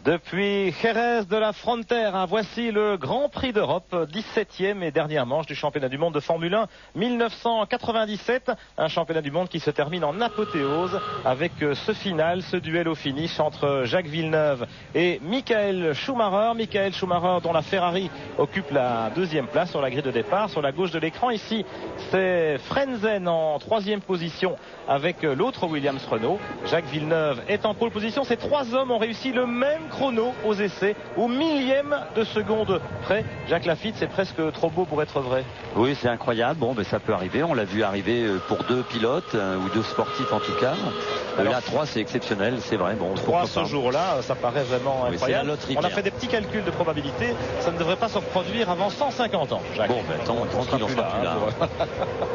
Depuis Jerez de la Frontera, voici le Grand Prix d'Europe, 17e et dernière manche du championnat du monde de Formule 1 1997. Un championnat du monde qui se termine en apothéose avec ce final, ce duel au finish entre Jacques Villeneuve et Michael Schumacher. Michael Schumacher dont la Ferrari occupe la deuxième place sur la grille de départ. Sur la gauche de l'écran ici, c'est Frentzen en troisième position avec l'autre Williams Renault. Jacques Villeneuve est en pole position. Ces trois hommes ont réussi le même chrono aux essais, au millième de seconde près. Jacques Lafitte, c'est presque trop beau pour être vrai. Oui, c'est incroyable. Bon, ben, ça peut arriver. On l'a vu arriver pour deux pilotes, ou deux sportifs en tout cas. Alors, là, 3, c'est exceptionnel, c'est vrai. Bon, 3 ce jour-là, ça paraît vraiment incroyable. Loterie, on a fait des petits calculs de probabilité. Ça ne devrait pas se reproduire avant 150 ans, Jacques. Bon, ben, tranquille, on sera plus là.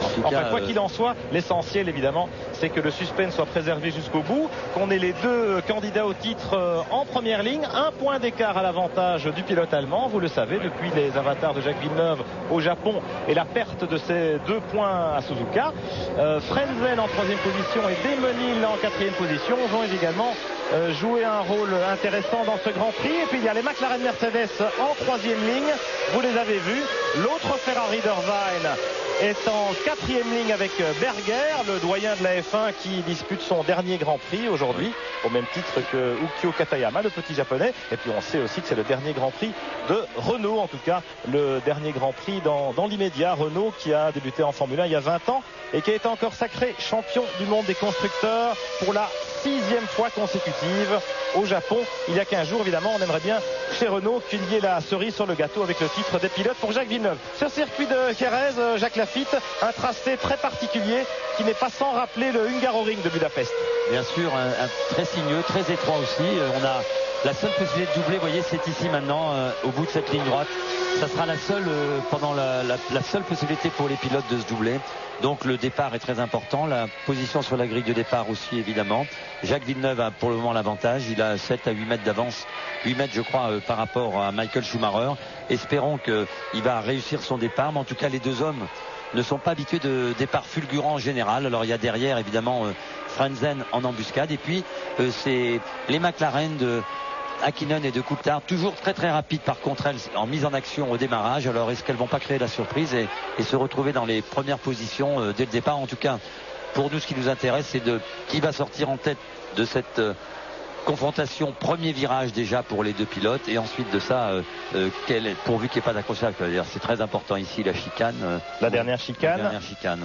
En tout cas, quoi qu'il en soit, l'essentiel, évidemment, c'est que le suspense soit préservé jusqu'au bout, qu'on ait les deux candidats au titre en première ligne. Un point d'écart à l'avantage du pilote allemand, vous le savez, depuis les avatars de Jacques Villeneuve au Japon et la perte de ces 2 points à Suzuka. Frentzen en troisième position et Demenil en quatrième position vont également jouer un rôle intéressant dans ce Grand Prix. Et puis il y a les McLaren Mercedes en troisième ligne, vous les avez vus. L'autre Ferrari d'Irvine est en quatrième ligne avec Berger, le doyen de la F1 qui dispute son dernier Grand Prix aujourd'hui, au même titre que Ukyo Katayama, le petit japonais. Et puis on sait aussi que c'est le dernier Grand Prix de Renault, en tout cas le dernier Grand Prix dans l'immédiat. Renault qui a débuté en Formule 1 il y a 20 ans et qui a été encore sacré champion du monde des constructeurs pour la 6e fois consécutive au Japon. Il y a 15 jours, évidemment, on aimerait bien chez Renault qu'il y ait la cerise sur le gâteau avec le titre des pilotes pour Jacques Villeneuve. Sur circuit de Jerez, Jacques Lafitte, un tracé très particulier qui n'est pas sans rappeler le Hungaroring de Budapest. Bien sûr, un très sinueux, très étroit aussi. On a la seule possibilité de doubler, vous voyez, c'est ici maintenant, au bout de cette ligne droite. Ça sera la seule, pendant la seule possibilité pour les pilotes de se doubler. Donc le départ est très important, la position sur la grille de départ aussi évidemment. Jacques Villeneuve a pour le moment l'avantage, il a 7 à 8 mètres d'avance, 8 mètres je crois par rapport à Michael Schumacher. Espérons qu'il va réussir son départ, mais en tout cas les deux hommes ne sont pas habitués de départ fulgurant en général. Alors il y a derrière évidemment Frentzen en embuscade et puis c'est les McLaren de Hakkinen et de Coulthard, toujours très très rapide par contre elles en mise en action au démarrage. Alors est-ce qu'elles vont pas créer la surprise et se retrouver dans les premières positions dès le départ? En tout cas pour nous ce qui nous intéresse c'est de qui va sortir en tête de cette confrontation, premier virage déjà pour les deux pilotes et ensuite de ça pourvu qu'il n'y ait pas d'accrochage, c'est très important ici la chicane, la dernière chicane,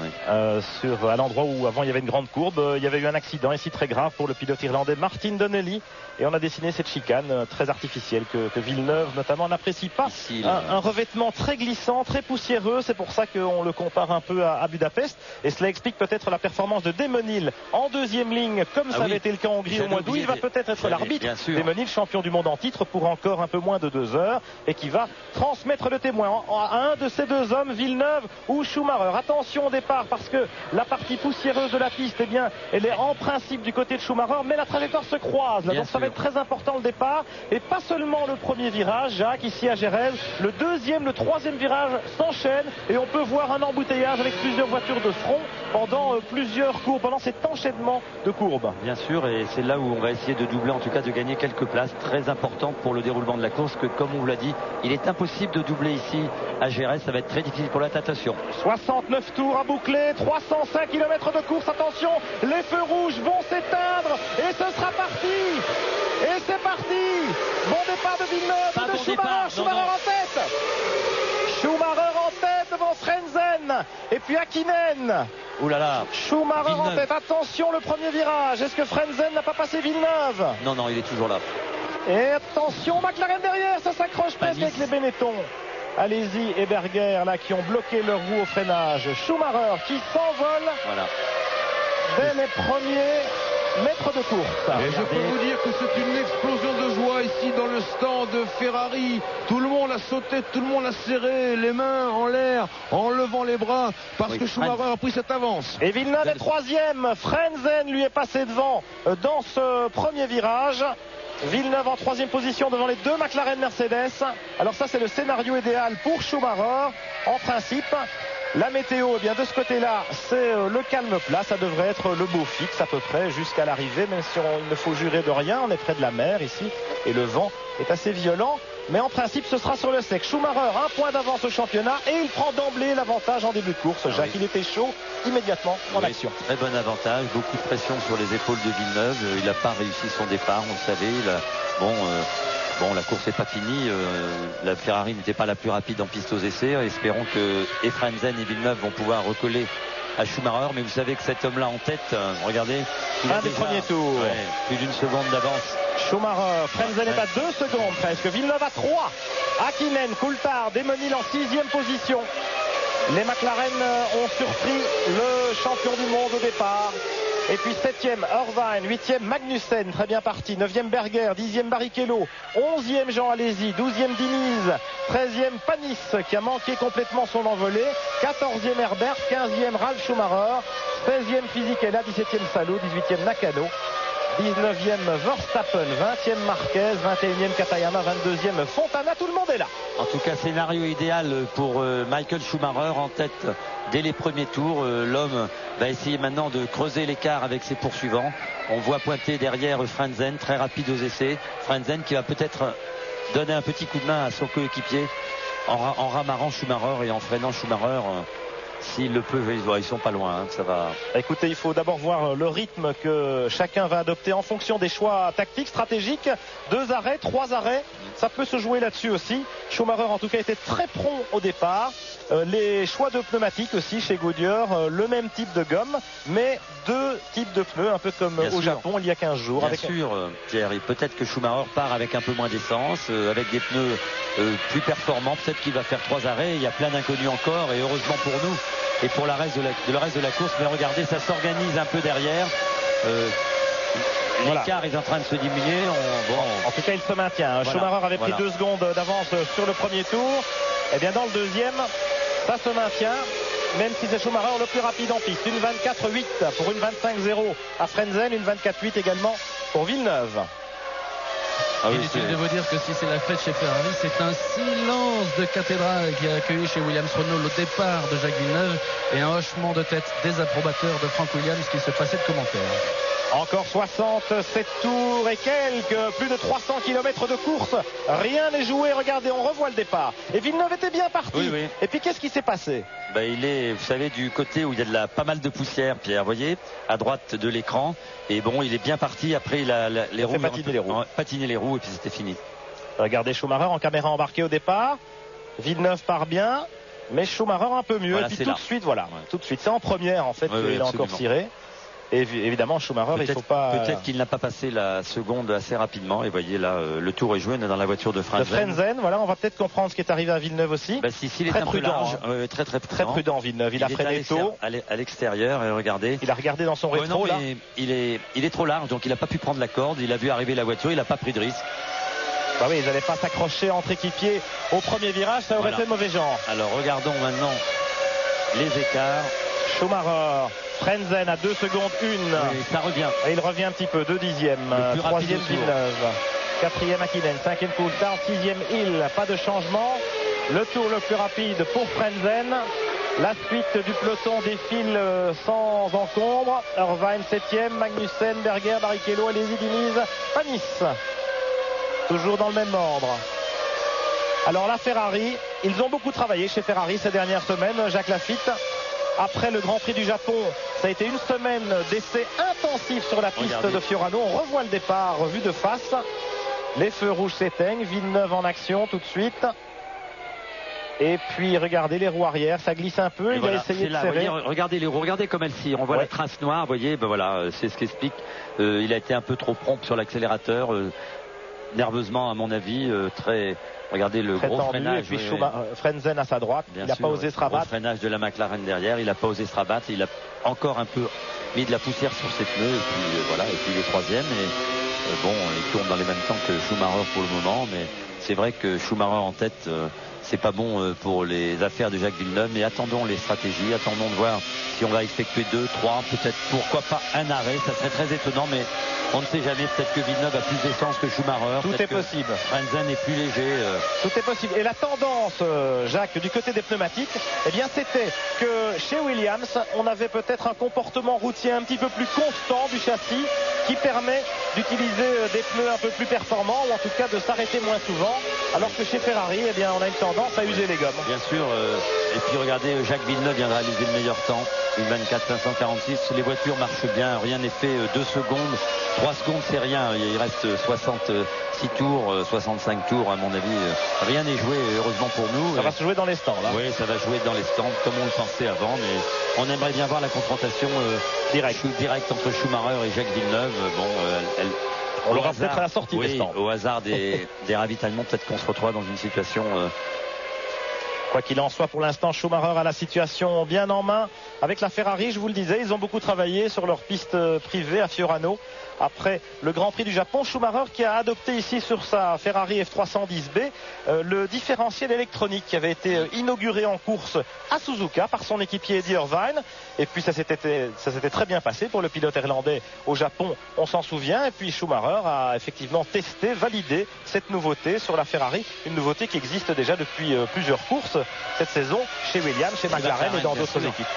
oui. À l'endroit où avant il y avait une grande courbe, il y avait eu un accident ici très grave pour le pilote irlandais Martin Donnelly et on a dessiné cette chicane très artificielle que Villeneuve notamment n'apprécie pas ici, un revêtement très glissant, très poussiéreux, c'est pour ça qu'on le compare un peu à Budapest et cela explique peut-être la performance de Demenil en deuxième ligne comme ça avait été le cas en Hongrie au mois d'août. Il va peut-être être l'arbitre. Demenil, champion du monde en titre pour encore un peu moins de 2 heures et qui va transmettre le témoin à un de ces deux hommes, Villeneuve ou Schumacher. Attention au départ parce que la partie poussiéreuse de la piste, eh bien, elle est en principe du côté de Schumacher, mais la trajectoire se croise là, donc ça va être très important le départ et pas seulement le premier virage, Jacques, ici à Jerez, le deuxième, le troisième virage s'enchaînent et on peut voir un embouteillage avec plusieurs voitures de front pendant plusieurs courbes, pendant cet enchaînement de courbes. Bien sûr, et c'est là où on va essayer de doubler, en tout cas de gagner quelques places très importantes pour le déroulement de la course, que comme on vous l'a dit, il est impossible de doubler ici à Jerez, ça va être très difficile pour la natation. 69 tours à boucler, 305 km de course, attention, les feux rouges vont s'éteindre et ce sera parti. Et c'est parti. Bon départ de Villeneuve, de Schumacher, Schumacher en tête. Schumacher en tête devant Frentzen et puis Hakkinen. Ouh là là. Schumacher Villeneuve en tête, attention le premier virage, est-ce que Frentzen n'a pas passé Villeneuve? Non, il est toujours là. Et attention, McLaren derrière, ça s'accroche presque avec les Benetton. Allez-y, et Berger là qui ont bloqué leur roue au freinage. Schumacher qui s'envole dès les premiers mètres de course. Et je peux vous dire que c'est une explosion de joie ici dans le stand de Ferrari. Tout le monde a sauté, tout le monde a serré les mains en l'air, en levant les bras, parce que Schumacher a pris cette avance. Et Villeneuve est troisième. Frentzen lui est passé devant dans ce premier virage. Villeneuve en troisième position devant les deux McLaren Mercedes. Alors ça c'est le scénario idéal pour Schumacher en principe. La météo, eh bien de ce côté-là, c'est le calme plat. Ça devrait être le beau fixe à peu près jusqu'à l'arrivée, même si il ne faut jurer de rien. On est près de la mer ici et le vent est assez violent. Mais en principe, ce sera sur le sec. Schumacher, 1 point d'avance au championnat et il prend d'emblée l'avantage en début de course. Jacques, il était chaud immédiatement en action. Très bon avantage, beaucoup de pression sur les épaules de Villeneuve. Il n'a pas réussi son départ, on le savait. Bon, la course n'est pas finie. La Ferrari n'était pas la plus rapide en piste aux essais. Espérons que Frentzen et Villeneuve vont pouvoir recoller à Schumacher. Mais vous savez que cet homme-là en tête, regardez. Un des premiers tours. Plus d'une seconde d'avance. Schumacher, Frentzen est à 2 secondes presque. Villeneuve à 3. Hakkinen, Coulthard, Demonil en 6e position. Les McLaren ont surpris le champion du monde au départ. Et puis 7e Irvine, 8e Magnussen, très bien parti, 9e Berger, 10e Barrichello, 11e Jean Alesi, 12e Diniz, 13e Panis qui a manqué complètement son envolée, 14e Herbert, 15e Ralf Schumacher, 16e Fisichella, 17e Salo, 18e Nakano, 19e Verstappen, 20e Marquez, 21e Katayama, 22e Fontana, tout le monde est là. En tout cas, scénario idéal pour Michael Schumacher en tête dès les premiers tours. L'homme va essayer maintenant de creuser l'écart avec ses poursuivants. On voit pointer derrière Frentzen, très rapide aux essais. Frentzen qui va peut-être donner un petit coup de main à son coéquipier en ramarrant Schumacher et en freinant Schumacher. S'il le peut, ils sont pas loin, ça va. Écoutez, il faut d'abord voir le rythme que chacun va adopter en fonction des choix tactiques, stratégiques. 2 arrêts, 3 arrêts, ça peut se jouer là-dessus aussi. Schumacher en tout cas était très prompt au départ. Les choix de pneumatiques aussi chez Goodyear, le même type de gomme, mais 2 types de pneus, un peu comme Bien au sûr. Japon il y a 15 jours. Bien sûr, Pierre, et peut-être que Schumacher part avec un peu moins d'essence, avec des pneus plus performants. Peut-être qu'il va faire 3 arrêts. Il y a plein d'inconnus encore, et heureusement pour nous et pour le reste de la course. Mais regardez, ça s'organise un peu derrière. L'écart est en train de se diminuer. En tout cas, il se maintient. Voilà. Schumacher avait pris 2 secondes d'avance sur le premier tour. Et bien dans le deuxième, ça se maintient. Même si c'est Schumacher le plus rapide en piste. Une 24-8 pour une 25-0 à Frentzen, une 24-8 également pour Villeneuve. Inutile de vous dire que si c'est la fête chez Ferrari, c'est un silence de cathédrale qui a accueilli chez Williams Renault le départ de Jacques Villeneuve et un hochement de tête désapprobateur de Frank Williams qui se passait de commentaires. Encore 67 tours et quelques, plus de 300 km de course. Rien n'est joué, regardez, on revoit le départ. Et Villeneuve était bien parti. Oui. Et puis qu'est-ce qui s'est passé? Il est, vous savez, du côté où il y a pas mal de poussière, Pierre, vous voyez, à droite de l'écran. Et bon, il est bien parti. Après, il a les roues, patiner les roues et puis c'était fini. Regardez Schumacher en caméra embarquée au départ. Villeneuve part bien, mais Schumacher un peu mieux. Voilà, et puis tout de suite, tout de suite. C'est en première en fait qu'il a encore tiré. Et évidemment, Schumacher, il faut pas. Peut-être qu'il n'a pas passé la seconde assez rapidement. Et voyez là, le tour est joué, on est dans la voiture de Frentzen. Voilà, on va peut-être comprendre ce qui est arrivé à Villeneuve aussi. Il est très un prudent, peu large, très prudent. Très prudent Villeneuve. Il a freiné tôt. À l'extérieur, et regardez. Il a regardé dans son rétro là. Il est trop large, donc il n'a pas pu prendre la corde. Il a vu arriver la voiture, il n'a pas pris de risque. Bah oui, ils n'allaient pas s'accrocher entre équipiers au premier virage, ça aurait fait mauvais genre. Alors regardons maintenant les écarts. Schumacher, Frentzen à 2 secondes 1. Oui, ça revient. Et il revient un petit peu, 2 dixièmes. 3e Villeneuve, 4e Hakkinen, 5e Coulthard, 6e Hill. Pas de changement. Le tour le plus rapide pour Frentzen. La suite du peloton défile sans encombre. Irvine 7e, Magnussen, Berger, Barrichello, Alesi, Diniz, Panis. Toujours dans le même ordre. Alors la Ferrari, ils ont beaucoup travaillé chez Ferrari ces dernières semaines, Jacques Lafitte. Après le Grand Prix du Japon, ça a été une semaine d'essais intensifs sur la piste de Fiorano. On revoit le départ vu de face. Les feux rouges s'éteignent. Villeneuve en action tout de suite. Et puis regardez les roues arrière, ça glisse un peu. Il a essayé de serrer. Regardez les roues, regardez comme elles s'y. On voit la trace noire. Vous voyez, c'est ce qui explique. Il a été un peu trop prompt sur l'accélérateur. Nerveusement, à mon avis, regardez le très gros tendu, freinage. Et puis Frentzen à sa droite. Il n'a pas osé se rabattre. Le freinage de la McLaren derrière, il n'a pas osé se rabattre. Il a encore un peu mis de la poussière sur ses pneus. Et puis il est 3e. Et il tourne dans les mêmes temps que Schumacher pour le moment. Mais c'est vrai que Schumacher en tête c'est pas bon pour les affaires de Jacques Villeneuve. Mais attendons les stratégies, attendons de voir si on va effectuer 2, 3, peut-être pourquoi pas un arrêt. Ça serait très étonnant, mais on ne sait jamais. Peut-être que Villeneuve a plus d'essence que Schumacher. Tout est possible. Frentzen est plus léger. Tout est possible. Et la tendance, Jacques, du côté des pneumatiques, eh bien, c'était que chez Williams, on avait peut-être un comportement routier un petit peu plus constant du châssis qui permet d'utiliser des pneus un peu plus performants ou en tout cas de s'arrêter moins souvent. Alors que chez Ferrari, eh bien, on a une tendance à user les gommes. Bien sûr. Et puis regardez, Jacques Villeneuve vient de réaliser le meilleur temps. Une 24-546. Les voitures marchent bien. Rien n'est fait. 2 secondes. 3 secondes, c'est rien. Il reste 66 tours, 65 tours, à mon avis. Rien n'est joué, heureusement pour nous. Ça va se jouer dans les stands, là. Oui, ça va jouer dans les stands, comme on le pensait avant. Mais on aimerait bien voir la confrontation directe entre Schumacher et Jacques Villeneuve. On l'aura peut-être à la sortie des stands. Au hasard des ravitaillements, peut-être qu'on se retrouve dans une situation... Quoi qu'il en soit, pour l'instant, Schumacher a la situation bien en main. Avec la Ferrari, je vous le disais, ils ont beaucoup travaillé sur leur piste privée à Fiorano. Après le Grand Prix du Japon, Schumacher qui a adopté ici sur sa Ferrari F310B le différentiel électronique qui avait été inauguré en course à Suzuka par son équipier Eddie Irvine. Et puis ça s'était très bien passé pour le pilote irlandais au Japon, on s'en souvient. Et puis Schumacher a effectivement testé, validé cette nouveauté sur la Ferrari, une nouveauté qui existe déjà depuis plusieurs courses cette saison chez Williams, chez McLaren et dans d'autres équipes.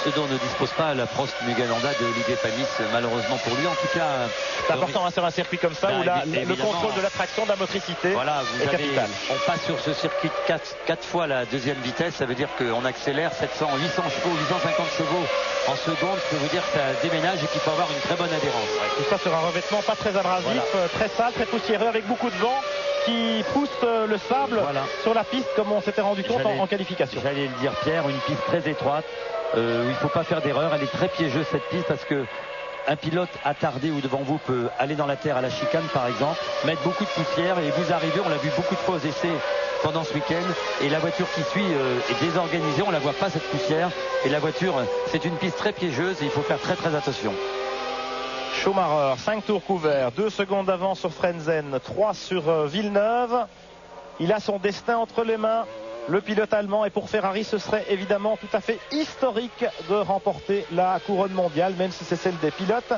Ce dont ne dispose pas la Prost Mugelanda de Olivier Panis, malheureusement pour lui. En tout cas, c'est important sur un circuit comme ça où le contrôle de l'attraction, de la motricité est capital. On passe sur ce circuit 4 fois la deuxième vitesse, ça veut dire qu'on accélère 800 chevaux, 850 chevaux en seconde. Ça veut dire que ça déménage et qu'il faut avoir une très bonne adhérence. Ouais. Tout ça sur un revêtement pas très abrasif, très sale, très poussiéreux, avec beaucoup de vent qui pousse le sable sur la piste, comme on s'était rendu compte en qualification. J'allais le dire, Pierre, une piste très étroite. Il ne faut pas faire d'erreur, elle est très piégeuse cette piste parce que un pilote attardé ou devant vous peut aller dans la terre à la chicane par exemple, mettre beaucoup de poussière et vous arrivez, on l'a vu beaucoup de fois aux essais pendant ce week-end, et la voiture qui suit est désorganisée, on ne la voit pas cette poussière, et la voiture, c'est une piste très piégeuse et il faut faire très très attention. Schumacher, 5 tours couverts, 2 secondes d'avance sur Frentzen, 3 sur Villeneuve. Il a son destin entre les mains, le pilote allemand, et pour Ferrari ce serait évidemment tout à fait historique de remporter la couronne mondiale, même si c'est celle des pilotes.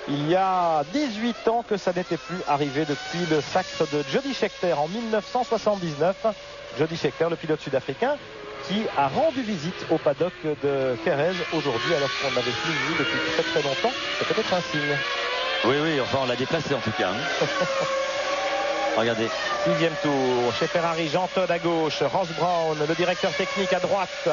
Il y a 18 ans que ça n'était plus arrivé depuis le sacre de Jody Scheckter en 1979. Jody Scheckter, le pilote sud-africain, qui a rendu visite au paddock de Jerez aujourd'hui, alors qu'on l'avait plus vu depuis très très longtemps. C'est peut-être un signe. Oui, enfin on l'a déplacé en tout cas. Regardez. 6e tour chez Ferrari, Jean Todt à gauche, Ross Brown, le directeur technique à droite.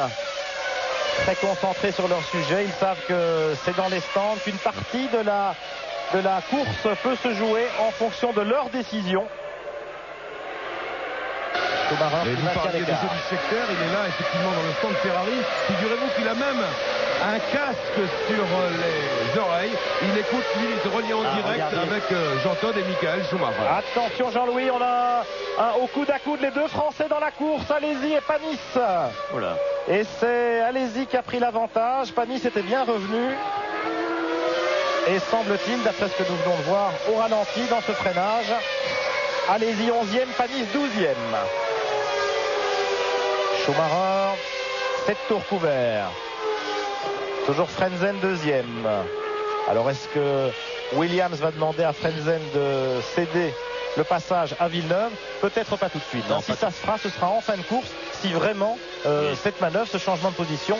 Très concentrés sur leur sujet. Ils savent que c'est dans les stands, qu'une partie de la course peut se jouer en fonction de leur décision. Et vous parliez de Jody Scheckter, il est là effectivement dans le stand Ferrari. Figurez-vous qu'il a même un casque sur les oreilles. Il écoute lui relié en direct avec Jean Todt et Michael Schumacher. Attention Jean-Louis, on a au coude à coude les deux Français dans la course, Alesi et Panis. Voilà. Et c'est Alesi qui a pris l'avantage. Panis était bien revenu. Et semble-t-il, d'après ce que nous venons de voir au ralenti dans ce freinage, Alesi 11e, Panis 12e. Schumacher, 7 tours couverts. Toujours Frentzen 2e. Alors est-ce que Williams va demander à Frentzen de céder le passage à Villeneuve? Peut-être pas tout de suite. Non, si ça se fera, ce sera en fin de course, si vraiment cette manœuvre, ce changement de position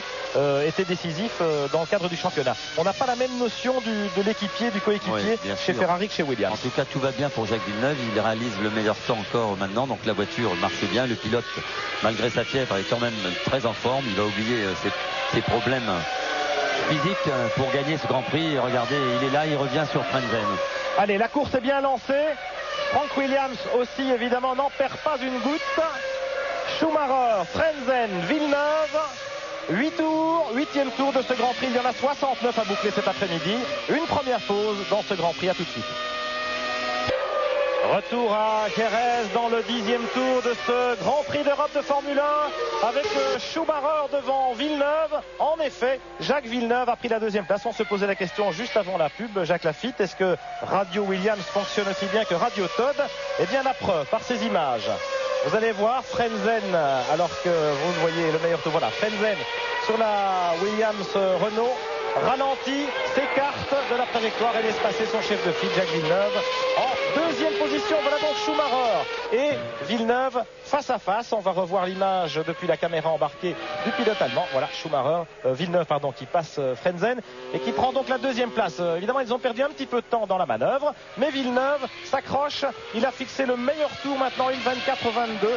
était décisif dans le cadre du championnat. On n'a pas la même notion de l'équipier, du coéquipier chez Ferrari que chez Williams. En tout cas, tout va bien pour Jacques Villeneuve. Il réalise le meilleur temps encore maintenant. Donc la voiture marche bien. Le pilote, malgré sa fièvre, est quand même très en forme. Il va oublier ses problèmes physiques pour gagner ce Grand Prix. Regardez, il est là, il revient sur Frentzen. Allez, la course est bien lancée. Frank Williams aussi, évidemment, n'en perd pas une goutte. Schumacher, Frentzen, Villeneuve. 8 tours, 8e tour de ce Grand Prix. Il y en a 69 à boucler cet après-midi. Une première pause dans ce Grand Prix. À tout de suite. Retour à Jerez dans le 10e tour de ce Grand Prix d'Europe de Formule 1 avec Schumacher devant Villeneuve. En effet, Jacques Villeneuve a pris la 2e place. On se posait la question juste avant la pub. Jacques Lafitte, est-ce que Radio Williams fonctionne aussi bien que Radio Todd? Eh bien, la preuve par ces images. Vous allez voir Frenzen, alors que vous voyez le meilleur tour. Voilà, Frenzen sur la Williams Renault. Ralenti, s'écarte de la trajectoire et laisse passer son chef de file, Jacques Villeneuve, en deuxième position. Voilà donc Schumacher et Villeneuve face à face. On va revoir l'image depuis la caméra embarquée du pilote allemand. Voilà Villeneuve qui passe Frenzen et qui prend donc la deuxième place. Évidemment, ils ont perdu un petit peu de temps dans la manœuvre, mais Villeneuve s'accroche. Il a fixé le meilleur tour maintenant, une 24-22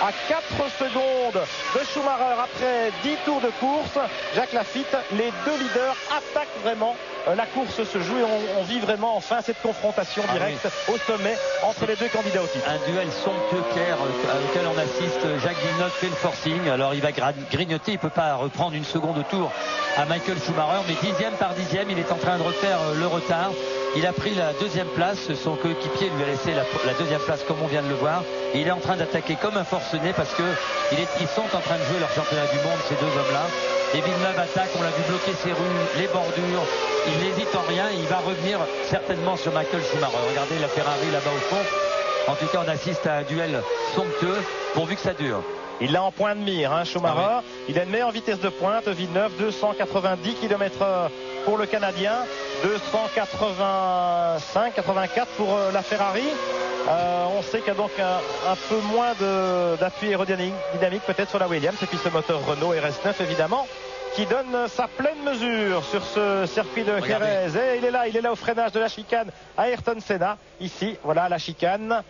à 4 secondes de Schumacher après 10 tours de course. Jacques Laffite, les deux leaders attaquent vraiment. La course se joue et on vit vraiment enfin cette confrontation directe au sommet entre les deux candidats au titre. Un duel somptueux clair auquel on assiste. Jacques Villeneuve fait le forcing. Alors il va grignoter, il ne peut pas reprendre une seconde au tour à Michael Schumacher, mais dixième par dixième, il est en train de refaire le retard. Il a pris la deuxième place, son coéquipier lui a laissé la deuxième place comme on vient de le voir. Et il est en train d'attaquer comme un forcené parce qu'ils sont en train de jouer leur championnat du monde, ces deux hommes-là. Et Villeneuve attaque, on l'a vu bloquer ses rues, les bordures. Il n'hésite en rien et il va revenir certainement sur Michael Schumacher. Regardez la Ferrari là-bas au fond. En tout cas, on assiste à un duel somptueux pourvu que ça dure. Il l'a en point de mire, Schumacher. Il a une meilleure vitesse de pointe. Villeneuve, 290 km/h pour le Canadien, 285-84 pour la Ferrari. On sait qu'il y a donc un peu moins d'appui aérodynamique peut-être sur la Williams. Et puis ce moteur Renault RS9 évidemment qui donne sa pleine mesure sur ce circuit de Jerez. Et il est là au freinage de la chicane à Ayrton Senna. Ici, voilà la chicane.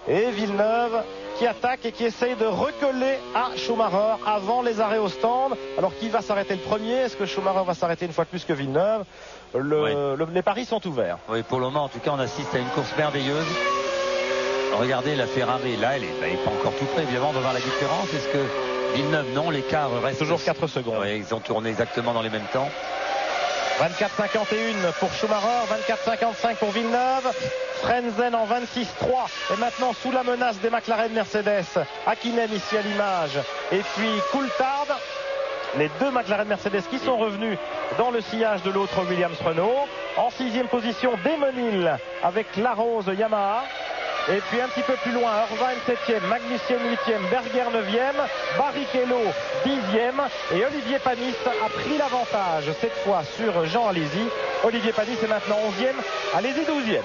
Et Villeneuve qui attaque et qui essaye de recoller à Schumacher avant les arrêts au stand. Alors qui va s'arrêter le premier? Est-ce que Schumacher va s'arrêter une fois de plus que Villeneuve? Les paris sont ouverts. Oui, pour le moment en tout cas on assiste à une course merveilleuse. Regardez la Ferrari, là elle est pas encore tout près, évidemment on va voir la différence. Est-ce que Villeneuve, non, l'écart reste toujours 4 secondes. Oui, ils ont tourné exactement dans les mêmes temps. 24-51 pour Schumacher, 24-55 pour Villeneuve. Frenzen en 26-3 et maintenant sous la menace des McLaren Mercedes. Hakkinen ici à l'image et puis Coulthard. Les deux McLaren Mercedes qui sont revenus dans le sillage de l'autre Williams Renault. En 6e position, Damon Hill avec la Rose Yamaha. Et puis un petit peu plus loin, Irvine 7e, Magnussen 8e, Berger 9e, Barrichello 10e et Olivier Panis a pris l'avantage cette fois sur Jean Alesi. Olivier Panis est maintenant 11e, Alesi 12e.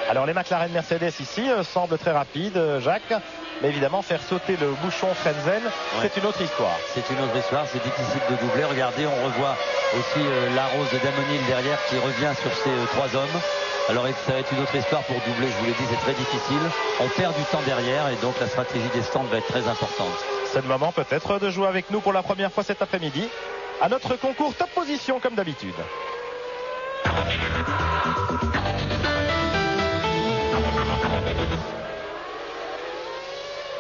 Alors les McLaren Mercedes ici semblent très rapides, Jacques, mais évidemment faire sauter le bouchon Frenzen, c'est une autre histoire. C'est une autre histoire, c'est difficile de doubler. Regardez, on revoit aussi la Rose de Damon Hill derrière qui revient sur ces trois hommes. Alors ça va être une autre histoire pour doubler, je vous l'ai dit, c'est très difficile. On perd du temps derrière et donc la stratégie des stands va être très importante. C'est le moment peut-être de jouer avec nous pour la première fois cet après-midi à notre concours Top Position comme d'habitude.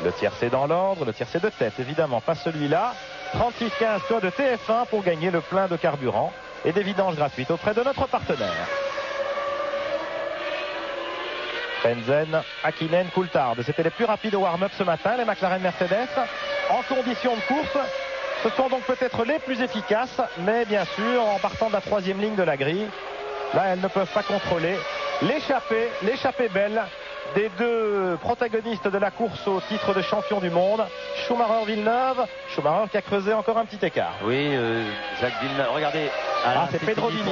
Le tiercé dans l'ordre, le tiercé de tête évidemment, pas celui-là. 36-15 code de TF1 pour gagner le plein de carburant et des vidanges gratuites auprès de notre partenaire. Frenzen, Hakkinen, Coulthard. C'était les plus rapides au warm-up ce matin, les McLaren Mercedes. En condition de course, ce sont donc peut-être les plus efficaces, mais bien sûr, en partant de la 3e ligne de la grille, là, elles ne peuvent pas contrôler l'échappée belle des deux protagonistes de la course au titre de champion du monde, Schumacher-Villeneuve. Schumacher qui a creusé encore un petit écart. Oui, Jacques Villeneuve, regardez. C'est Pedro Diniz.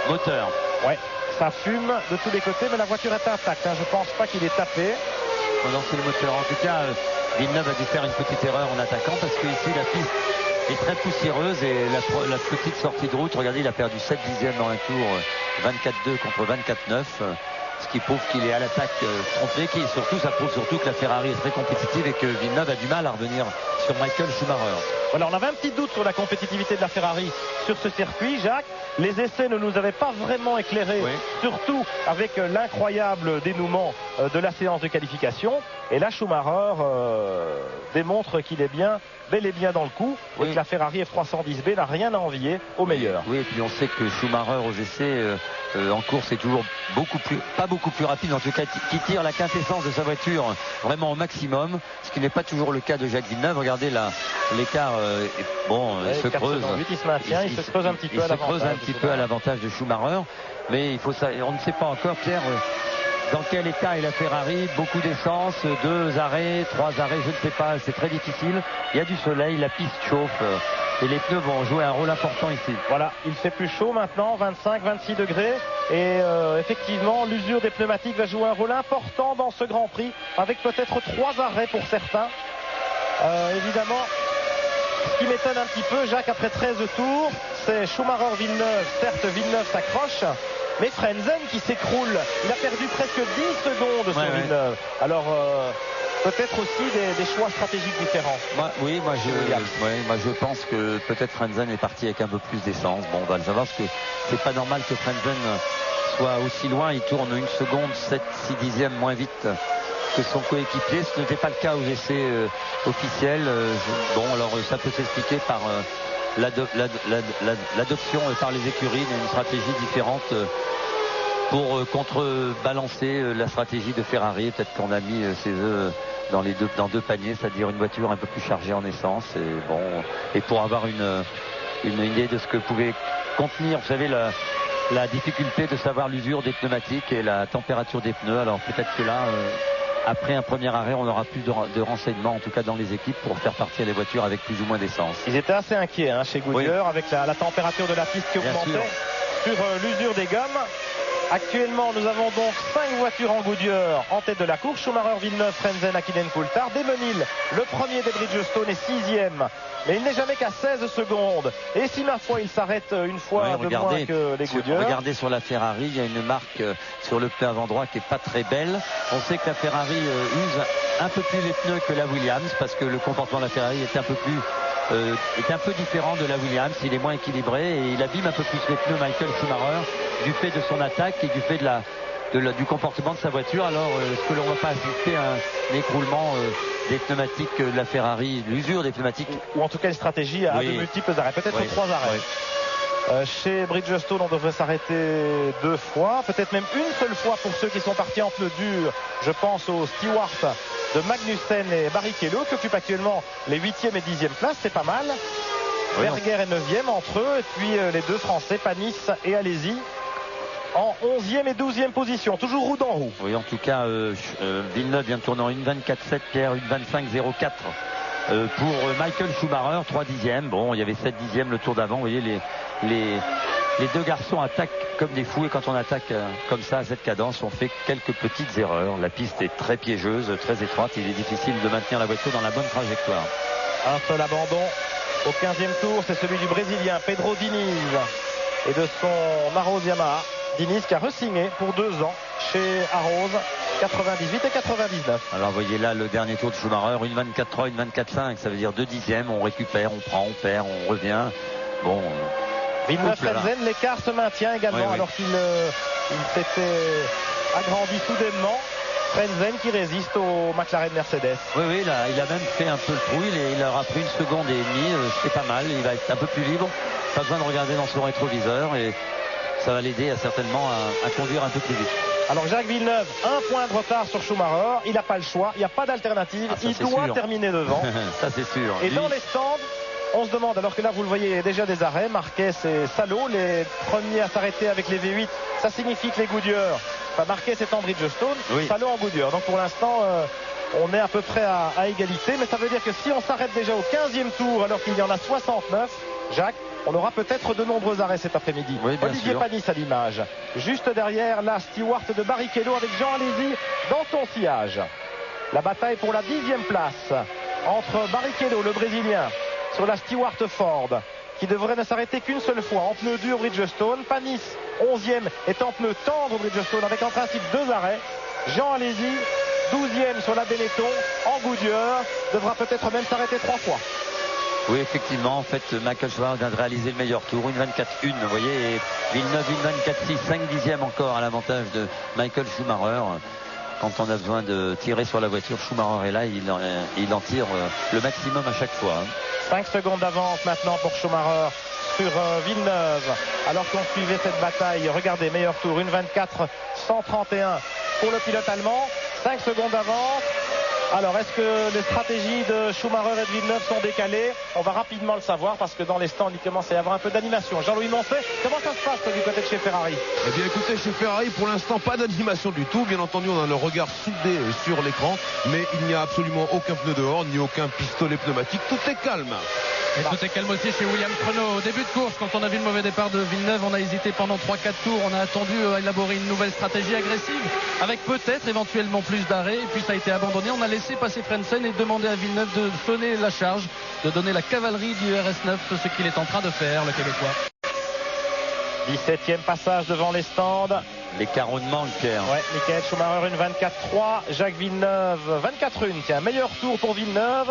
Moteur. Ouais. Ça fume de tous les côtés, mais la voiture est intacte. Je ne pense pas qu'il est tapé. Non, c'est le moteur. En tout cas, Villeneuve a dû faire une petite erreur en attaquant parce que ici la piste est très poussiéreuse et la petite sortie de route, regardez, il a perdu 7 dixièmes dans un tour, 24-2 contre 24-9. Ce qui prouve qu'il est à l'attaque trompé, ça prouve surtout que la Ferrari est très compétitive et que Villeneuve a du mal à revenir sur Michael Schumacher. Voilà, on avait un petit doute sur la compétitivité de la Ferrari sur ce circuit, Jacques. Les essais ne nous avaient pas vraiment éclairés, surtout avec l'incroyable dénouement de la séance de qualification. Et là, Schumacher démontre qu'il est bel et bien dans le coup, et que la Ferrari F310B n'a rien à envier au meilleur. Oui, et puis on sait que Schumacher aux essais en course est toujours pas beaucoup plus rapide, en tout cas qui tire la quintessence de sa voiture vraiment au maximum, ce qui n'est pas toujours le cas de Jacques Villeneuve. Regardez l'écart, il se creuse. Il se maintient, il se creuse un petit peu à l'avantage. À l'avantage de Schumacher, mais on ne sait pas encore, Pierre, dans quel état est la Ferrari. Beaucoup d'essence, 2 arrêts, 3 arrêts, je ne sais pas, c'est très difficile. Il y a du soleil, la piste chauffe et les pneus vont jouer un rôle important ici. Voilà, il fait plus chaud maintenant, 25-26 degrés et effectivement l'usure des pneumatiques va jouer un rôle important dans ce Grand Prix avec peut-être 3 arrêts pour certains. Évidemment, ce qui m'étonne un petit peu, Jacques, après 13 tours, c'est Schumacher-Villeneuve. Certes, Villeneuve s'accroche, mais Frentzen qui s'écroule. Il a perdu presque 10 secondes sur Villeneuve. Alors, peut-être aussi des choix stratégiques différents. Moi je pense que peut-être Frentzen est parti avec un peu plus d'essence. Bon, on va le savoir parce que c'est pas normal que Frentzen soit aussi loin. Il tourne 1 seconde, 7-6 dixièmes moins vite que son coéquipier. Ce n'était pas le cas aux essais officiels. Bon, alors ça peut s'expliquer par l'adoption par les écuries d'une stratégie différente pour contrebalancer la stratégie de Ferrari. Peut-être qu'on a mis ses œufs dans 2 paniers, c'est-à-dire une voiture un peu plus chargée en essence. Et pour avoir une idée de ce que pouvait contenir, vous savez, la difficulté de savoir l'usure des pneumatiques et la température des pneus. Alors peut-être que là, après un premier arrêt, on aura plus de renseignements, en tout cas dans les équipes, pour faire partir les voitures avec plus ou moins d'essence. Ils étaient assez inquiets chez Goodyear avec la température de la piste qui augmentait sur l'usure des gommes. Actuellement, nous avons donc 5 voitures en Goodyear en tête de la course. Schumacher, Villeneuve, Frentzen, Hakkinen, Coulthard. Devenil, le premier de Bridgestone, est 6e. Mais il n'est jamais qu'à 16 secondes. Et si ma foi, il s'arrête une fois de moins que les Goodyear. Regardez sur la Ferrari, il y a une marque sur le pneu avant droit qui est pas très belle. On sait que la Ferrari use un peu plus les pneus que la Williams parce que le comportement de la Ferrari est un peu différent de la Williams. Il est moins équilibré et il abîme un peu plus les pneus, Michael Schumacher, du fait de son attaque et du fait du comportement de sa voiture. Alors est-ce que l'on ne va pas assister à un écroulement des pneumatiques de la Ferrari, l'usure des pneumatiques, ou en tout cas une stratégie à de multiples arrêts, peut-être 3 arrêts. Chez Bridgestone, on devrait s'arrêter 2 fois, peut-être même une seule fois pour ceux qui sont partis en pneus durs. Je pense aux Stewart de Magnussen et Barrichello qui occupent actuellement les 8e et 10e places, c'est pas mal. Berger est 9e entre eux, et puis les 2 Français, Panis et Alesi, en 11e et 12e position, toujours roue dans roue. Oui, en tout cas, Villeneuve vient de tourner en 1.24.7, Pierre, 1.25.04 pour Michael Schumacher, 3 dixièmes. Bon, il y avait 7 dixièmes le tour d'avant. Vous voyez, les 2 garçons attaquent comme des fous, et quand on attaque comme ça à cette cadence, on fait quelques petites erreurs. La piste est très piégeuse, très étroite. Il est difficile de maintenir la voiture dans la bonne trajectoire. Un seul abandon au 15e tour, c'est celui du Brésilien Pedro Diniz et de son Arrows Yamaha. Diniz qui a re-signé pour 2 ans chez Arrows, 98 et 99. Alors voyez là le dernier tour de Schumacher, 1.24.3, 1.24.5, ça veut dire 2 dixièmes. On récupère, on prend, on perd, on revient. Bon. Villeneuve, Frentzen, l'écart se maintient également alors qu'il s'était agrandi soudainement. Frentzen qui résiste au McLaren Mercedes. Oui, il a même fait un peu le trou. Il aura pris 1 seconde et demie. C'est pas mal. Il va être un peu plus libre. Pas besoin de regarder dans son rétroviseur et ça va l'aider certainement à conduire un peu plus vite. Alors Jacques Villeneuve, 1 point de retard sur Schumacher. Il n'a pas le choix. Il n'y a pas d'alternative. Il doit terminer devant. Ça c'est sûr. Et dans les stands, on se demande, alors que là vous le voyez déjà des arrêts, Marquez et Salo, les premiers à s'arrêter avec les V8, ça signifie que les Goodyear, Marquez est en Bridgestone, Salo en Goodyear. Donc pour l'instant, on est à peu près à égalité, mais ça veut dire que si on s'arrête déjà au 15e tour alors qu'il y en a 69, Jacques, on aura peut-être de nombreux arrêts cet après-midi. Olivier Panis à l'image. Juste derrière, la Stewart de Barrichello avec Jean Alesi dans son sillage. La bataille pour la 10e place entre Barrichello, le Brésilien, sur la Stewart Ford, qui devrait ne s'arrêter qu'une seule fois en pneu dur Bridgestone. Panis, 11e, est en pneu tendre Bridgestone avec en principe 2 arrêts. Jean Alesi, 12e sur la Benetton en Goodyear, devra peut-être même s'arrêter 3 fois. Oui, effectivement, en fait, Michael Schumacher vient de réaliser le meilleur tour, 1.24.1, vous voyez, et Villeneuve 1.24.6, 5 dixièmes encore à l'avantage de Michael Schumacher. Quand on a besoin de tirer sur la voiture, Schumacher est là, il en tire le maximum à chaque fois. 5 secondes d'avance maintenant pour Schumacher sur Villeneuve, alors qu'on suivait cette bataille. Regardez, meilleur tour, 1.24.131 pour le pilote allemand. 5 secondes d'avance. Alors, est-ce que les stratégies de Schumacher et de Villeneuve sont décalées? On va rapidement le savoir parce que dans les stands, il commence à y avoir un peu d'animation. Jean-Louis Moncet, comment ça se passe du côté de chez Ferrari? Eh bien, écoutez, chez Ferrari, pour l'instant, pas d'animation du tout. Bien entendu, on a le regard soudé sur l'écran, mais il n'y a absolument aucun pneu dehors, ni aucun pistolet pneumatique. Tout est calme. Et tout est calme aussi chez Williams Renault. Au début de course, quand on a vu le mauvais départ de Villeneuve, on a hésité pendant 3-4 tours. On a attendu à élaborer une nouvelle stratégie agressive avec peut-être éventuellement plus d'arrêts. Et puis ça a été abandonné. On a laissé passer Frentzen et demandé à Villeneuve de sonner la charge, de donner la cavalerie du RS9, ce qu'il est en train de faire, le Québécois. 17e passage devant les stands. L'écart ne manque. Ouais, Michael Schumacher, une 24-3. Jacques Villeneuve, 24-1. Tiens, meilleur tour pour Villeneuve.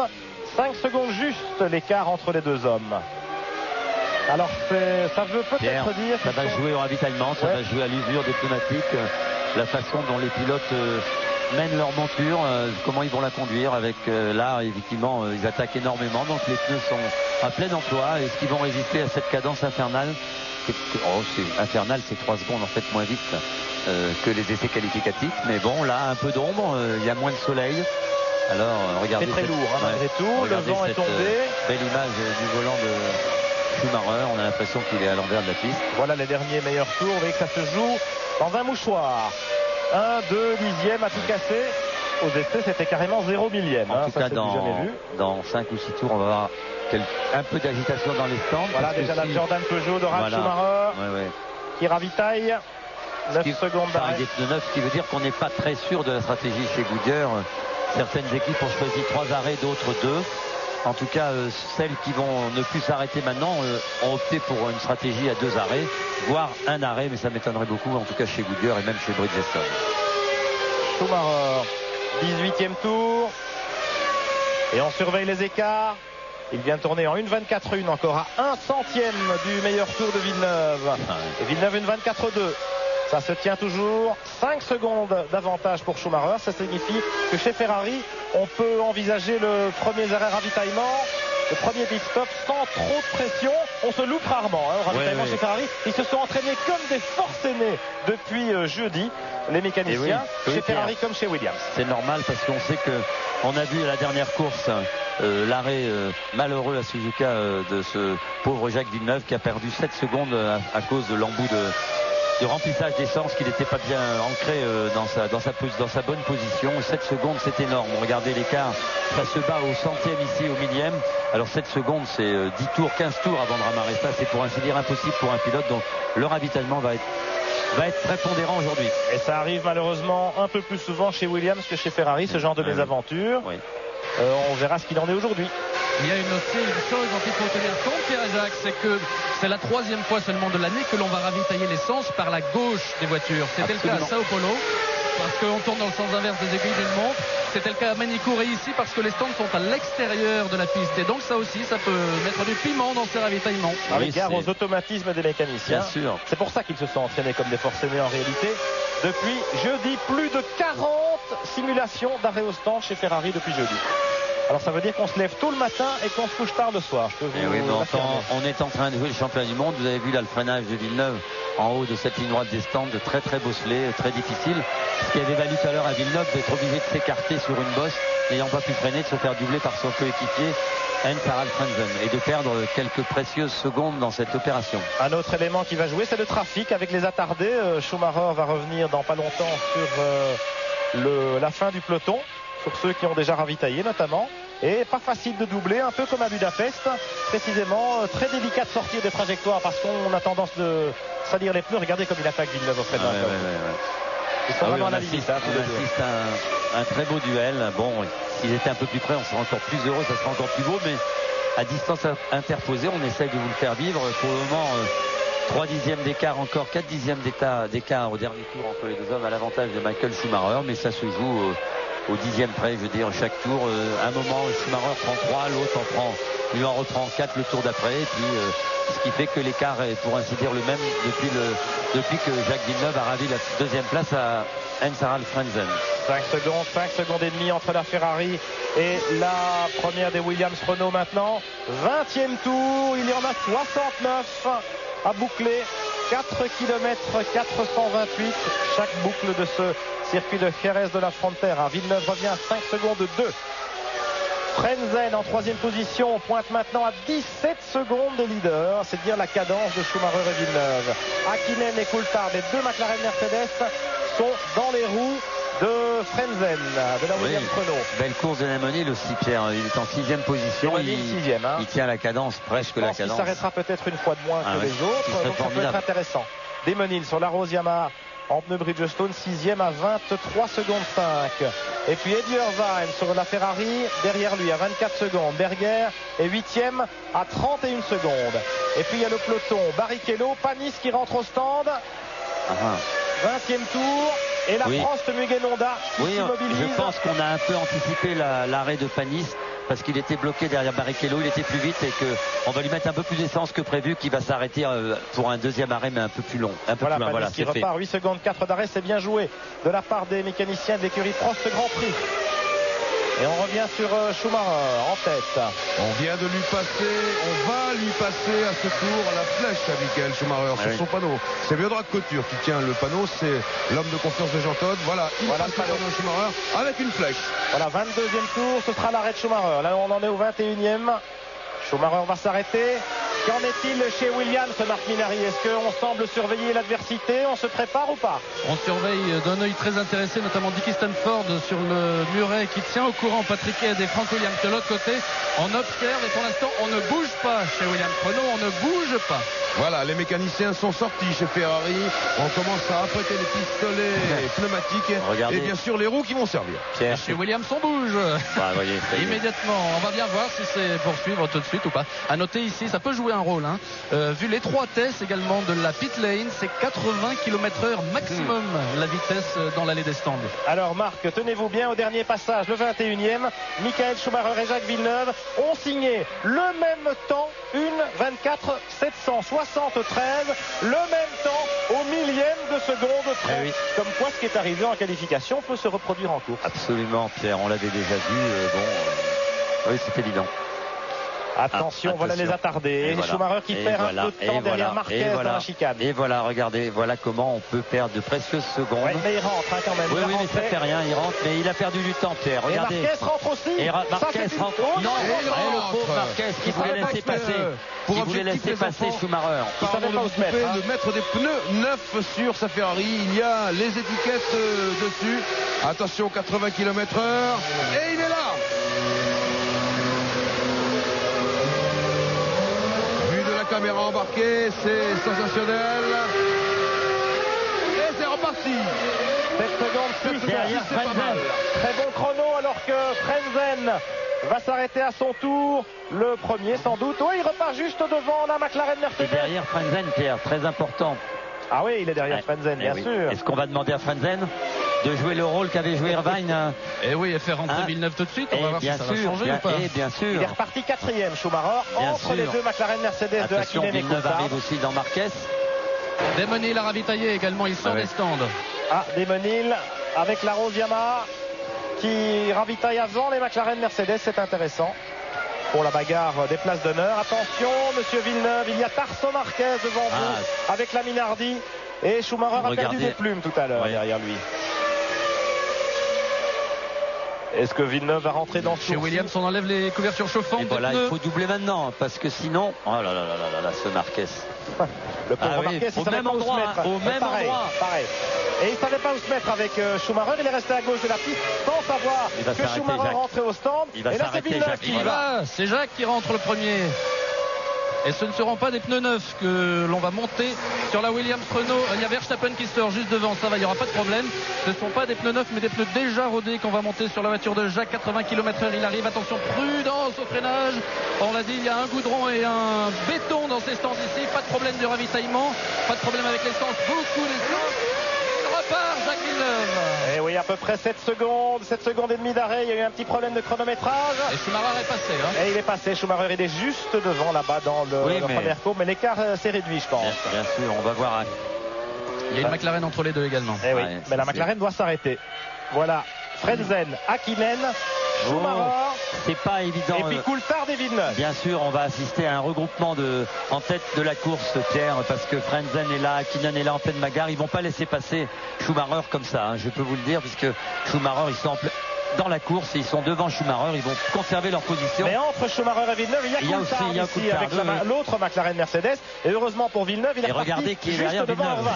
5 secondes juste l'écart entre les deux hommes. Alors ça veut peut-être dire ça va jouer au ravitaillement, ça va jouer à l'usure des pneumatiques, la façon dont les pilotes mènent leur monture, comment ils vont la conduire avec là effectivement ils attaquent énormément, donc les pneus sont à plein emploi. Est-ce qu'ils vont résister à cette cadence infernale? C'est infernal, c'est 3 secondes en fait moins vite que les essais qualificatifs, mais bon là un peu d'ombre, il y a moins de soleil. Alors, regardez. C'est très lourd, malgré tout. Le vent est tombé. Belle image du volant de Schumacher. On a l'impression qu'il est à l'envers de la piste. Voilà les derniers meilleurs tours. Vous voyez que ça se joue dans un mouchoir. 1, 2 dixièmes à tout casser. Aux essais, c'était carrément 0 millième. En tout cas, dans 5 ou 6 tours, on va avoir un peu d'agitation dans les stands. Voilà déjà la Jordan Peugeot de Ralf Schumacher qui ravitaille. 9 secondes d'arrêt. Des pneus neufs, ce qui veut dire qu'on n'est pas très sûr de la stratégie chez Goodyear. Certaines équipes ont choisi 3 arrêts, d'autres 2. En tout cas, celles qui vont ne plus s'arrêter maintenant ont opté pour une stratégie à 2 arrêts, voire un arrêt, mais ça m'étonnerait beaucoup, en tout cas chez Goodyear et même chez Bridgestone. Schumacher, 18e tour. Et on surveille les écarts. Il vient tourner en 1,24,1, encore à 1 centième du meilleur tour de Villeneuve. Et Villeneuve, une 24,2. Ça se tient toujours. 5 secondes d'avantage pour Schumacher. Ça signifie que chez Ferrari, on peut envisager le premier arrêt ravitaillement, le premier pit stop sans trop de pression. On se loupe rarement au ravitaillement chez Ferrari. Ils se sont entraînés comme des forcenés depuis jeudi, les mécaniciens, chez Ferrari comme chez Williams. C'est normal parce qu'on sait que on a vu à la dernière course l'arrêt malheureux à Suzuka de ce pauvre Jacques Villeneuve qui a perdu 7 secondes à cause de l'embout de remplissage d'essence, qui n'était pas bien ancré dans sa bonne position. 7 secondes, c'est énorme. Regardez l'écart, ça se bat au centième ici, au millième. Alors 7 secondes, c'est 10 tours, 15 tours avant de ramarrer ça. C'est pour ainsi dire impossible pour un pilote. Donc le ravitaillement va être très pondérant aujourd'hui. Et ça arrive malheureusement un peu plus souvent chez Williams que chez Ferrari, ce genre de mésaventure. Oui. On verra ce qu'il en est aujourd'hui. Il y a une chose dont il faut tenir compte, Pierre-Jacques, c'est que c'est la 3e fois seulement de l'année que l'on va ravitailler l'essence par la gauche des voitures. C'était le cas à Sao Paulo, parce qu'on tourne dans le sens inverse des aiguilles d'une montre. C'était le cas à Manicourt et ici parce que les stands sont à l'extérieur de la piste. Et donc ça aussi, ça peut mettre du piment dans ces ravitaillements. Avec égard aux automatismes des mécaniciens. Bien sûr. C'est pour ça qu'ils se sont entraînés comme des forcenés en réalité. Depuis jeudi, plus de 40 simulations d'arrêt au stand chez Ferrari depuis jeudi. Alors ça veut dire qu'on se lève tôt le matin et qu'on se couche tard le soir. On est en train de jouer le championnat du monde. Vous avez vu là le freinage de Villeneuve en haut de cette ligne droite des stands, très très bosselé, très difficile. Ce qui avait valu tout à l'heure à Villeneuve d'être obligé de s'écarter sur une bosse, n'ayant pas pu freiner, de se faire doubler par son coéquipier Heinz-Harald Frentzen et de perdre quelques précieuses secondes dans cette opération. Un autre élément qui va jouer, c'est le trafic avec les attardés. Schumacher va revenir dans pas longtemps sur la fin du peloton, pour ceux qui ont déjà ravitaillé notamment. Et pas facile de doubler, un peu comme à Budapest, précisément. Très délicat de sortir des trajectoires parce qu'on a tendance de salir les pneus. Regardez comme il attaque Villeneuve au freinage. Ils sont vraiment à la limite. On assiste à un très beau duel. Bon, s'ils étaient un peu plus près, on serait encore plus heureux, ça serait encore plus beau, mais à distance interposée, on essaye de vous le faire vivre. Pour le moment, 3 dixièmes d'écart, encore 4 dixièmes d'écart au dernier tour entre les deux hommes à l'avantage de Michael Schumacher, mais ça se joue au 10e près, je veux dire, chaque tour. Un moment, Schumacher prend 3, l'autre lui en reprend 4 le tour d'après, et puis ce qui fait que l'écart est pour ainsi dire le même depuis que Jacques Villeneuve a ravi la 2e place à Heinz-Harald Frentzen. 5 secondes et demie entre la Ferrari et la première des Williams Renault maintenant. 20e tour, il y en a 69 à boucler 4 km 428 chaque boucle de ce circuit de Jerez de la Frontera. Villeneuve revient à 5 secondes 2. Frentzen en 3e position pointe maintenant à 17 secondes des leaders. C'est dire la cadence de Schumacher et Villeneuve. Hakkinen et Coulthard, les deux McLaren Mercedes, sont dans les roues de Frentzen, de la Williams Renault. Belle course de Damonil aussi, Pierre. Il est en 6e position. Il tient la cadence, presque la cadence. Il s'arrêtera peut-être une fois de moins que les autres. Donc ça peut être intéressant. Damonil sur la Rose Yamaha en pneu Bridgestone, 6e à 23 secondes 5. Et puis Eddie Irvine sur la Ferrari, derrière lui à 24 secondes. Berger est 8e à 31 secondes. Et puis il y a le peloton, Barrichello, Panis qui rentre au stand. 20e tour. Et la France de Mugen Honda qui s'immobilise. Je pense qu'on a un peu anticipé l'arrêt de Panis parce qu'il était bloqué derrière Barrichello, il était plus vite et qu'on va lui mettre un peu plus d'essence que prévu, qui va s'arrêter pour un deuxième arrêt mais un peu plus long. Voilà, qui repart, 8 secondes 4 d'arrêt, c'est bien joué de la part des mécaniciens de l'écurie Prost Grand Prix. Et on revient sur Schumacher en tête. On vient de lui passer, on va lui passer à ce tour à la flèche à Michael Schumacher sur son panneau. C'est Biodrag Couture qui tient le panneau, c'est l'homme de confiance de Jean Todt. Voilà, il passe le panneau de Schumacher avec une flèche. Voilà, 22e tour, ce sera l'arrêt de Schumacher. Là, on en est au 21e. Schumacher va s'arrêter. Qu'en est-il chez Williams, Marc Minardi? Est-ce qu'on semble surveiller l'adversité? On se prépare ou pas? On surveille d'un œil très intéressé, notamment Dickie Stanford sur le muret qui tient au courant Patrick Head et Frank Williams de l'autre côté. On observe et pour l'instant on ne bouge pas chez Williams Renault, on ne bouge pas. Voilà, les mécaniciens sont sortis chez Ferrari. On commence à apprêter les pistolets pneumatiques. Regardez. Et bien sûr les roues qui vont servir. Pierre. Chez Williams on bouge. Voyez, immédiatement. On va bien voir si c'est poursuivre tout de suite ou pas. À noter ici, ça peut jouer un rôle. Vu l'étroitesse également de la pit lane, c'est 80 km/h maximum la vitesse dans l'allée des stands. Alors Marc, tenez-vous bien au dernier passage, le 21e. Michael Schumacher et Jacques Villeneuve ont signé le même temps, une 24 773, le même temps au millième de seconde près. Oui. Comme quoi ce qui est arrivé en qualification peut se reproduire en course. Absolument Pierre, on l'avait déjà vu. Oui, c'est évident. Attention, voilà les attardés. Et Schumacher qui perd un peu de temps derrière Marquez dans la chicane. Et voilà, regardez, voilà comment on peut perdre de précieuses secondes. Ouais, mais il rentre quand même. Oui, mais ça fait rien, il rentre, mais il a perdu du temps, Pierre. Regardez. Et Marquez rentre aussi. Et Marquez rentre. Non, le pauvre Marquez qui voulait laisser passer. Qui voulait laisser passer Schumacher. De mettre des pneus neufs sur sa Ferrari. Il y a les étiquettes dessus. Attention, 80 km/h. Et il est là. Caméra embarquée, c'est sensationnel. Et c'est reparti. 7 secondes 6 derrière Frentzen. Très bon chrono alors que Frentzen va s'arrêter à son tour. Le premier sans doute. Oui, il repart juste devant la McLaren Mercedes. Et derrière Frentzen, Pierre, très important. Ah oui, il est derrière Frentzen, bien sûr. Est-ce qu'on va demander à Frentzen de jouer le rôle qu'avait joué Irvine? Et oui, et faire rentrer Villeneuve tout de suite. On va voir si ça va changer ou pas. Bien sûr. Il est reparti 4e, Schumacher, entre les deux McLaren Mercedes de Hakkinen et Villeneuve arrive aussi dans Marquez. Damonil a ravitaillé également, il sort des stands. Damonil avec la Rose Yamaha qui ravitaille avant les McLaren Mercedes, c'est intéressant. Pour la bagarre des places d'honneur. Attention, monsieur Villeneuve, il y a Tarso Marquez devant vous avec la Minardi. Et Schumacher a perdu des plumes tout à l'heure derrière lui. Est-ce que Villeneuve va rentrer dans ce Chez Williams, on enlève les couvertures chauffantes. Et voilà, il faut doubler maintenant parce que sinon. Oh là là là là, ce Marquez. Le pauvre Marquez, au même endroit. Au même endroit. Pareil. Et il ne savait pas où se mettre avec Schumacher. Il est resté à gauche de la piste sans savoir que Schumacher rentrait au stand. Et là, c'est Villeneuve qui va. C'est Jacques qui rentre le premier. Et ce ne seront pas des pneus neufs que l'on va monter sur la Williams Renault. Il y a Verstappen qui sort juste devant, ça va, il n'y aura pas de problème. Ce ne sont pas des pneus neufs mais des pneus déjà rodés qu'on va monter sur la voiture de Jacques. 80 km/h, il arrive, attention, prudence au freinage. On l'a dit, il y a un goudron et un béton dans ces stands ici. Pas de problème de ravitaillement, pas de problème avec l'essence, beaucoup d'essence. Repart Jacques Villeneuve. Et oui, à peu près 7 secondes et demie d'arrêt. Il y a eu un petit problème de chronométrage. Et Schumacher est passé. Et il est passé. Schumacher, il est juste devant là-bas dans le premier courbe. Mais l'écart s'est réduit, je pense. Bien sûr, on va voir. Il y a une McLaren entre les deux également. Et oui, mais la McLaren doit s'arrêter. Voilà. Frentzen, Hakkinen, Schumacher. c'est pas évident. Et puis Coulthard et Villeneuve. Bien sûr, on va assister à un regroupement en tête de la course, Pierre, parce que Frentzen est là, Hakkinen est là en pleine bagarre. Ils vont pas laisser passer Schumacher comme ça, hein, je peux vous le dire, puisque Schumacher, ils sont dans la course et ils sont devant Schumacher, ils vont conserver leur position. Mais entre Schumacher et Villeneuve, il y a Coulthard ici avec l'autre McLaren Mercedes. Et heureusement pour Villeneuve, il est regardez qui est derrière Villeneuve.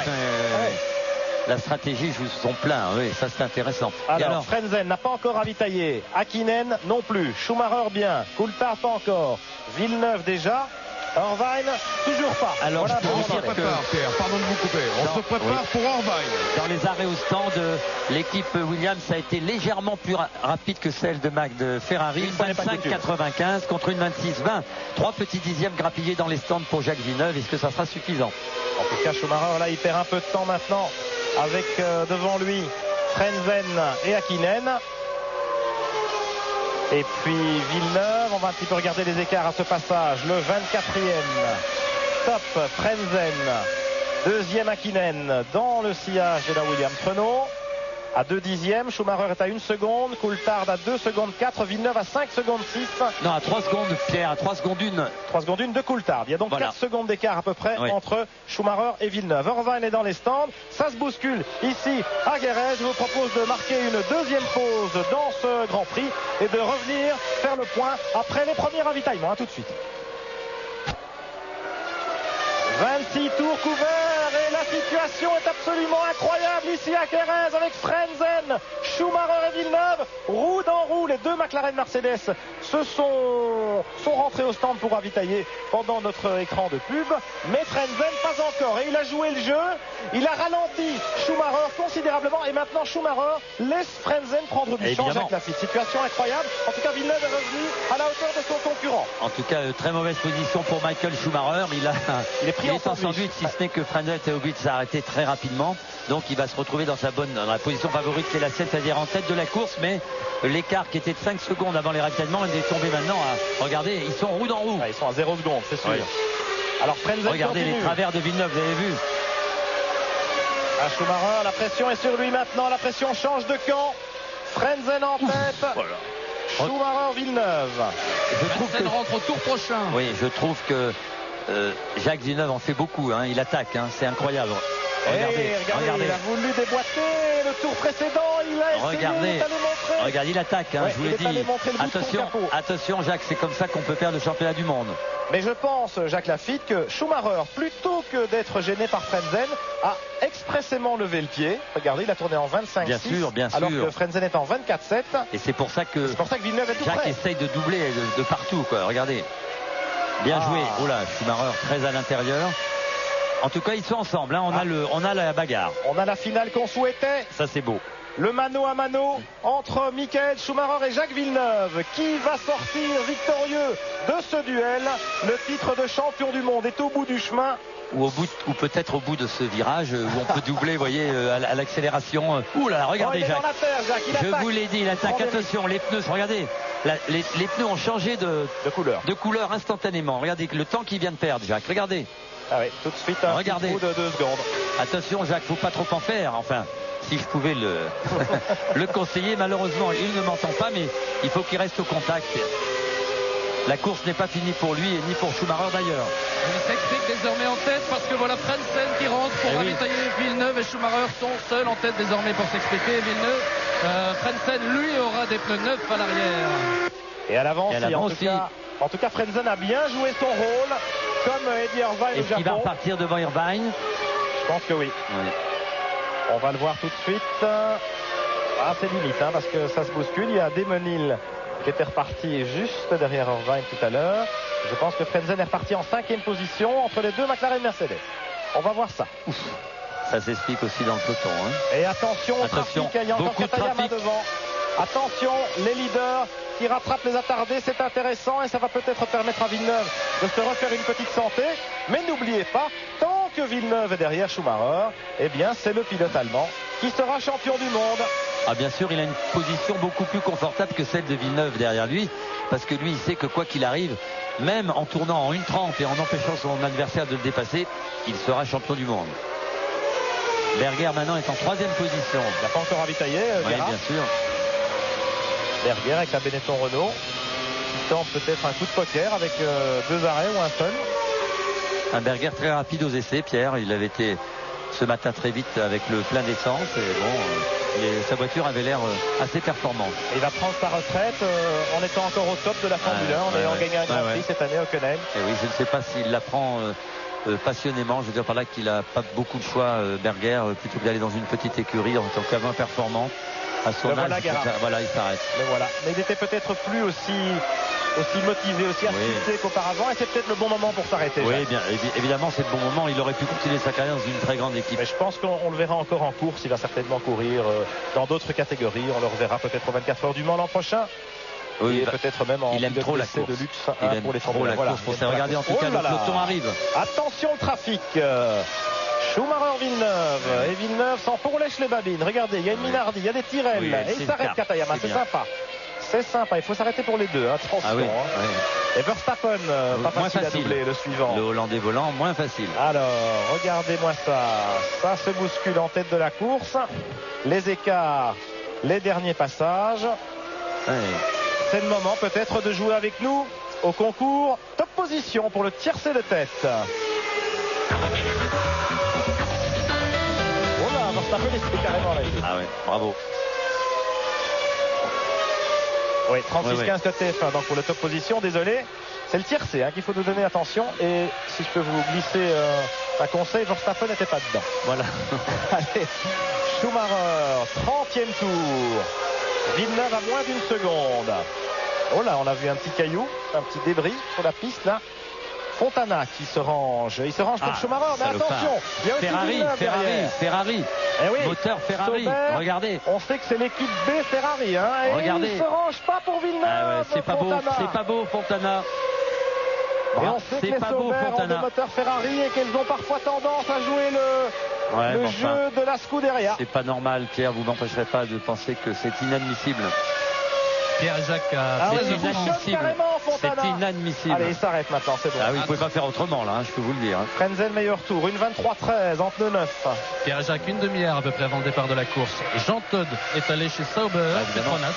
La stratégie joue son plein, oui, ça c'est intéressant. Alors, Frentzen n'a pas encore ravitaillé, Hakkinen non plus, Schumacher bien, Coulthard pas encore, Villeneuve déjà, Irvine toujours pas. Alors voilà, je peux vous dire que Pierre, pardon de vous couper, on se prépare pour Irvine. Dans les arrêts au stand, l'équipe Williams a été légèrement plus rapide que celle de Ferrari, 25-95 contre une 26-20. 3 petits dixièmes grappillés dans les stands pour Jacques Villeneuve. Est-ce que ça sera suffisant? En tout cas, Schumacher là, il perd un peu de temps maintenant avec devant lui Frentzen et Hakkinen. Et puis Villeneuve, on va un petit peu regarder les écarts à ce passage. Le 24e, top Frentzen, deuxième Hakkinen dans le sillage de la Williams-Renault. À 2 dixièmes, Schumacher est à 1 seconde, Coulthard à 2 secondes 4, Villeneuve à 5 secondes 6. Non, à 3 secondes, Pierre, à 3 secondes 1. 3 secondes 1 de Coulthard. Il y a donc 4 secondes d'écart à peu près entre Schumacher et Villeneuve. Irvine est dans les stands, ça se bouscule ici à Guérez. Je vous propose de marquer une deuxième pause dans ce Grand Prix et de revenir faire le point après les premiers ravitaillements. A tout de suite. 26 tours couverts et la situation est absolument incroyable ici à Guérez avec Frentzen, Schumacher et Villeneuve, roue dans roue. Les deux McLaren Mercedes sont rentrés au stand pour ravitailler pendant notre écran de pub, mais Frentzen pas encore, et il a joué le jeu, il a ralenti Schumacher considérablement et maintenant Schumacher laisse Frentzen prendre du champ. Jacques Laffite, situation incroyable. En tout cas, Villeneuve est revenu à la hauteur de son concurrent. En tout cas, très mauvaise position pour Michael Schumacher. Il est en sandwich, si ce n'est que Frentzen était obligé de s'arrêter très rapidement. Donc il va se retrouver dans la position favorite qui est la 7, c'est-à-dire en tête de la course, mais l'écart qui était de 5 secondes avant les ravitaillements, il est tombé maintenant à, regardez, ils sont roue dans roue. Ils sont à 0 secondes, c'est sûr. Alors Frentzen regardez continue. Les travers de Villeneuve, vous avez vu. À Schumacher, la pression est sur lui maintenant, la pression change de camp. Frentzen en tête. Voilà. Schumacher, Villeneuve. Frentzen rentre au tour prochain. Oui, je trouve que Jacques Villeneuve en fait beaucoup, hein. Il attaque, hein. C'est incroyable. Regardez, il a voulu déboîter le tour précédent, il a essayé d'aller montrer. Regardez, il attaque, hein, je vous l'ai dit. Attention Jacques, c'est comme ça qu'on peut perdre le championnat du monde. Mais je pense, Jacques Laffite, que Schumacher, plutôt que d'être gêné par Frentzen, a expressément levé le pied. Regardez, il a tourné en 25-6. Bien sûr. Alors que Frentzen est en 24-7. Et c'est pour ça que Villeneuve est tout Jacques près. essaye de doubler de partout, quoi. Regardez. Bien joué. Oula, Schumacher très à l'intérieur. En tout cas, ils sont ensemble, hein. On a la bagarre. On a la finale qu'on souhaitait. Ça, c'est beau. Le mano à mano entre Michael Schumacher et Jacques Villeneuve. Qui va sortir victorieux de ce duel? Le titre de champion du monde est au bout du chemin. Ou peut-être au bout de ce virage où on peut doubler, vous voyez, à l'accélération. Ouh là, regardez, Jacques. Dans la terre, Jacques. Je vous l'ai dit, il attaque. Attention, les pneus, regardez. Les pneus ont changé de couleur instantanément. Regardez le temps qu'il vient de perdre, Jacques. Regardez. Ah oui, tout de suite un petit trou de 2 secondes. Attention Jacques, faut pas trop en faire. Enfin, si je pouvais le conseiller, malheureusement, il ne m'entend pas, mais il faut qu'il reste au contact. La course n'est pas finie pour lui et ni pour Schumacher d'ailleurs. Il s'explique désormais en tête parce que voilà Frentzen qui rentre pour ravitailler Villeneuve et Schumacher sont seuls en tête désormais pour s'expliquer. Villeneuve, Frentzen lui aura des pneus neufs à l'arrière. Et à l'avant aussi. En tout cas, Frentzen a bien joué son rôle, comme Eddie Irvine au Japon. Est-ce qu'il va repartir devant Irvine? Je pense que oui. On va le voir tout de suite. Ah, c'est limite, hein, parce que ça se bouscule. Il y a Demonil qui était reparti juste derrière Irvine tout à l'heure. Je pense que Frentzen est reparti en 5e position entre les deux McLaren Mercedes. On va voir ça. Ouf. Ça s'explique aussi dans le peloton. Hein. Et attention au trafic, il y a encore Katayama devant. Attention, les leaders qui rattrapent les attardés, c'est intéressant et ça va peut-être permettre à Villeneuve de se refaire une petite santé. Mais n'oubliez pas, tant que Villeneuve est derrière Schumacher, eh bien c'est le pilote allemand qui sera champion du monde. Ah bien sûr, il a une position beaucoup plus confortable que celle de Villeneuve derrière lui, parce que lui il sait que quoi qu'il arrive, même en tournant en 1.30 et en empêchant son adversaire de le dépasser, il sera champion du monde. Berger maintenant est en 3e position. Il n'a pas encore ravitaillé, oui, bien sûr. Berger avec la Benetton Renault. qui tente peut-être un coup de poker avec 2 arrêts ou un seul. Un Berger très rapide aux essais, Pierre. Il avait été ce matin très vite avec le plein d'essence. Et bon, sa voiture avait l'air assez performante. Il va prendre sa retraite en étant encore au top de la Formule 1, en ayant gagné un Grand Prix cette année au Hockenheim. Et oui, je ne sais pas s'il la prend passionnément. Je veux dire par là qu'il n'a pas beaucoup de choix, Berger, plutôt que d'aller dans une petite écurie en tant qu'avant performant. À son âge, voilà, il s'arrête. Voilà. Mais il était peut-être plus aussi motivé, aussi actif qu'auparavant, et c'est peut-être le bon moment pour s'arrêter. Oui, bien, évidemment, c'est le bon moment. Il aurait pu continuer sa carrière dans une très grande équipe. Mais je pense qu'on le verra encore en course. Il va certainement courir dans d'autres catégories. On le reverra peut-être aux 24 heures du Mans l'an prochain. Oui, et peut-être même en pilote trop la course de luxe il aime pour les trop la course. Pour regarder en tout cas, le peloton arrive. Attention, le trafic. Schumacher, Villeneuve. Et Villeneuve s'en pourlèche les babines. Regardez, il y a une Minardi, il y a des Tyrrell. Et il s'arrête, Katayama. C'est sympa. C'est sympa. Il faut s'arrêter pour les deux. Attention. Ah oui, Et Verstappen, pas facile à doubler, le suivant. Le Hollandais volant, moins facile. Alors, regardez-moi ça. Ça se bouscule en tête de la course. Les écarts, les derniers passages. C'est le moment peut-être de jouer avec nous au concours Top Position pour le tiercé de tête. Verstappen est carrément là. Ah ouais, bravo. Oui, 36-15 de TF1 donc pour le top position, désolé. C'est le tiercé qu'il faut nous donner attention. Et si je peux vous glisser un conseil, Verstappen n'était pas dedans. Voilà. Allez, Schumacher, 30e tour. Villeneuve à moins d'une seconde. Oh là, on a vu un petit caillou, un petit débris sur la piste là. Fontana qui se range. Il se range pour Schumacher, mais attention, il y a aussi Ferrari. Eh oui, moteur Ferrari. Sauber, regardez. On sait que c'est l'équipe B Ferrari. Et regardez. Il ne se range pas pour Villeneuve. C'est pas beau, Fontana. Et on sait que les Sauber ont des moteurs Ferrari et qu'elles ont parfois tendance à jouer le jeu de la Scuderia. C'est pas normal, Pierre, vous m'empêcherez pas de penser que c'est inadmissible. Pierre-Jacques c'est inadmissible. Allez, il s'arrête maintenant, c'est bon. Ah oui, vous pouvez pas faire autrement là, je peux vous le dire. Frenzen meilleur tour, une 23-13 en pneu 9. Pierre-Jacques, une demi-heure à peu près avant le départ de la course. Jean Todt est allé chez Sauber, Petronas.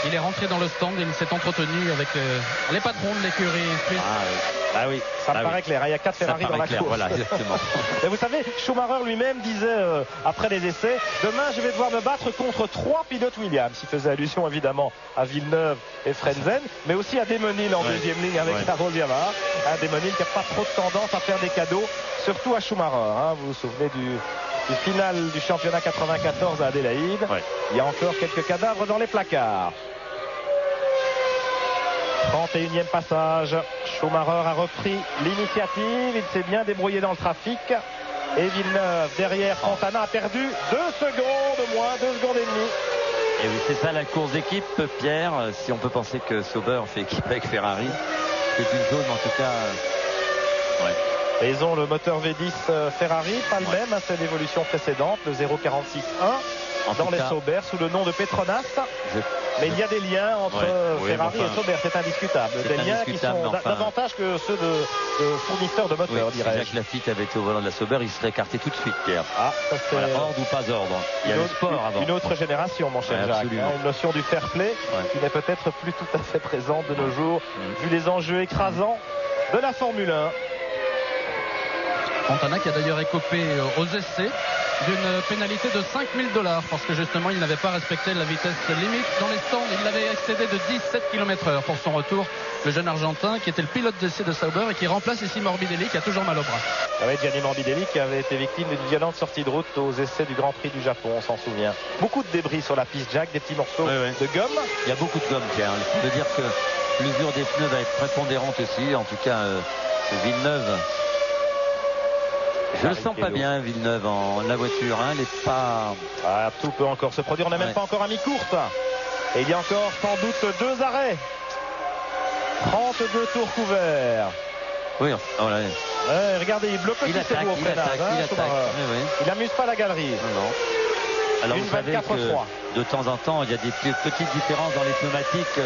Il est rentré dans le stand et il s'est entretenu avec les patrons de l'écurie. Ah oui, ça me paraît clair. Il y a 4 Ferrari dans la course. Voilà, exactement. Et vous savez, Schumacher lui-même disait après les essais, demain je vais devoir me battre contre 3 pilotes Williams. Il faisait allusion évidemment à Villeneuve et Frenzen, mais aussi à Demonil en deuxième ligne avec Carol Yamaha. Demonil qui n'a pas trop de tendance à faire des cadeaux, surtout à Schumacher. Vous vous souvenez du final du championnat 94 à Adélaïde. Il y a encore quelques cadavres dans les placards. 31e passage. Schumacher a repris l'initiative. Il s'est bien débrouillé dans le trafic. Et Villeneuve derrière Fontana a perdu 2 secondes moins, 2 secondes et demie. Et oui, c'est ça la course d'équipe, Pierre. Si on peut penser que Sauber fait équipe avec Ferrari, c'est une zone en tout cas. Et ils ont le moteur V10 Ferrari, pas le même, c'est l'évolution précédente, le 046-1 dans les Sauber sous le nom de Petronas. Mais il y a des liens entre Ferrari et Sauber, c'est indiscutable. Des liens qui sont davantage que ceux de fournisseurs de moteurs, dirais-je. Jacques Lafitte avait été au volant de la Sauber, il serait écarté tout de suite, Pierre. Ça c'est ordre ou pas ordre. Il y a le sport avant. Une autre génération, mon cher Jacques. Une notion du fair play qui n'est peut-être plus tout à fait présente de nos jours, vu les enjeux écrasants de la Formule 1. Fontana qui a d'ailleurs écopé aux essais d'une pénalité de $5 000 parce que justement il n'avait pas respecté la vitesse limite dans les stands. Il l'avait excédé de 17 km/h pour son retour. Le jeune Argentin qui était le pilote d'essai de Sauber et qui remplace ici Morbidelli qui a toujours mal au bras. Gianni Morbidelli qui avait été victime d'une violente sortie de route aux essais du Grand Prix du Japon, on s'en souvient. Beaucoup de débris sur la piste, Jacques, des petits morceaux de gomme. Il y a beaucoup de gomme, Pierre. Il faut dire que l'usure des pneus va être prépondérante aussi. En tout cas, Villeneuve. Je le sens pas bien, Villeneuve, en la voiture. Elle n'est pas. Tout peut encore se produire. On n'est même pas encore à mi-course. Et il y a encore sans doute 2 arrêts. 32 tours couverts. Oui, regardez, il bloque aussi ses roues au freinage. Il n'amuse pas la galerie. Non. Alors vous savez que de temps en temps, il y a des petites différences dans les pneumatiques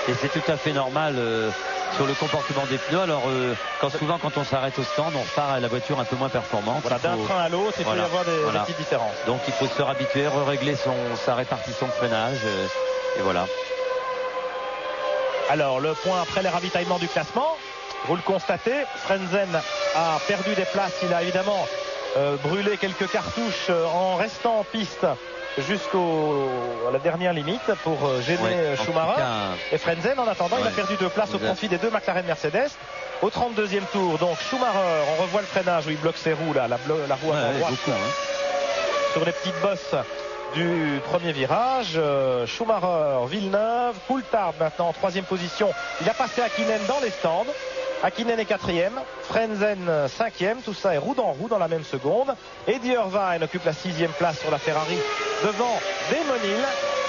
et c'est tout à fait normal. Sur le comportement des pneus, alors souvent quand on s'arrête au stand, on repart à la voiture un peu moins performante. D'un train à l'autre, il peut y avoir des petites différences. Donc il faut se réhabituer, régler sa répartition de freinage et voilà. Alors le point après les ravitaillements du classement, vous le constatez, Frentzen a perdu des places, il a évidemment brûlé quelques cartouches en restant en piste jusqu'à la dernière limite pour gêner Schumacher. Et Frentzen en attendant il a perdu 2 places au profit des 2 McLaren Mercedes. Au 32e tour, donc Schumacher, on revoit le freinage où il bloque ses roues là, la roue à droite sur les petites bosses du premier virage. Schumacher, Villeneuve, Coulthard maintenant en 3e position. Il a passé Hakkinen dans les stands. Hakkinen est 4e, Frentzen 5e, tout ça est roue dans la même seconde. Eddie Irvine occupe la 6e place sur la Ferrari devant Damon Hill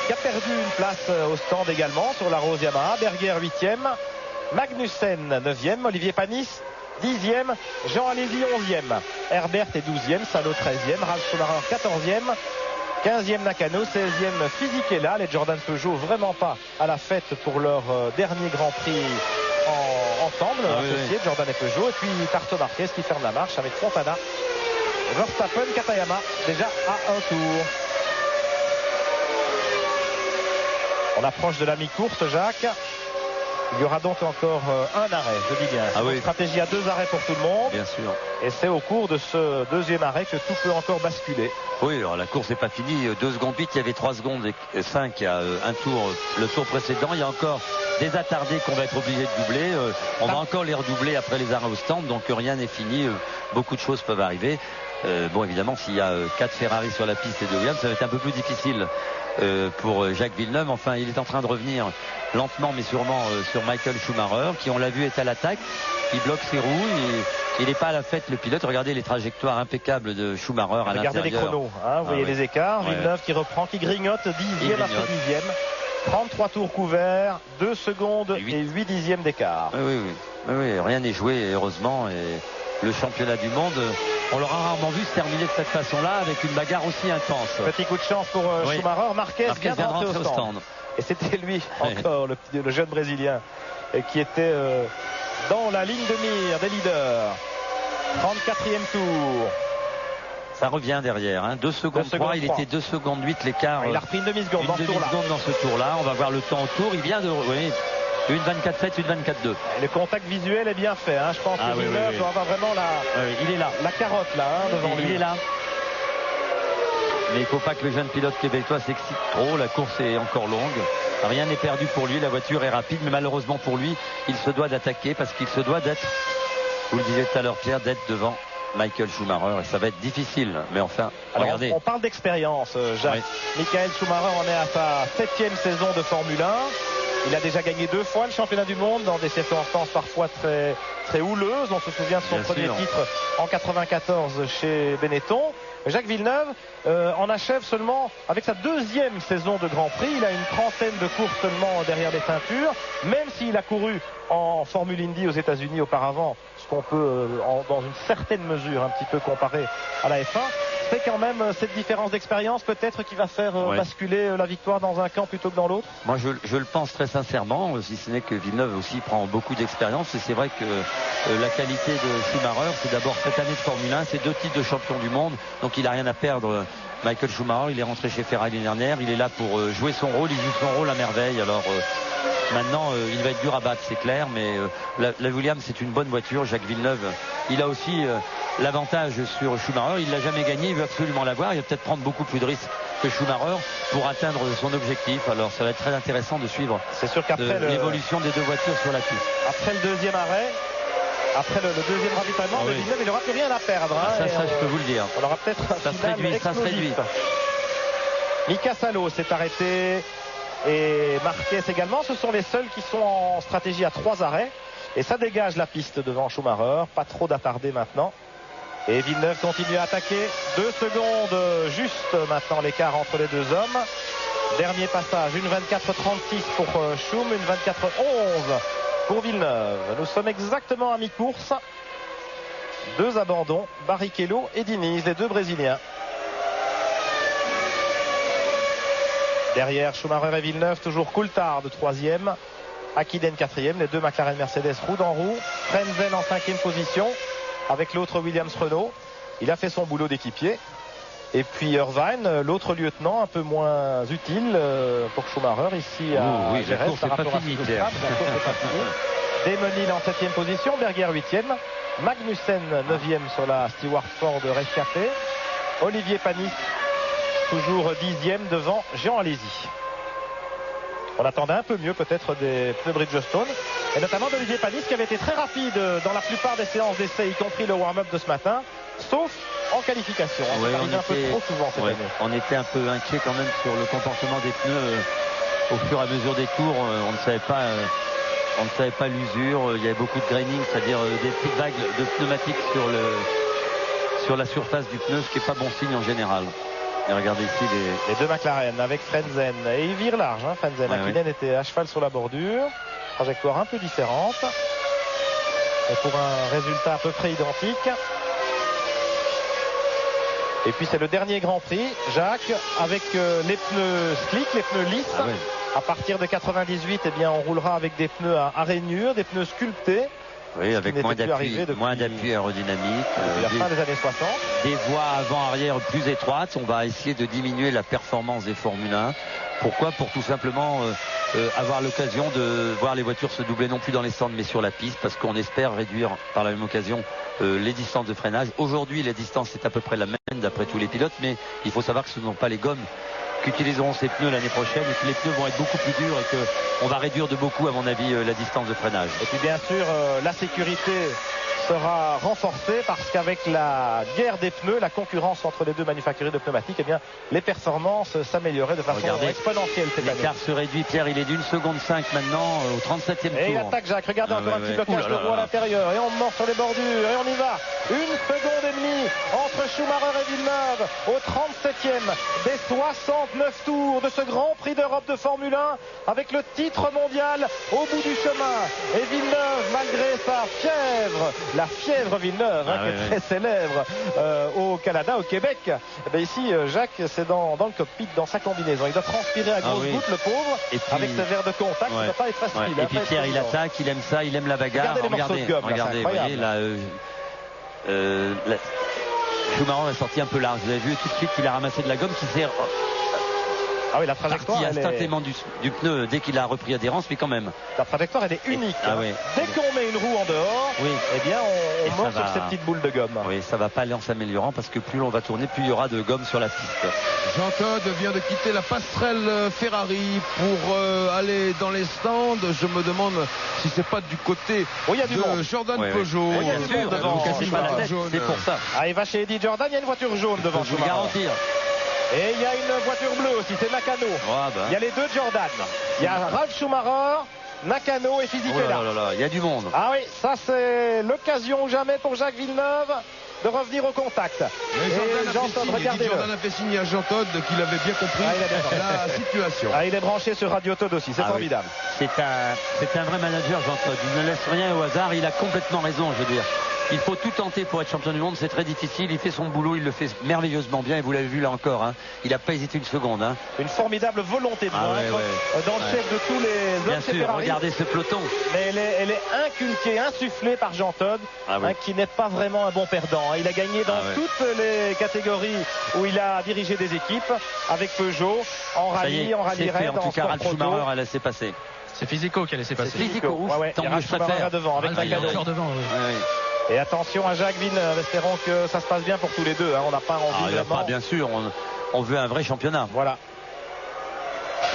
qui a perdu une place au stand également sur la Rose Yamaha. Berger 8e, Magnussen 9e, Olivier Panis 10e, Jean Alesi 11e, Herbert est 12e, Salo 13e, Ralf Schumacher 14e, 15e Nakano, 16e Fisichella. Les Jordan Peugeot vraiment pas à la fête pour leur dernier Grand Prix ensemble, associés, Jordan et Peugeot. Et puis Tarto Marquez qui ferme la marche avec Fontana, Verstappen, Katayama déjà à un tour. On approche de la mi-course, Jacques. Il y aura donc encore un arrêt, je dis bien. Une stratégie à 2 arrêts pour tout le monde. Bien sûr. Et c'est au cours de ce 2e arrêt que tout peut encore basculer. Oui, alors la course n'est pas finie. 2 secondes 8, il y avait 3 secondes et 5 il y a un tour, le tour précédent. Il y a encore des attardés qu'on va être obligé de doubler. On va encore les redoubler après les arrêts au stand, donc rien n'est fini. Beaucoup de choses peuvent arriver. Bon, évidemment, s'il y a 4 Ferrari sur la piste et 2 Williams, ça va être un peu plus difficile pour Jacques Villeneuve. Enfin, il est en train de revenir lentement mais sûrement sur Michael Schumacher qui, on l'a vu, est à l'attaque. Il bloque ses roues, il n'est pas à la fête le pilote. Regardez les trajectoires impeccables de Schumacher à l'intérieur. Regardez les chronos, vous voyez les écarts. Villeneuve qui reprend, qui grignote 10e après 10e. 33 tours couverts, 2 secondes et 8 dixièmes d'écart. Oui, rien n'est joué heureusement. Et le championnat du monde, on l'aura rarement vu se terminer de cette façon-là avec une bagarre aussi intense. Petit coup de chance pour Schumacher. Marquez vient de rentrer au stand. Et c'était lui encore, le jeune Brésilien, qui était dans la ligne de mire des leaders. 34e tour. Ça revient derrière, 2 secondes 3, il était 2 secondes 8 l'écart. Il a repris une demi-seconde dans ce tour-là. On va voir le temps au tour. Il vient de... une 24-7, une 24-2. Le contact visuel est bien fait. Je pense que Villeneuve doit avoir vraiment il est là. La carotte là, devant lui. Il est là. Mais il ne faut pas que le jeune pilote québécois s'excite trop. La course est encore longue. Rien n'est perdu pour lui. La voiture est rapide. Mais malheureusement pour lui, il se doit d'attaquer parce qu'il se doit d'être, vous le disiez tout à l'heure Pierre, d'être devant Michael Schumacher. Et ça va être difficile. Mais enfin, regardez. On parle d'expérience, Jacques. Michael Schumacher en est à sa 7e saison de Formule 1. Il a déjà gagné 2 fois le championnat du monde dans des circonstances parfois très, très houleuses. On se souvient de son premier titre en 94 chez Benetton. Jacques Villeneuve en achève seulement avec sa 2e saison de Grand Prix. Il a une 30aine de courses seulement derrière les ceintures. Même s'il a couru en Formule Indy aux États-Unis auparavant, ce qu'on peut dans une certaine mesure un petit peu comparer à la F1. C'est quand même cette différence d'expérience peut-être qui va faire basculer la victoire dans un camp plutôt que dans l'autre. Moi je le pense très sincèrement, si ce n'est que Villeneuve aussi prend beaucoup d'expérience. Et c'est vrai que la qualité de Schumacher, c'est d'abord cette année de Formule 1, c'est 2 titres de champion du monde, donc il n'a rien à perdre. Michael Schumacher, il est rentré chez Ferrari l'année dernière, il est là pour jouer son rôle, il joue son rôle à merveille. Alors maintenant il va être dur à battre, c'est clair, mais la Williams c'est une bonne voiture. Jacques Villeneuve, il a aussi l'avantage sur Schumacher, il l'a jamais gagné, il veut absolument l'avoir, il va peut-être prendre beaucoup plus de risques que Schumacher pour atteindre son objectif. Alors ça va être très intéressant de suivre l'évolution des 2 voitures sur la piste. Après le 2e arrêt, après le 2e ravitaillement de Villeneuve, il n'aura plus rien à perdre. Ça je peux vous le dire. On aura peut-être un final explosif. Mika Salo s'est arrêté et Marquez également. Ce sont les seuls qui sont en stratégie à 3 arrêts. Et ça dégage la piste devant Schumacher. Pas trop d'attardé maintenant. Et Villeneuve continue à attaquer. 2 secondes juste maintenant l'écart entre les 2 hommes. Dernier passage, une 24-36 pour Schum, une 24-11 pour Villeneuve. Nous sommes exactement à mi-course. 2 abandons, Barrichello et Diniz, les 2 Brésiliens. Derrière Schumacher et Villeneuve, toujours Coulthard 3e, Hakkinen 4e, les 2 McLaren Mercedes roue dans roue. Frentzen en 5e position avec l'autre Williams Renault. Il a fait son boulot d'équipier. Et puis Irvine, l'autre lieutenant, un peu moins utile pour Schumacher ici à oui, la course n'est pas finie. Damon Hill en 7e position, Berger 8e, Magnussen 9e sur la Stewart Ford Race Café, Olivier Panis toujours 10e devant Jean Alesi. On attendait un peu mieux peut-être des pneus Bridgestone et notamment d'Olivier Panis qui avait été très rapide dans la plupart des séances d'essai, y compris le warm-up de ce matin, sauf en qualification. Ouais, on était un peu trop souvent cette année. On était un peu inquiet quand même sur le comportement des pneus au fur et à mesure des tours. On ne savait pas l'usure. Il y avait beaucoup de graining, c'est-à-dire des petites vagues de pneumatiques sur la surface du pneu, ce qui n'est pas bon signe en général. Et regardez ici les deux McLaren avec Frenzen. Et il vire large, hein, Frenzen. Hakkinen était à cheval sur la bordure. Trajectoire un peu différente. Et pour un résultat à peu près identique. Et puis c'est le dernier Grand Prix, Jacques, avec les pneus slick, les pneus lisses. À partir de 98, eh bien, on roulera avec des pneus à rainure, des pneus sculptés. Oui, avec moins d'appui aérodynamique. La fin des années 60. Des voies avant-arrière plus étroites. On va essayer de diminuer la performance des Formule 1. Pourquoi? Pour tout simplement avoir l'occasion de voir les voitures se doubler non plus dans les stands mais sur la piste, parce qu'on espère réduire par la même occasion les distances de freinage. Aujourd'hui, la distance est à peu près la même d'après tous les pilotes, mais il faut savoir que ce ne sont pas les gommes qu'utiliseront ces pneus l'année prochaine et que les pneus vont être beaucoup plus durs et qu'on va réduire de beaucoup, à mon avis, la distance de freinage. Et puis bien sûr, la sécurité sera renforcée parce qu'avec la guerre des pneus, la concurrence entre les deux manufacturiers de pneumatiques, eh bien, les performances s'amélioreraient de façon exponentielle cette année. L'écart se réduit, Pierre, il est d'1,5 seconde maintenant au 37e tour. Et il attaque Jacques, regardez encore un petit blocage de roue à l'intérieur et on mord sur les bordures et on y va. 1,5 seconde entre Schumacher et Villeneuve au 37e des 69 tours de ce Grand Prix d'Europe de Formule 1 avec le titre mondial au bout du chemin. Et Villeneuve, malgré sa fièvre, la fièvre Villeneuve, qui est très célèbre au Canada, au Québec. Et bien ici, Jacques, c'est dans le cockpit, dans sa combinaison. Il doit transpirer à grosses gouttes, le pauvre, et puis, avec ses verres de contact. Ça ne va pas être facile. Et puis Pierre, il attaque, il aime ça, il aime la bagarre. Regardez, vous voyez, là, Schumacher est sorti un peu large. Vous avez vu tout de suite qu'il a ramassé de la gomme qui s'est la trajectoire instantanément du pneu dès qu'il a repris adhérence, mais quand même. La trajectoire, elle est unique. Dès qu'on met une roue en dehors, eh bien, on monte sur ces petites boules de gomme. Oui, ça va pas aller en s'améliorant parce que plus on va tourner, plus il y aura de gomme sur la piste. Jean Todt vient de quitter la passerelle Ferrari pour aller dans les stands. Je me demande si c'est pas du côté de Jordan Peugeot. Bien sûr, c'est pour ça. Il va chez Eddie Jordan, il y a une voiture jaune devant Schumacher. Je vous garantir. Et il y a une voiture bleue aussi, c'est Nakano. Il y a les deux Jordan. Il y a Ralf Schumacher, Nakano et Fisichella. Il y a du monde. Ah oui, ça c'est l'occasion ou jamais pour Jacques Villeneuve de revenir au contact. Jordan a fait signe à Jean Todt qu'il avait bien compris la situation. Il est branché sur Radio Todt aussi, c'est formidable. C'est un vrai manager, Jean Todt. Il ne laisse rien au hasard, il a complètement raison, je veux dire. Il faut tout tenter pour être champion du monde, c'est très difficile. Il fait son boulot, il le fait merveilleusement bien et vous l'avez vu là encore. Il n'a pas hésité une seconde. Une formidable volonté de vaincre dans le chef de tous les hommes chez Ferrari. Regardez ce peloton. Mais elle est inculquée, insufflée par Jean Todt, qui n'est pas vraiment un bon perdant. Il a gagné dans toutes les catégories où il a dirigé des équipes avec Peugeot, en rallye, en rallye raid, en tout cas, Ralf Schumacher a laissé passer. C'est Physico qui a laissé passer. C'est Physico, tant mieux, je préfère. Devant, avec Nakano. Et attention à Jacques Villeneuve, espérons que ça se passe bien pour tous les deux. On n'a pas envie vraiment. Bien sûr, on veut un vrai championnat. Voilà.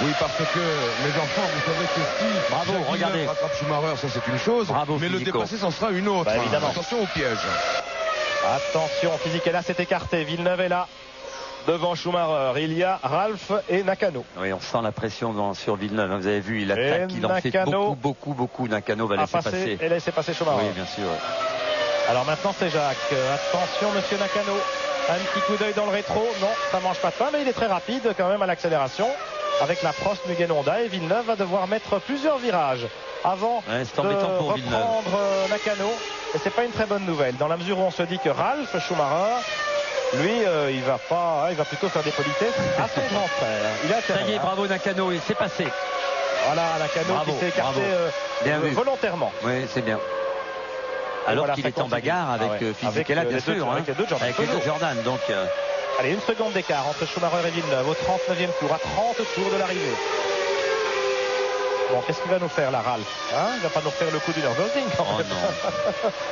Oui, parce que les enfants, vous savez que si regardez, rattrape Schumacher, ça c'est une chose, mais Physico. Le dépasser, c'en sera une autre. Évidemment. Attention au piège. Attention, Fisichella s'est écarté, Villeneuve est là. Devant Schumacher, il y a Ralf et Nakano. Oui, on sent la pression sur Villeneuve. Vous avez vu, il attaque, il en fait beaucoup. Nakano va laisser passer. Et laisser passer Schumacher. Oui, bien sûr. Alors maintenant c'est Jacques. Attention monsieur Nakano. Un petit coup d'œil dans le rétro. Non, ça mange pas de pain, mais il est très rapide quand même à l'accélération. Avec la Prost Mugen Honda. Et Villeneuve va devoir mettre plusieurs virages avant de reprendre Nakano. Et c'est pas une très bonne nouvelle. Dans la mesure où on se dit que Ralf Schumacher, lui, il va plutôt faire des politesses à son grand frère. Ça y est, bravo Nakano, il s'est passé. Voilà, Nakano qui s'est écarté volontairement. Oui, c'est bien. Alors voilà, qu'il est en bagarre avec Fisichella, bien sûr. Avec les deux Jordan. Avec les deux Jordan. Donc, allez, 1 seconde d'écart entre Schumacher et Villeneuve au 39e tour, à 30 tours de l'arrivée. Bon, qu'est-ce qu'il va nous faire, la Ralph, hein? Il va pas nous faire le coup du Nürburgring quand même.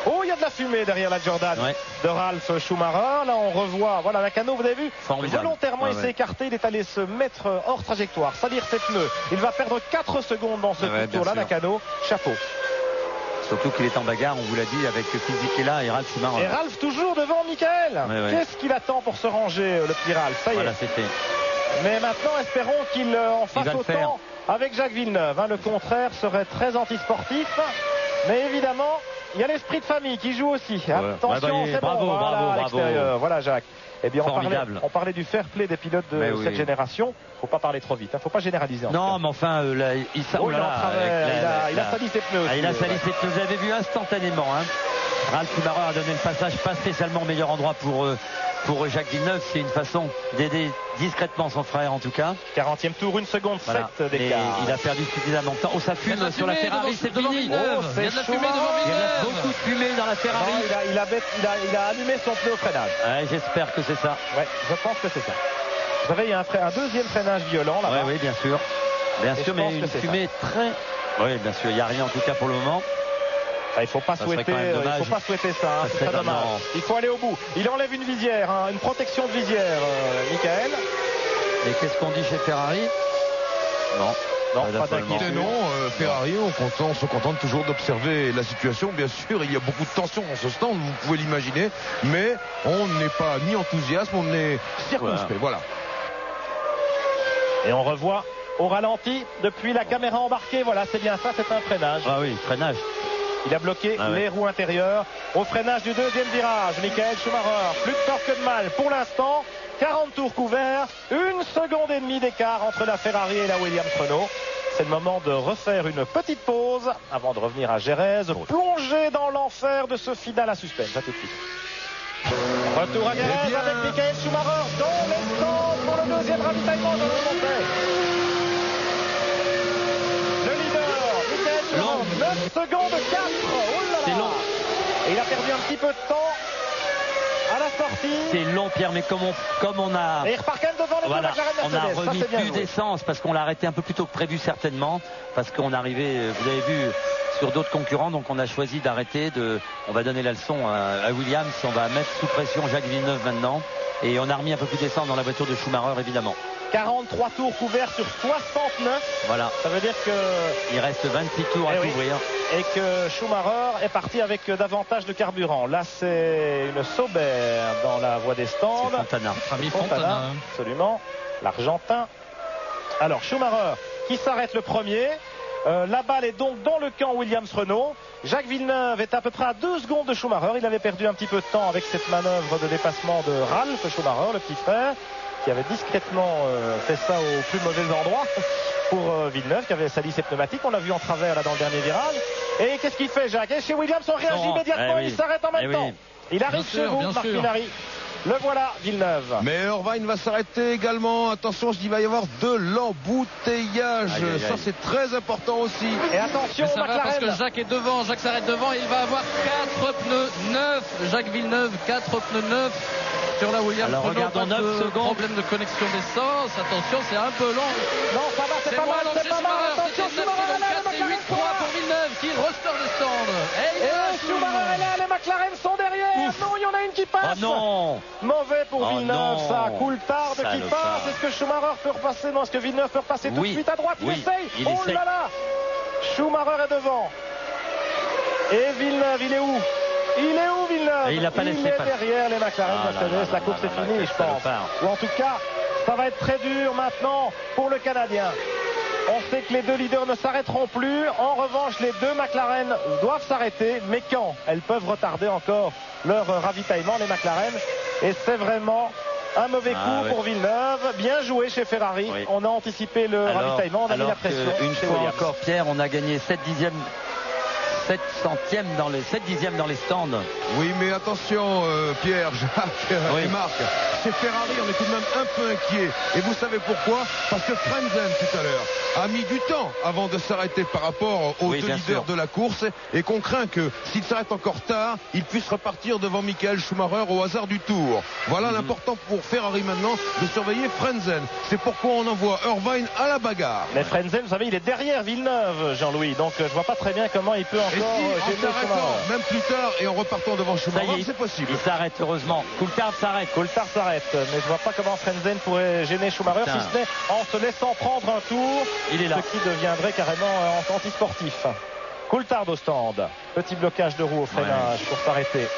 Oh, il y a de la fumée derrière la Jordan de Ralph Schumacher. Là, on revoit, voilà, Nakano, vous avez vu, volontairement, il s'est écarté, il est allé se mettre hors trajectoire, salir ses pneus. Il va perdre 4 secondes dans ce tour-là, Nakano. Chapeau. Surtout qu'il est en bagarre, on vous l'a dit, avec Fisichella et Ralph Schumacher. Et Ralph toujours devant Michael. Qu'est-ce qu'il attend pour se ranger, le petit Ralph? Ça y est. Voilà, c'est fait. Mais maintenant, espérons qu'il en fasse autant avec Jacques Villeneuve. Le contraire serait très antisportif. Mais évidemment, il y a l'esprit de famille qui joue aussi. Attention, c'est bravo, bon. bravo. Voilà, Jacques. Eh bien, formidable. On parlait du fair play des pilotes de cette génération. Faut pas parler trop vite. Faut pas généraliser. Non, mais enfin, là, il a sali ses pneus aussi. Il a sali ses pneus. Vous avez vu instantanément. Ralph Schumacher a donné le passage pas spécialement au meilleur endroit pour Jacques Villeneuve. C'est une façon d'aider discrètement son frère en tout cas. 40e tour, 1 seconde 7 d'écart. Il a perdu suffisamment de temps. Oh, ça fume sur la Ferrari, c'est fini. Il y a de la fumée devant Villeneuve. Il y a beaucoup de fumée dans la Ferrari. Il a allumé son pneu au freinage. J'espère que c'est ça. Ouais, je pense que c'est ça. Vous savez, il y a un deuxième freinage violent là-bas. Oui, bien sûr. Bien sûr, mais une fumée très... Oui, bien sûr, il n'y a rien en tout cas pour le moment. Il ne faut pas souhaiter ça, c'est très dommage. Il faut aller au bout. Il enlève une visière, une protection de visière, Michael. Et qu'est-ce qu'on dit chez Ferrari? Non, pas d'inquiétude. Ferrari, on se contente toujours d'observer la situation. Bien sûr, il y a beaucoup de tension dans ce stand, vous pouvez l'imaginer, mais on n'est pas ni enthousiaste, on est circonspect. Voilà. Et on revoit au ralenti depuis la caméra embarquée. Voilà, c'est bien ça, c'est un freinage. Ah oui, freinage. Il a bloqué les roues intérieures au freinage du deuxième virage. Michael Schumacher, plus de tort que de mal pour l'instant. 40 tours couverts, 1 seconde et demie d'écart entre la Ferrari et la Williams Renault. C'est le moment de refaire une petite pause avant de revenir à Jerez, plonger dans l'enfer de ce final à suspense. À tout de suite. Retour à Jerez avec Michael Schumacher dans les stands pour le deuxième ravitaillement de le montrer. Le leader, Michael Schumacher, 9 secondes 4. Oh là là. C'est long. Et il a perdu un petit peu de temps à la sortie. C'est long, Pierre, mais comme on a... Et il repart quand même devant les deux McLaren Mercedes. On a remis plus d'essence parce qu'on l'a arrêté un peu plus tôt que prévu certainement. Parce qu'on arrivait, vous avez vu, sur d'autres concurrents. Donc on a choisi d'arrêter. On va donner la leçon à Williams. On va mettre sous pression Jacques Villeneuve maintenant. Et on a remis un peu plus d'essence dans la voiture de Schumacher, évidemment. 43 tours couverts sur 69. Voilà. Ça veut dire que... Il reste 26 tours à couvrir. Et que Schumacher est parti avec davantage de carburant. Là, c'est une Sauber dans la voie des stands. C'est Fontana. Fontana. Absolument. L'Argentin. Alors, Schumacher qui s'arrête le premier. La balle est donc dans le camp Williams Renault. Jacques Villeneuve est à peu près à 2 secondes de Schumacher. Il avait perdu un petit peu de temps avec cette manœuvre de dépassement de Ralph Schumacher, le petit frère, qui avait discrètement fait ça au plus mauvais endroit pour Villeneuve, qui avait sali ses pneumatiques. On l'a vu en travers là dans le dernier virage. Et qu'est-ce qu'il fait, Jacques? Et chez Williams, on réagit immédiatement. Il s'arrête en même temps. Il arrive chez vous, Marc Minardi. Le voilà, Villeneuve. Mais Irvine va s'arrêter également. Attention, il va y avoir de l'embouteillage. Ça, c'est très important aussi. Et attention, ça va parce que Jacques est devant. Jacques s'arrête devant et il va avoir 4 pneus neufs. Jacques Villeneuve, 4 pneus neufs sur la Williams. Alors regardons 9 secondes. Problème de connexion d'essence. Attention, c'est un peu long. Non, ça va, c'est pas mal. C'est pas mal. Attention, Schumacher, 4 et 8-3 pour Villeneuve qui restaure le stand. Et Schumacher est là, les McLaren sont derrière. Non, il y en a une qui passe. Oh non. Mauvais pour Villeneuve, ça. Coulthard qui passe. Est-ce que Schumacher peut repasser? Non, est-ce que Villeneuve peut repasser tout de suite à droite? Il essaye. Oh là là. Schumacher est devant. Et Villeneuve, il est où? Il est où, Villeneuve? Et il n'a pas laissé passer. Derrière les McLaren Mercedes. La course est finie, je pense. Ou en tout cas, ça va être très dur maintenant pour le Canadien. On sait que les deux leaders ne s'arrêteront plus. En revanche, les deux McLaren doivent s'arrêter. Mais quand? Elles peuvent retarder encore leur ravitaillement, les McLaren. Et c'est vraiment un mauvais coup pour Villeneuve. Bien joué chez Ferrari. On a anticipé le ravitaillement, on a mis la pression. Une fois encore, Pierre, on a gagné 7 dixièmes 7 dixièmes dans les stands. Oui, mais attention, Pierre, Jacques et Marc. Chez Ferrari, on est tout de même un peu inquiet. Et vous savez pourquoi? Parce que Frentzen, tout à l'heure, a mis du temps avant de s'arrêter par rapport aux deux leaders de la course. Et qu'on craint que s'il s'arrête encore tard, il puisse repartir devant Michael Schumacher au hasard du tour. Voilà l'important pour Ferrari maintenant de surveiller Frentzen. C'est pourquoi on envoie Irvine à la bagarre. Mais Frentzen, vous savez, il est derrière Villeneuve, Jean-Louis. Donc je vois pas très bien comment il peut encore en s'arrêtant même plus tard et en repartant devant Schumacher, c'est possible. Il s'arrête heureusement. Coulthard s'arrête. Mais je vois pas comment Frentzen pourrait gêner Schumacher, si ce n'est en se laissant prendre un tour. Il est là. Ce qui deviendrait carrément anti-sportif. Coulthard au stand. Petit blocage de roue au freinage pour s'arrêter.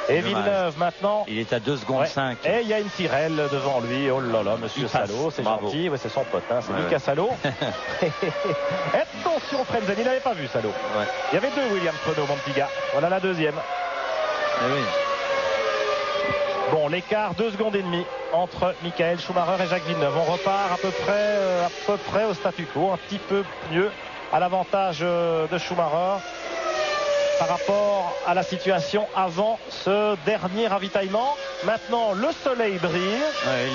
Et Villeneuve maintenant. Il est à 2 secondes 5. Et il y a une Tyrrell devant lui. Oh là là, monsieur Salo, c'est gentil. Ouais, c'est son pote, hein. C'est Mika Salo. Attention Frentzen, il n'avait pas vu Salo. Il y avait 2 Williams Renault, mon petit gars. Voilà la deuxième. Bon, l'écart 2 secondes et demie entre Michael Schumacher et Jacques Villeneuve. On repart à peu près au statu quo, un petit peu mieux à l'avantage de Schumacher par rapport à la situation avant ce dernier ravitaillement. Maintenant, le soleil brille,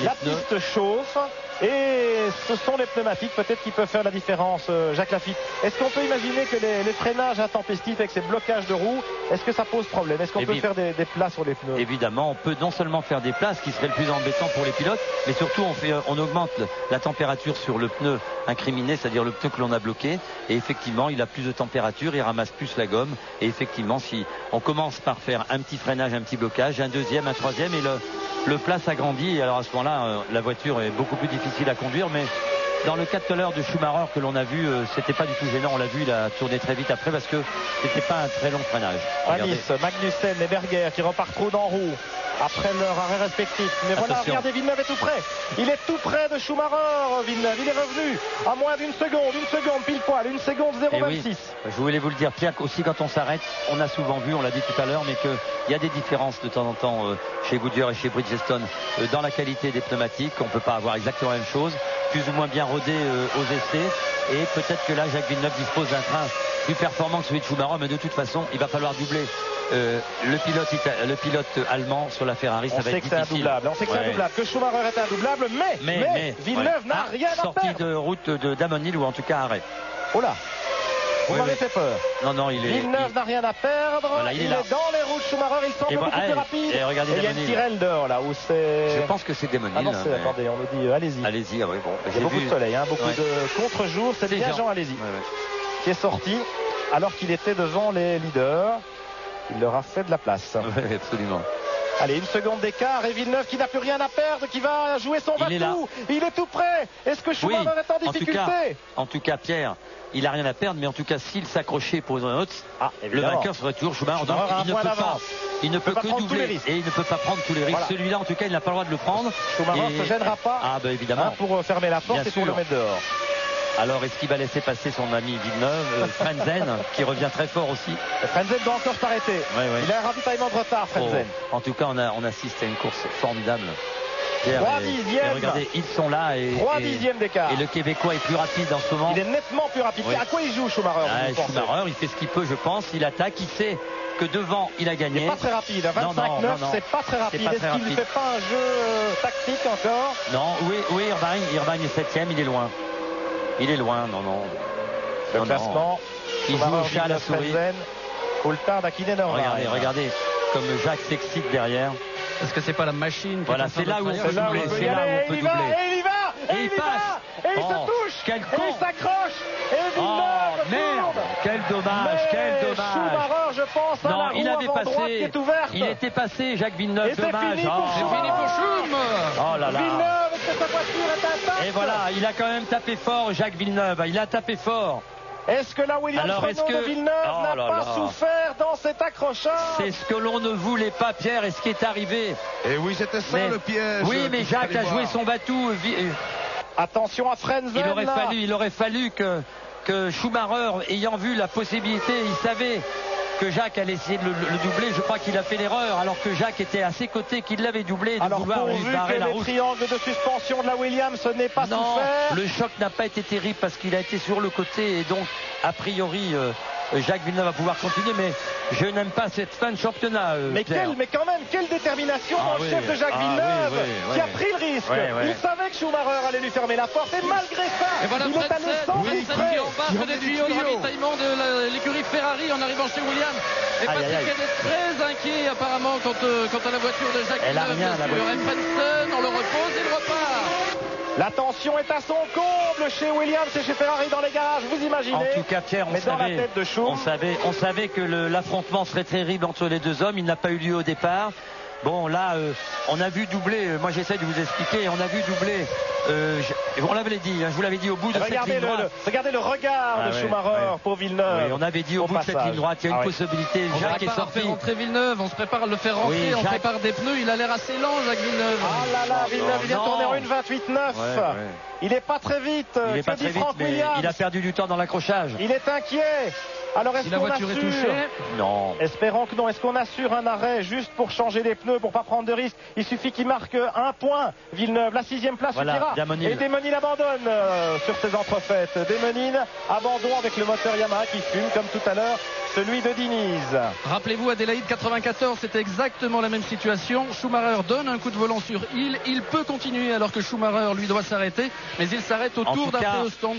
la piste chauffe et ce sont les pneumatiques peut-être qui peuvent faire la différence. Jacques Lafitte, est-ce qu'on peut imaginer que les freinages intempestifs avec ces blocages de roues, est-ce que ça pose problème? Est-ce qu'on peut faire des plats sur les pneus? Évidemment, on peut non seulement faire des plats, ce qui serait le plus embêtant pour les pilotes, mais surtout on augmente la température sur le pneu incriminé, c'est-à-dire le pneu que l'on a bloqué, et effectivement il a plus de température, il ramasse plus la gomme, et effectivement si on commence par faire un petit freinage, un petit blocage, un deuxième, un troisième, et le plat s'agrandit, et alors à ce moment-là la voiture est beaucoup plus difficile à conduire, mais dans le cas de l'heure de Schumacher que l'on a vu, c'était pas du tout gênant, on l'a vu, il a tourné très vite après parce que c'était pas un très long freinage. Nice, Magnussen et Berger qui repartent trop en roue après leur arrêt respectif. Mais voilà, regardez, Villeneuve est tout près. Il est tout près de Schumacher, Villeneuve. Il est revenu à moins d'une seconde pile poil, 1 seconde 0,26. Je voulais vous le dire, Pierre, aussi quand on s'arrête, on a souvent vu, on l'a dit tout à l'heure, mais qu'il y a des différences de temps en temps chez Goodyear et chez Bridgestone dans la qualité des pneumatiques. On peut pas avoir exactement la même chose, plus ou moins bien rodé aux essais. Et peut-être que là, Jacques Villeneuve dispose d'un train plus performant que celui de Schumacher, mais de toute façon, il va falloir doubler le pilote allemand sur la Ferrari. Ça va être difficile. On sait que c'est indoublable, que Schumacher est indoublable, mais Villeneuve n'a rien à perdre. Sortie de route de Damonil ou en tout cas arrêt. Oh là, vous m'avez fait peur. Non, Villeneuve n'a rien à perdre. Voilà, il est dans les roues de Schumacher. Il semble beaucoup plus rapide. Et regardez, il y a une Tyrrell dehors là où c'est. Je pense que c'est Damonil. Attendez, on nous dit allez-y. Allez-y, bon. Il y a beaucoup de soleil, beaucoup de contre-jour. C'est bien Jean, allez-y. Qui est sorti alors qu'il était devant les leaders. Il leur a fait de la place. Oui, absolument. Allez, 1 seconde d'écart et Villeneuve qui n'a plus rien à perdre, qui va jouer son va-tout. Il est tout près. Est-ce que Schumacher est en difficulté? En tout cas, Pierre, il n'a rien à perdre, mais en tout cas, s'il s'accrochait pour un autre, le vainqueur serait toujours Schumacher. Donc, il ne peut que doubler et il ne peut pas prendre tous les risques. Voilà. Celui-là, en tout cas, il n'a pas le droit de le prendre. Schumacher ne se gênera pas évidemment. Pour fermer la porte et pour le mettre dehors. Alors, est-ce qu'il va laisser passer son ami Villeneuve, Frentzen, qui revient très fort aussi? Frentzen doit encore s'arrêter. Il a un ravitaillement de retard, Frentzen. En tout cas, on assiste à une course formidable. 3 dixièmes. Regardez, ils sont là. 3 dixièmes d'écart. Et le Québécois est plus rapide en ce moment. Il est nettement plus rapide. À quoi il joue, Schumacher? Schumacher, il fait ce qu'il peut, je pense. Il attaque, il sait que devant, il a gagné. Il n'est pas très rapide. 25-9, c'est pas très rapide. Est-ce qu'il ne fait pas un jeu tactique encore? Non, oui, Irvine est 7ème, il est loin. Le classement, il joue au chat à la souris. Coulthard, Hakkinen, regardez comme Jacques s'excite derrière. Est-ce que c'est pas la machine? Voilà, c'est là où on peut doubler. C'est là où on peut doubler. Et il y va. Et il passe. Et il se touche. Quel con. Et il s'accroche. Et Villeneuve. Merde. Quel dommage. Schumacher, je pense, non, il avait passé. Qui est ouverte. Il était passé, Jacques Villeneuve. Et dommage. C'est fini pour Schum. Oh là là. Villeneuve, est-ce que sa voiture est intacte? Et voilà, il a quand même tapé fort, Jacques Villeneuve. Il a tapé fort. Est-ce que la Williams Renault de Villeneuve n'a pas souffert dans cet accrochage? C'est ce que l'on ne voulait pas, Pierre, et ce qui est arrivé. Et oui, c'était ça le piège. Oui, mais Jacques a joué son va-tout. Attention à Frentzen. Il aurait fallu que Schumacher, ayant vu la possibilité, il savait que Jacques allait essayer de le doubler. Je crois qu'il a fait l'erreur, alors que Jacques était à ses côtés, qu'il l'avait doublé. Alors pourvu que les triangles de suspension de la Williams n'aient pas souffert. Le choc n'a pas été terrible parce qu'il a été sur le côté et donc a priori Jacques Villeneuve va pouvoir continuer, mais je n'aime pas cette fin de championnat. Mais quand même, quelle détermination dans le chef de Jacques Villeneuve qui a pris le risque. Il savait que Schumacher allait lui fermer la porte et malgré ça, voilà il est allé sans Frentzen qui embarque des tuyaux de ravitaillement de l'écurie Ferrari en arrivant chez Williams. Et Patrick est très inquiet apparemment quant à la voiture de Jacques Villeneuve. Frentzen, on le repose et il repart. La tension est à son comble chez Williams et chez Ferrari dans les garages, vous imaginez. En tout cas, Pierre, on savait que l'affrontement serait terrible entre les deux hommes. Il n'a pas eu lieu au départ. Bon, là, on a vu doubler, moi j'essaie de vous expliquer, on a vu doubler, on l'avait dit, je vous l'avais dit au bout de cette ligne droite. Regardez le regard de Schumacher pour Villeneuve. Oui, on avait dit au bout de cette ligne droite, il y a une possibilité. Jacques est sorti. On prépare rentrer Villeneuve, on se prépare à le faire rentrer, on prépare des pneus, il a l'air assez lent, Jacques Villeneuve. Ah là là, Villeneuve, il est tourné en 1,28,9. Il n'est pas très vite. Il n'est pas très vite, mais il a perdu du temps dans l'accrochage. Il est inquiet. Alors est-ce qu'on assure? Non. Espérons que non. Est-ce qu'on assure un arrêt juste pour changer les pneus, pour pas prendre de risques? Il suffit qu'il marque un point. Villeneuve, la 6e place suffira. Et Demonil abandonne sur ses entrefaites. Demonil, abandon avec le moteur Yamaha qui fume comme tout à l'heure celui de Diniz. Rappelez-vous, Adélaïde 94, c'était exactement la même situation. Schumacher donne un coup de volant sur Hill. Il peut continuer alors que Schumacher lui doit s'arrêter, mais il s'arrête au tour d'après au stand.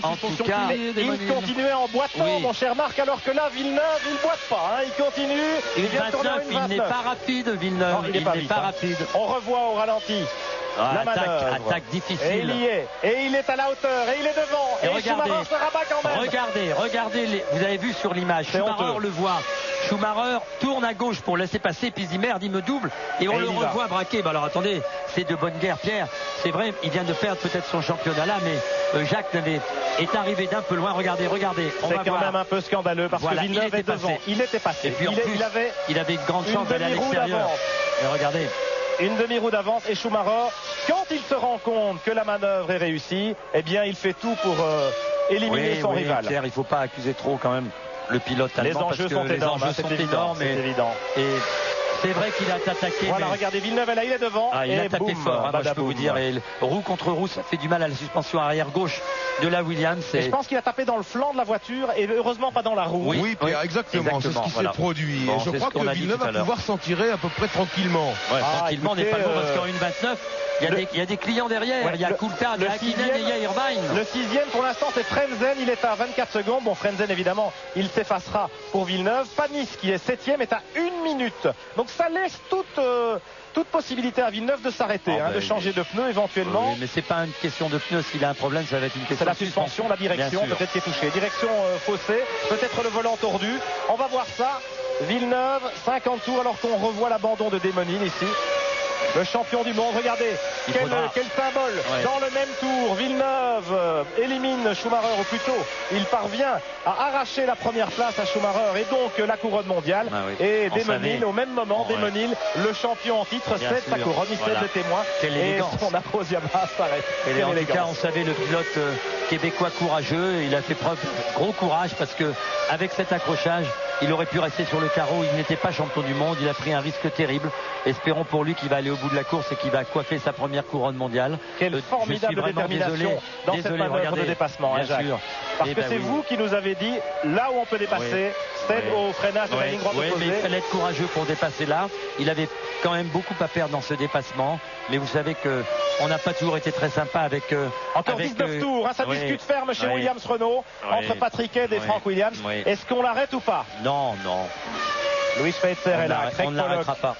Il continuait en boitant, mon cher Marc, alors que là, Villeneuve, il ne boite pas. Il continue. Il n'est pas rapide, Villeneuve. Non, il n'est pas rapide. On revoit au ralenti. La manœuvre. Attaque difficile. Et il y est. Et il est à la hauteur. Et il est devant. Et Schumacher se rabat quand même. Regardez. Vous avez vu sur l'image. Schumacher le voit. Schumacher tourne à gauche pour laisser passer. Puis il dit merde, il me double. Et on le revoit braquer. Alors attendez, c'est de bonne guerre, Pierre. C'est vrai, il vient de perdre peut-être son championnat là, mais Jacques est arrivé d'un peu loin. Regardez. C'est quand même un peu scandaleux parce que Villeneuve est devant. Il était passé. Et puis il avait une grande chance d'aller à l'extérieur. Et regardez. Une demi-roue d'avance et Schumacher, quand il se rend compte que la manœuvre est réussie, eh bien il fait tout pour éliminer son rival. Pierre, il ne faut pas accuser trop quand même le pilote allemand. Les enjeux sont énormes, c'est évident. Et c'est vrai qu'il a attaqué. Voilà, regardez, Villeneuve, là, il est devant. Il a tapé fort, moi, je peux vous dire. Et roue contre roue, ça fait du mal à la suspension arrière gauche de la Williams. Et je pense qu'il a tapé dans le flanc de la voiture et heureusement pas dans la roue. Oui, Pierre, exactement. C'est ce qui s'est produit. Bon, je crois que Villeneuve va pouvoir s'en tirer à peu près tranquillement. Tranquillement, on n'est pas loin parce qu'en 1,29. Il y a des clients derrière. Il y a Coulthard, il y a Hakkinen et il y a Irvine. Le 6e pour l'instant c'est Frentzen. Il est à 24 secondes. Bon, Frentzen évidemment il s'effacera pour Villeneuve. Panis qui est 7e est à 1 minute. Donc ça laisse toute possibilité à Villeneuve de s'arrêter, de changer de pneu éventuellement. Oui, mais c'est pas une question de pneu. S'il a un problème, ça va être une question de suspension, la direction peut-être qui est touchée. Direction faussée, peut-être le volant tordu. On va voir ça. Villeneuve, 50 tours alors qu'on revoit l'abandon de Demonil ici. Le champion du monde, regardez quel symbole. Dans le même tour, Villeneuve élimine Schumacher, ou plutôt il parvient à arracher la première place à Schumacher et donc la couronne mondiale. Et Demonil, au même moment, Demonil, le champion en titre, cède sa couronne, il cède le témoin. Et son approche Yamaha s'arrête. En tout cas, on savait le pilote québécois courageux. Il a fait preuve de gros courage parce que avec cet accrochage, il aurait pu rester sur le carreau. Il n'était pas champion du monde. Il a pris un risque terrible. Espérons pour lui qu'il va aller au bout de la course et qu'il va coiffer sa première couronne mondiale. Quelle formidable détermination dans cette manœuvre de dépassement, Jacques. Parce que c'est vous qui nous avez dit là où on peut dépasser, c'est au freinage de la ligne droite opposée. Mais il fallait être courageux pour dépasser là. Il avait quand même beaucoup à perdre dans ce dépassement. Mais vous savez qu'on n'a pas toujours été très sympa avec. Encore 19 tours, ça discute ferme chez Williams Renault entre Patrick Head et Frank Williams. Est-ce qu'on l'arrête ou pas? Non. Louis Schweitzer est là. On ne l'arrêtera pas.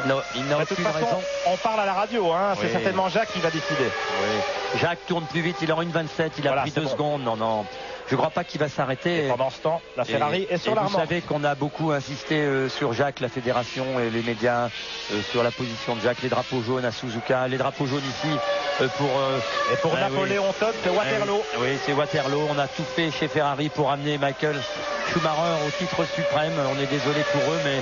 Non, il n'a aucune raison. On parle à la radio, c'est certainement Jacques qui va décider. Jacques tourne plus vite, il est en 1,27, il a pris 2 secondes. Non. Je ne crois pas qu'il va s'arrêter. Et pendant ce temps, la Ferrari est sur la remorque. Vous savez qu'on a beaucoup insisté sur Jacques, la fédération et les médias, sur la position de Jacques, les drapeaux jaunes à Suzuka, les drapeaux jaunes ici pour Napoléon Todt, c'est Waterloo. Oui, c'est Waterloo. On a tout fait chez Ferrari pour amener Michael Schumacher au titre suprême. On est désolé pour eux, mais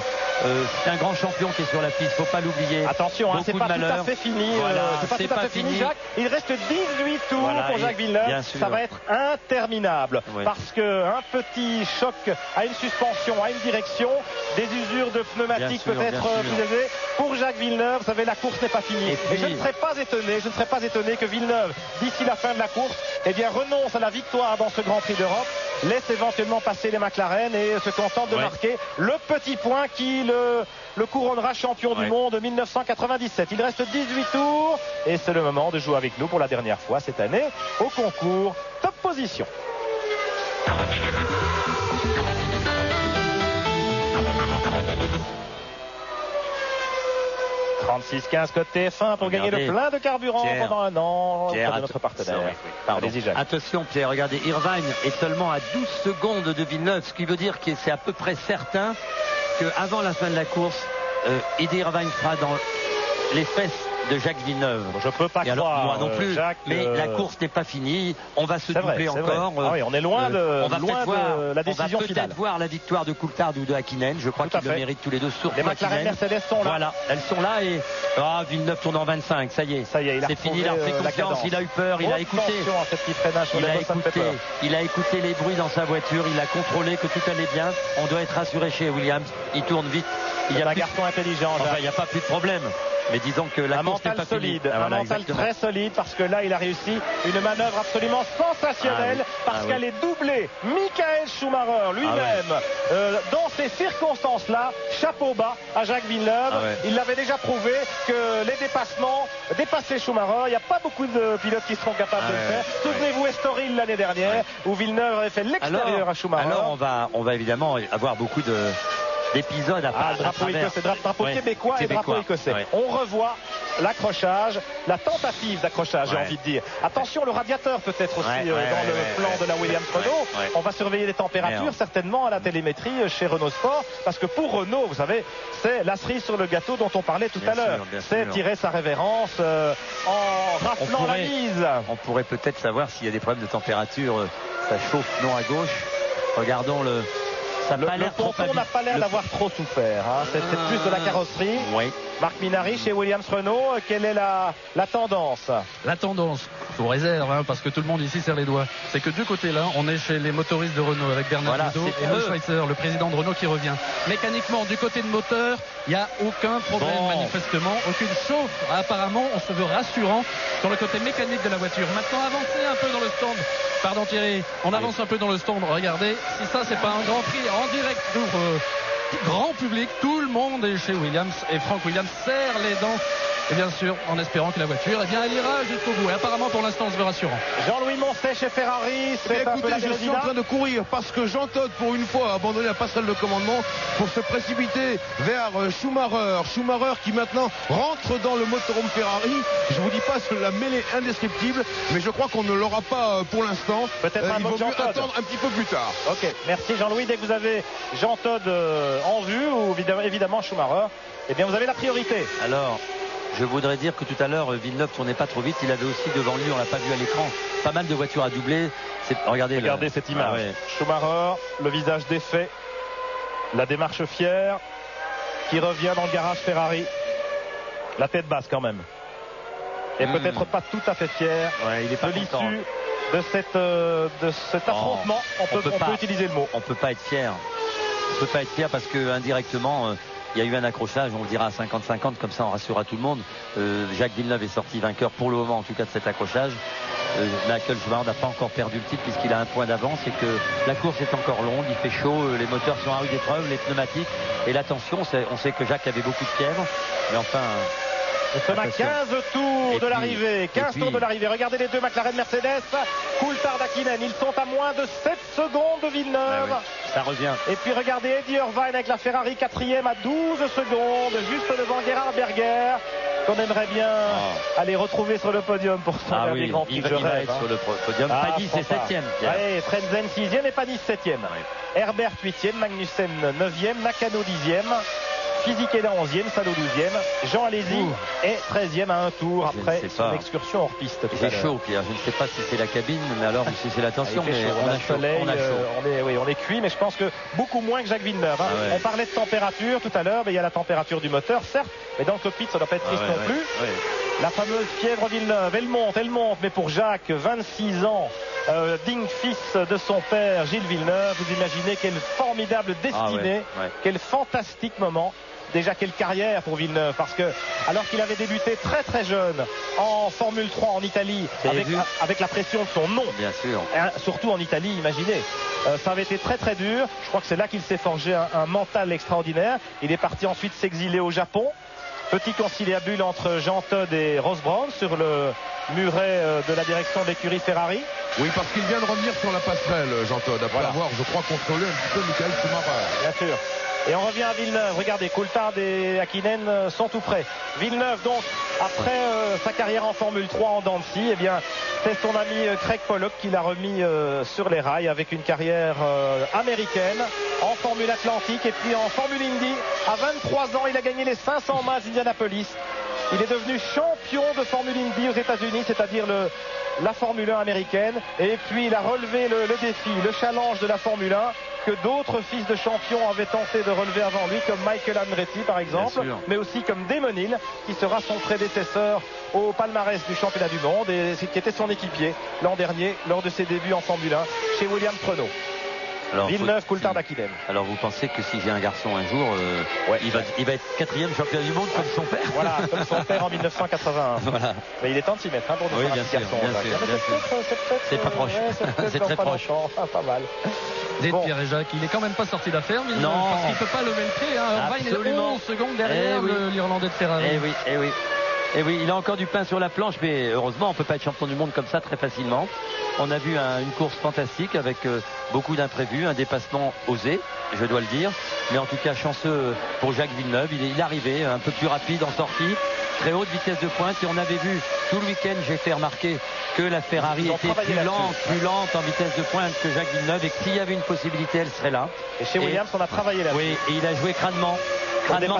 c'est un grand champion qui est sur la piste, faut pas l'oublier. Attention, c'est pas tout à fait fini. C'est pas tout à fait fini, Jacques. Il reste 18 tours pour Jacques Villeneuve. Ça va être interminable. double, parce qu'un petit choc à une suspension, à une direction, des usures de pneumatiques peut-être plus élevées. Pour Jacques Villeneuve, vous savez, la course n'est pas finie. Et je ne serais pas étonné que Villeneuve, d'ici la fin de la course, renonce à la victoire dans ce Grand Prix d'Europe, laisse éventuellement passer les McLaren et se contente de marquer le petit point qui le couronnera champion du monde 1997. Il reste 18 tours et c'est le moment de jouer avec nous pour la dernière fois cette année au concours Top Position. 36-15 côté F1 pour gagner le plein de carburant pendant un an de notre partenaire. Allez-y, Jacques. Attention Pierre, regardez, Irvine est seulement à 12 secondes de Villeneuve, ce qui veut dire que c'est à peu près certain qu'avant la fin de la course, Eddie Irvine sera dans les fesses de Jacques Villeneuve. Bon, je peux pas croire, moi non plus, Jacques, mais la course n'est pas finie. On va se doubler encore. On est loin de la décision finale. On va peut-être voir la victoire de Coulthard ou de Hakkinen. Je crois qu'ils le méritent tous les deux. Surtout les McLaren Mercedes sont là. Voilà, elles sont là et Villeneuve tourne en 25. Ça y est, c'est fini. Il a repris confiance. Il a eu peur. Il a écouté. Il a écouté les bruits dans sa voiture. Il a contrôlé que tout allait bien. On doit être rassuré chez Williams. Il tourne vite. Il y a un garçon intelligent. Il n'y a pas plus de problème. Mais disons que la course n'est pas solide, finie. Un mental très solide, parce que là il a réussi une manœuvre absolument sensationnelle, parce qu'elle est doublée. Michael Schumacher lui-même, dans ces circonstances-là, chapeau bas à Jacques Villeneuve. Il l'avait déjà prouvé que les dépassements dépassaient Schumacher. Il n'y a pas beaucoup de pilotes qui seront capables de le faire. Souvenez-vous Estoril l'année dernière, où Villeneuve avait fait l'extérieur à Schumacher. Alors on va évidemment avoir beaucoup d'épisodes à drapeau écossais, drapeau québécois et drapeau écossais. On revoit l'accrochage, la tentative d'accrochage, j'ai envie de dire. Attention, le radiateur peut-être aussi dans le plan de la Williams-Renault. On va surveiller les températures certainement à la télémétrie chez Renault Sport, parce que pour Renault, vous savez, c'est la cerise sur le gâteau dont on parlait tout à l'heure. C'est tirer sa révérence en raflant la mise. On pourrait peut-être savoir s'il y a des problèmes de température. Ça chauffe non à gauche. Regardons le ponton n'a pas l'air d'avoir trop souffert. C'est plus de la carrosserie. Marc Minardi chez Williams Renault, quelle est la tendance? La tendance, sous réserve, parce que tout le monde ici serre les doigts, c'est que du côté là, on est chez les motoristes de Renault avec Bernard Hinault et Paul Schweitzer, le président de Renault qui revient. Mécaniquement, du côté de moteur, il n'y a aucun problème manifestement, aucune chauffe. Apparemment, on se veut rassurant sur le côté mécanique de la voiture. Maintenant, avancez un peu dans le stand. Pardon Thierry, on avance un peu dans le stand. Regardez, si ça c'est pas un Grand Prix en direct pour grand public, tout le monde est chez Williams et Frank Williams serre les dents. Et bien sûr, en espérant que la voiture, elle ira jusqu'au bout. Et apparemment, pour l'instant, on se veut rassurant. Jean-Louis Moncet chez Ferrari, je suis en train de courir parce que Jean Todt, pour une fois, a abandonné la passerelle de commandement pour se précipiter vers Schumacher. Schumacher qui maintenant rentre dans le motorhome Ferrari. Je vous dis pas la mêlée indescriptible, mais je crois qu'on ne l'aura pas pour l'instant. Peut-être il vaut mieux attendre un petit peu plus tard. Ok, merci Jean-Louis. Dès que vous avez Jean Todt en vue, ou évidemment Schumacher, eh bien vous avez la priorité. Alors, je voudrais dire que tout à l'heure, Villeneuve tournait pas trop vite. Il avait aussi devant lui, on l'a pas vu à l'écran, pas mal de voitures à doubler. Regardez cette image. Schumacher, le visage défait, la démarche fière, qui revient dans le garage Ferrari. La tête basse quand même. Et peut-être pas tout à fait fier il est pas de l'issue de cet affrontement. On peut utiliser le mot. On peut pas être fier. On peut pas être fier parce que indirectement, il y a eu un accrochage, on le dira à 50-50, comme ça on rassurera tout le monde. Jacques Villeneuve est sorti vainqueur pour le moment, en tout cas de cet accrochage. Michael Schumacher n'a pas encore perdu le titre puisqu'il a un point d'avance et que la course est encore longue, il fait chaud, les moteurs sont à rude épreuve, les pneumatiques et l'attention, on sait que Jacques avait beaucoup de fièvre, mais enfin... Nous sommes à 15 tours de l'arrivée. 15 tours de l'arrivée. Regardez les deux McLaren Mercedes. Coulthard Hakkinen. Ils sont à moins de 7 secondes de Villeneuve. Ça revient. Et puis regardez Eddie Irvine avec la Ferrari 4e à 12 secondes. Juste devant Gerhard Berger. Qu'on aimerait bien aller retrouver sur le podium pour son dernier Grand Prix. Il va être sur le podium. Paddy c'est 7e. Allez, Frentzen 6e et Paddy 7e. Herbert 8e. Magnussen 9e. Nakano 10e. Fisichella 11e, Salo 12e, Jean Alesi est 13e à un tour après son excursion hors piste. C'est chaud, Pierre. Je ne sais pas si c'est la cabine, mais alors si c'est la tension, mais on a chaud. On est cuit, mais je pense que beaucoup moins que Jacques Villeneuve. On parlait de température tout à l'heure, mais il y a la température du moteur, certes, mais dans le cockpit, ça ne doit pas être triste non plus. La fameuse fièvre Villeneuve, elle monte, mais pour Jacques, 26 ans, digne fils de son père Gilles Villeneuve. Vous imaginez quelle formidable destinée, quel fantastique moment. Déjà quelle carrière pour Villeneuve, parce que alors qu'il avait débuté très très jeune en Formule 3 en Italie, avec la pression de son nom, bien sûr, surtout en Italie, imaginez, ça avait été très très dur. Je crois que c'est là qu'il s'est forgé un mental extraordinaire. Il est parti ensuite s'exiler au Japon. Petit conciliabule entre Jean Todt et Ross Brown sur le muret de la direction de l'écurie Ferrari. Oui, parce qu'il vient de revenir sur la passerelle, Jean Todt, après avoir, je crois, contrôlé un petit peu Michael Schumacher. Bien sûr. Et on revient à Villeneuve. Regardez, Coulthard et Häkkinen sont tout près. Villeneuve, donc, après sa carrière en Formule 3 en dents de scie, eh bien, c'est son ami Craig Pollock qui l'a remis sur les rails avec une carrière américaine en Formule Atlantique et puis en Formule Indy. À 23 ans, il a gagné les 500 miles d'Indianapolis. Il est devenu champion de Formule Indy aux États-Unis, c'est-à-dire la Formule 1 américaine. Et puis, il a relevé le défi, le challenge de la Formule 1 que d'autres fils de champions avaient tenté de relever avant lui, comme Michael Andretti par exemple, mais aussi comme Damon Hill, qui sera son prédécesseur au palmarès du championnat du monde et qui était son équipier l'an dernier lors de ses débuts en Formule 1 chez Williams Renault. Villeneuve, Coulthard, Häkkinen. Alors vous pensez que si j'ai un garçon un jour, il va être 4e champion du monde comme son père. Voilà, comme son père en 1981. Voilà. Mais il est temps de s'y mettre pour nous faire un petit garçon. C'est pas proche. C'est très proche. Pas mal. Pierre et Jacques, il est quand même pas sorti d'affaire, non, parce qu'il peut pas lever le pied. Irvine est 11 secondes derrière l'Irlandais de Ferrari. Et oui, il a encore du pain sur la planche, mais heureusement, on ne peut pas être champion du monde comme ça très facilement. On a vu une course fantastique avec beaucoup d'imprévus, un dépassement osé, je dois le dire. Mais en tout cas, chanceux pour Jacques Villeneuve. Il est arrivé un peu plus rapide en sortie, très haute vitesse de pointe. Et on avait vu tout le week-end, j'ai fait remarquer que la Ferrari était plus lente en vitesse de pointe que Jacques Villeneuve, et que s'il y avait une possibilité, elle serait là. Et chez Williams, on a travaillé là-dessus. Oui, et il a joué crânement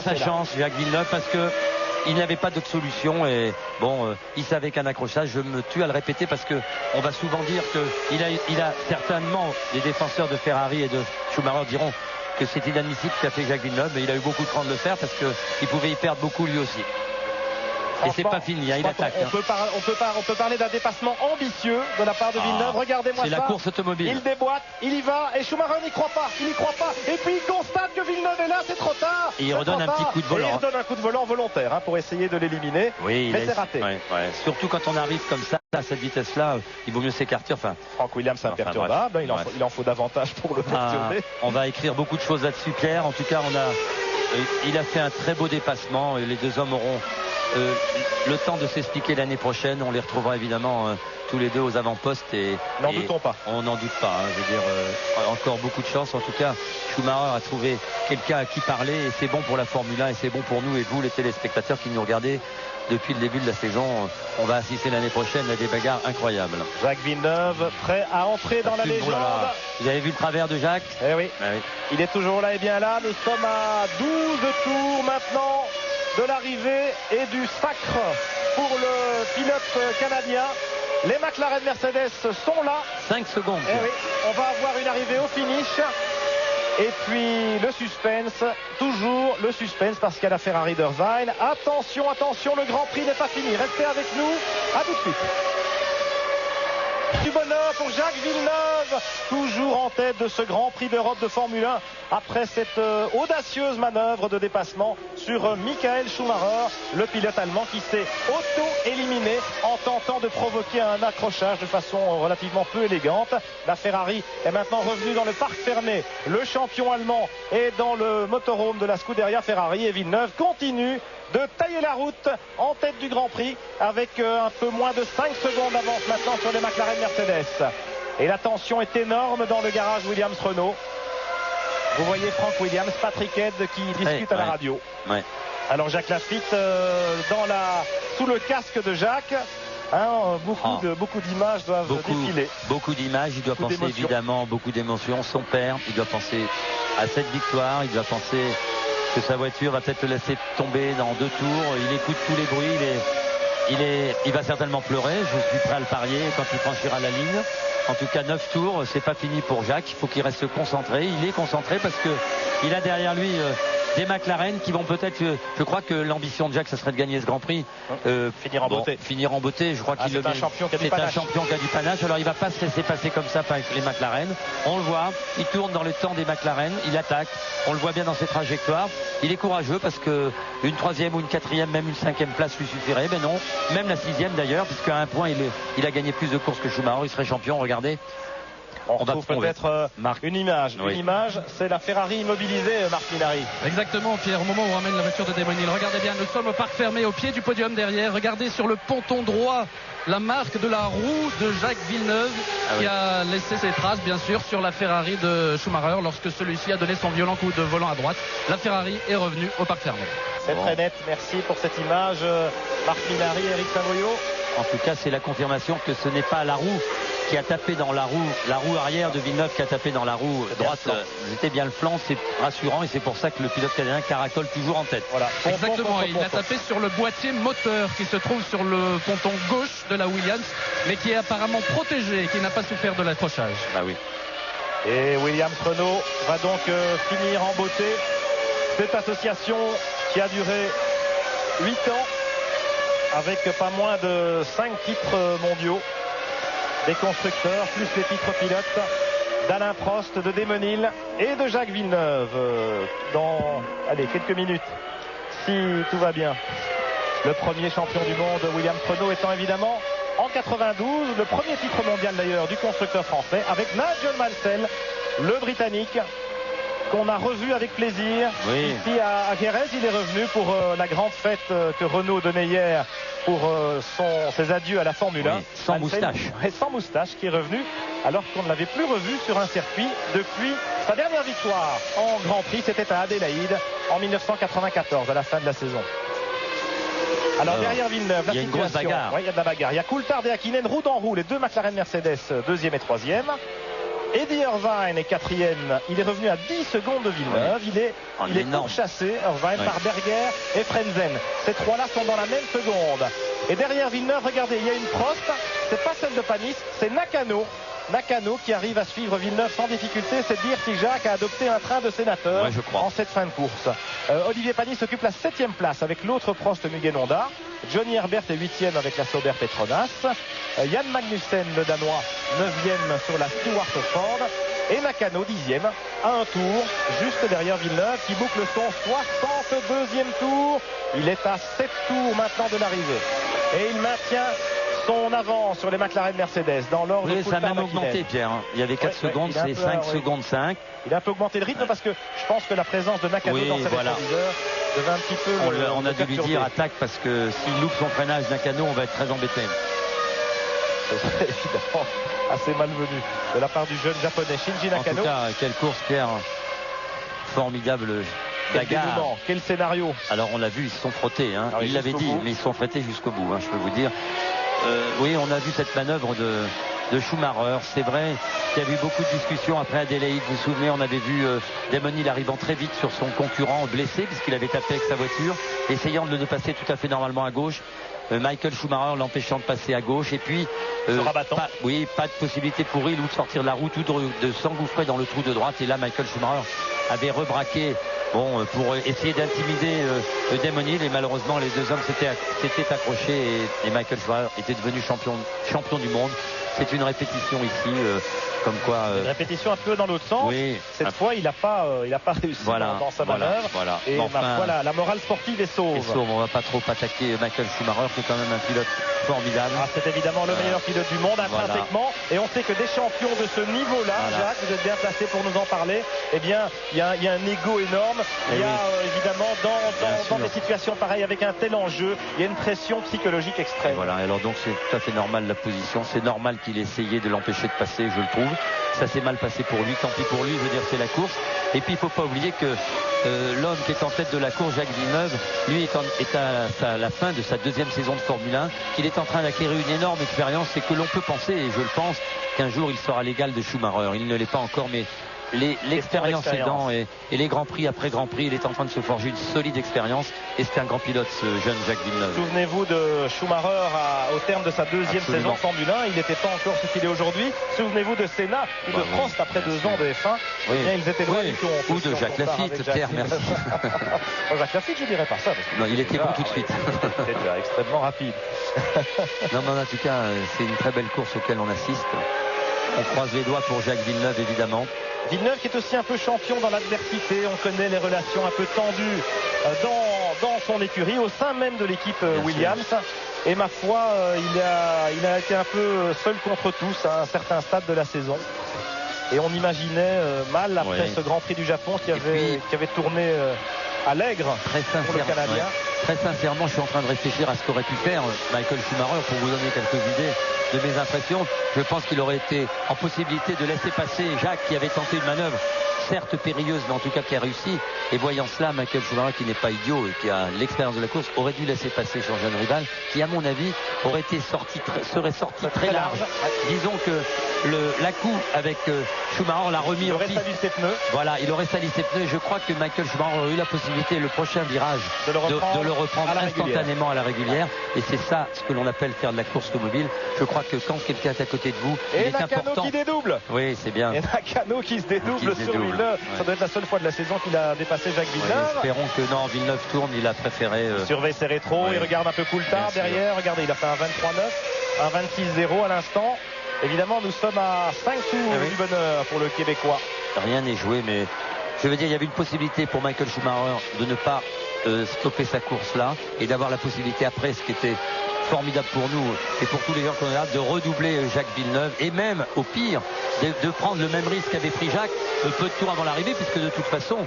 sa chance, Jacques Villeneuve, parce que il n'avait pas d'autre solution. Et bon, il savait qu'un accrochage, je me tue à le répéter, parce que on va souvent dire qu'il a certainement, les défenseurs de Ferrari et de Schumacher diront que c'est inadmissible ce qu'a fait Jacques Villeneuve, mais il a eu beaucoup de temps de le faire, parce qu'il pouvait y perdre beaucoup lui aussi. Et c'est pas fini, il attaque. On peut parler d'un dépassement ambitieux de la part de Villeneuve. Regardez-moi ça. C'est la course automobile. Il déboîte, il y va, et Schumacher n'y croit pas. Et puis il constate que Villeneuve est là, c'est trop tard. Et il redonne un petit coup de volant. Il redonne un coup de volant volontaire pour essayer de l'éliminer. Oui, mais c'est raté. Surtout quand on arrive comme ça, à cette vitesse-là, il vaut mieux s'écarter. Frank Williams, c'est imperturbable. Il en faut davantage pour le perturber. On va écrire beaucoup de choses là-dessus, Claire. En tout cas, il a fait un très beau dépassement. Et les deux hommes auront le temps de s'expliquer l'année prochaine. On les retrouvera évidemment tous les deux aux avant-postes. N'en doutons pas. On n'en doute pas. Je veux dire, encore beaucoup de chance. En tout cas, Schumacher a trouvé quelqu'un à qui parler, et c'est bon pour la Formule 1 et c'est bon pour nous et vous, les téléspectateurs qui nous regardez depuis le début de la saison. On va assister l'année prochaine à des bagarres incroyables. Jacques Villeneuve, prêt à entrer dans la légende. Vous avez vu le travers de Jacques? Eh oui. Il est toujours là et bien là. Nous sommes à 12 tours maintenant de l'arrivée et du sacre pour le pilote canadien. Les McLaren Mercedes sont là. 5 secondes. On va avoir une arrivée au finish. Et puis le suspense, toujours le suspense, parce qu'il y a la Ferrari d'Irvine. Attention, le Grand Prix n'est pas fini. Restez avec nous. À tout de suite. Du bonheur pour Jacques Villeneuve, toujours en tête de ce Grand Prix d'Europe de Formule 1 après cette audacieuse manœuvre de dépassement sur Michael Schumacher, le pilote allemand qui s'est auto-éliminé en tentant de provoquer un accrochage de façon relativement peu élégante. La Ferrari est maintenant revenue dans le parc fermé. Le champion allemand est dans le motorhome de la Scuderia Ferrari, et Villeneuve continue de tailler la route en tête du Grand Prix avec un peu moins de 5 secondes d'avance maintenant sur les McLaren Mercedes. Et la tension est énorme dans le garage Williams Renault. Vous voyez Frank Williams, Patrick Head qui discute à la radio. Alors Jacques Lafitte sous le casque de Jacques. Beaucoup d'images doivent défiler. Beaucoup d'images, il doit penser évidemment beaucoup d'émotions. Son père, il doit penser à cette victoire, il doit penser que sa voiture va peut-être le laisser tomber dans 2 tours. Il écoute tous les bruits, il va certainement pleurer. Je suis prêt à le parier quand il franchira la ligne. En tout cas, 9 tours, c'est pas fini pour Jacques. Il faut qu'il reste concentré. Il est concentré parce que il a derrière lui des McLaren qui vont peut-être, je crois que l'ambition de Jacques, ça serait de gagner ce Grand Prix. Finir en beauté. Finir en beauté, je crois qu'il c'est un champion qui a du c'est panache. un champion qui a du panache. Alors il va pas se laisser passer comme ça avec les McLaren. On le voit, il tourne dans le temps des McLaren, il attaque. On le voit bien dans ses trajectoires. Il est courageux parce que une 3e ou une 4e, même une 5e place lui suffirait. Mais non, même la 6e d'ailleurs, puisqu'à un point il a gagné plus de courses que Schumacher. Il serait champion. Regardez. On retrouve peut-être une image. Oui. Une image, c'est la Ferrari immobilisée, Marc Minardi. Exactement, Pierre, au moment où on ramène la voiture de Damon Hill. Regardez bien, nous sommes au parc fermé, au pied du podium derrière. Regardez sur le ponton droit la marque de la roue de Jacques Villeneuve qui a laissé ses traces, bien sûr, sur la Ferrari de Schumacher lorsque celui-ci a donné son violent coup de volant à droite. La Ferrari est revenue au parc fermé. C'est très net, merci pour cette image. Marc Minardi, Eric Savoyot. En tout cas, c'est la confirmation que ce n'est pas la roue qui a tapé dans la roue arrière de Villeneuve qui a tapé dans la roue droite. C'était bien le flanc, c'est rassurant et c'est pour ça que le pilote canadien caracole toujours en tête. Voilà. Exactement, il a tapé sur le boîtier moteur qui se trouve sur le ponton gauche de la Williams, mais qui est apparemment protégé et qui n'a pas souffert de l'accrochage. Bah oui. Et Williams Renault va donc finir en beauté cette association qui a duré 8 ans avec pas moins de 5 titres mondiaux des constructeurs, plus les titres pilotes d'Alain Prost, de Damon Hill et de Jacques Villeneuve dans quelques minutes, si tout va bien. Le premier champion du monde, Williams Renault, étant évidemment en 92, le premier titre mondial d'ailleurs du constructeur français, avec Nigel Mansell, le Britannique, qu'on a revu avec plaisir. Oui. Ici à Jerez, il est revenu pour la grande fête que Renault donnait hier pour ses adieux à la Formule 1. Oui, sans moustache. Sans moustache, qui est revenu alors qu'on ne l'avait plus revu sur un circuit depuis sa dernière victoire en Grand Prix. C'était à Adélaïde en 1994, à la fin de la saison. Alors derrière Villeneuve, il y a une grosse bagarre. Oui, il y a de la bagarre. Il y a Coulthard et Hakkinen roue dans roue, les deux McLaren Mercedes, 2e et 3e. Eddie Irvine est 4e, il est revenu à 10 secondes de Villeneuve, il est pourchassé, Irvine, par Berger et Frenzen. Ces trois-là sont dans la même seconde. Et derrière Villeneuve, regardez, il y a une Prost, c'est pas celle de Panis, c'est Nakano qui arrive à suivre Villeneuve sans difficulté. C'est dire si Jacques a adopté un train de sénateur en cette fin de course. Olivier Panis occupe la 7e place avec l'autre Prost, Mugen Honda. Johnny Herbert est 8e avec la Sauber Petronas. Jan Magnussen, le Danois, 9e sur la Stewart Ford. Et Nakano, 10e, à un tour, juste derrière Villeneuve, qui boucle son 62e tour. Il est à 7 tours maintenant de l'arrivée. Et il maintient son avance sur les McLaren Mercedes dans l'ordre. Oui, ça a même augmenté, Pierre. Il y avait 4 secondes, c'est 5 secondes 5. Il a un peu augmenté le rythme parce que je pense que la présence de Nakano dans ses rétroviseurs devait un petit peu on a dû lui dire attaque parce que s'il loupe son freinage Nakano, on va être très embêté. C'est évidemment assez malvenu de la part du jeune japonais Shinji Nakano. En tout cas, quelle course, Pierre. Formidable bagarre. Quel scénario. Alors on l'a vu, ils se sont frottés. Il l'avait dit, mais ils se sont frottés jusqu'au bout, je peux vous dire. Oui, on a vu cette manœuvre de Schumacher. C'est vrai qu'il y a eu beaucoup de discussions après Adélaïde. Vous vous souvenez, on avait vu Damon Hill arrivant très vite sur son concurrent blessé puisqu'il avait tapé avec sa voiture, essayant de le passer tout à fait normalement à gauche. Michael Schumacher l'empêchant de passer à gauche et puis pas de possibilité pour Hill ou de sortir de la route ou de s'engouffrer dans le trou de droite. Et là Michael Schumacher avait rebraqué pour essayer d'intimider Damon Hill et malheureusement les deux hommes s'étaient accrochés et Michael Schumacher était devenu champion du monde. C'est une répétition ici, comme quoi. Une répétition un peu dans l'autre sens. Oui, cette fois, il n'a pas réussi dans sa manœuvre. Et la morale sportive est sauve. On va pas trop attaquer Michael Schumacher, qui est quand même un pilote formidable. C'est évidemment le meilleur pilote du monde intrinsèquement. Et on sait que des champions de ce niveau-là, Jacques, vous êtes bien placé pour nous en parler. Eh bien, il y a un ego énorme. Il y a évidemment dans des situations pareilles avec un tel enjeu, il y a une pression psychologique extrême. Et voilà. Alors donc c'est tout à fait normal la position. C'est normal qu'il ait essayé de l'empêcher de passer, je le trouve. Ça s'est mal passé pour lui, tant pis pour lui, je veux dire c'est la course. Et puis il ne faut pas oublier que l'homme qui est en tête de la course, Jacques Villeneuve, lui est à la fin de sa 2e saison de Formule 1, qu'il est en train d'acquérir une énorme expérience et que l'on peut penser, et je le pense, qu'un jour il sera l'égal de Schumacher. Il ne l'est pas encore, mais l'expérience aidant et les Grands Prix après Grand Prix, il est en train de se forger une solide expérience et c'est un grand pilote ce jeune Jacques Villeneuve. Souvenez-vous de Schumacher au terme de sa deuxième saison en Formule 1, il n'était pas encore ce qu'il est aujourd'hui. Souvenez-vous de Senna ou de Prost après 2 ans de F1. Oui. Eh bien, ils étaient loin du tout. Ou de Jacques Lafitte, Pierre, merci. Jacques Lafitte, je dirais pas ça. Non, il était bon tout de suite. Il était extrêmement rapide. Non, mais en tout cas, c'est une très belle course auquel on assiste. On croise les doigts pour Jacques Villeneuve, évidemment. Villeneuve qui est aussi un peu champion dans l'adversité. On connaît les relations un peu tendues dans son écurie, au sein même de l'équipe Williams. Et ma foi, il a été un peu seul contre tous à un certain stade de la saison. Et on imaginait mal après ce Grand Prix du Japon qui avait tourné allègre pour le Canadien. Très sincèrement, je suis en train de réfléchir à ce qu'aurait pu faire Michael Schumacher pour vous donner quelques idées de mes impressions. Je pense qu'il aurait été en possibilité de laisser passer Jacques qui avait tenté une manœuvre certes périlleuse mais en tout cas qui a réussi, et voyant cela, Michael Schumacher qui n'est pas idiot et qui a l'expérience de la course aurait dû laisser passer son jeune rival qui à mon avis serait sorti très large. Disons que la coup avec Schumacher l'a remis en piste. Il aurait sali ses pneus. Voilà, il aurait sali ses pneus et je crois que Michael Schumacher aurait eu la possibilité le prochain virage de le reprendre instantanément à la régulière, et c'est ça ce que l'on appelle faire de la course automobile. Je crois que quand quelqu'un est à côté de vous, il est important. Qui dédouble. Oui, c'est bien. Et Nakano qui se dédouble sur Villeneuve. Ça doit être la seule fois de la saison qu'il a dépassé Jacques Villeneuve. Espérons que non, Villeneuve tourne, il a préféré. Il surveille ses rétros, il regarde un peu Coulthard derrière. Regardez, il a fait un 23-9, un 26-0 à l'instant. Évidemment, nous sommes à 5 tours du bonheur pour le Québécois. Rien n'est joué, mais je veux dire, il y avait une possibilité pour Michael Schumacher de ne pas stopper sa course là et d'avoir la possibilité après, ce qui était formidable pour nous et pour tous les gens qu'on a, de redoubler Jacques Villeneuve et même au pire de prendre le même risque qu'avait pris Jacques peu de tours avant l'arrivée, puisque de toute façon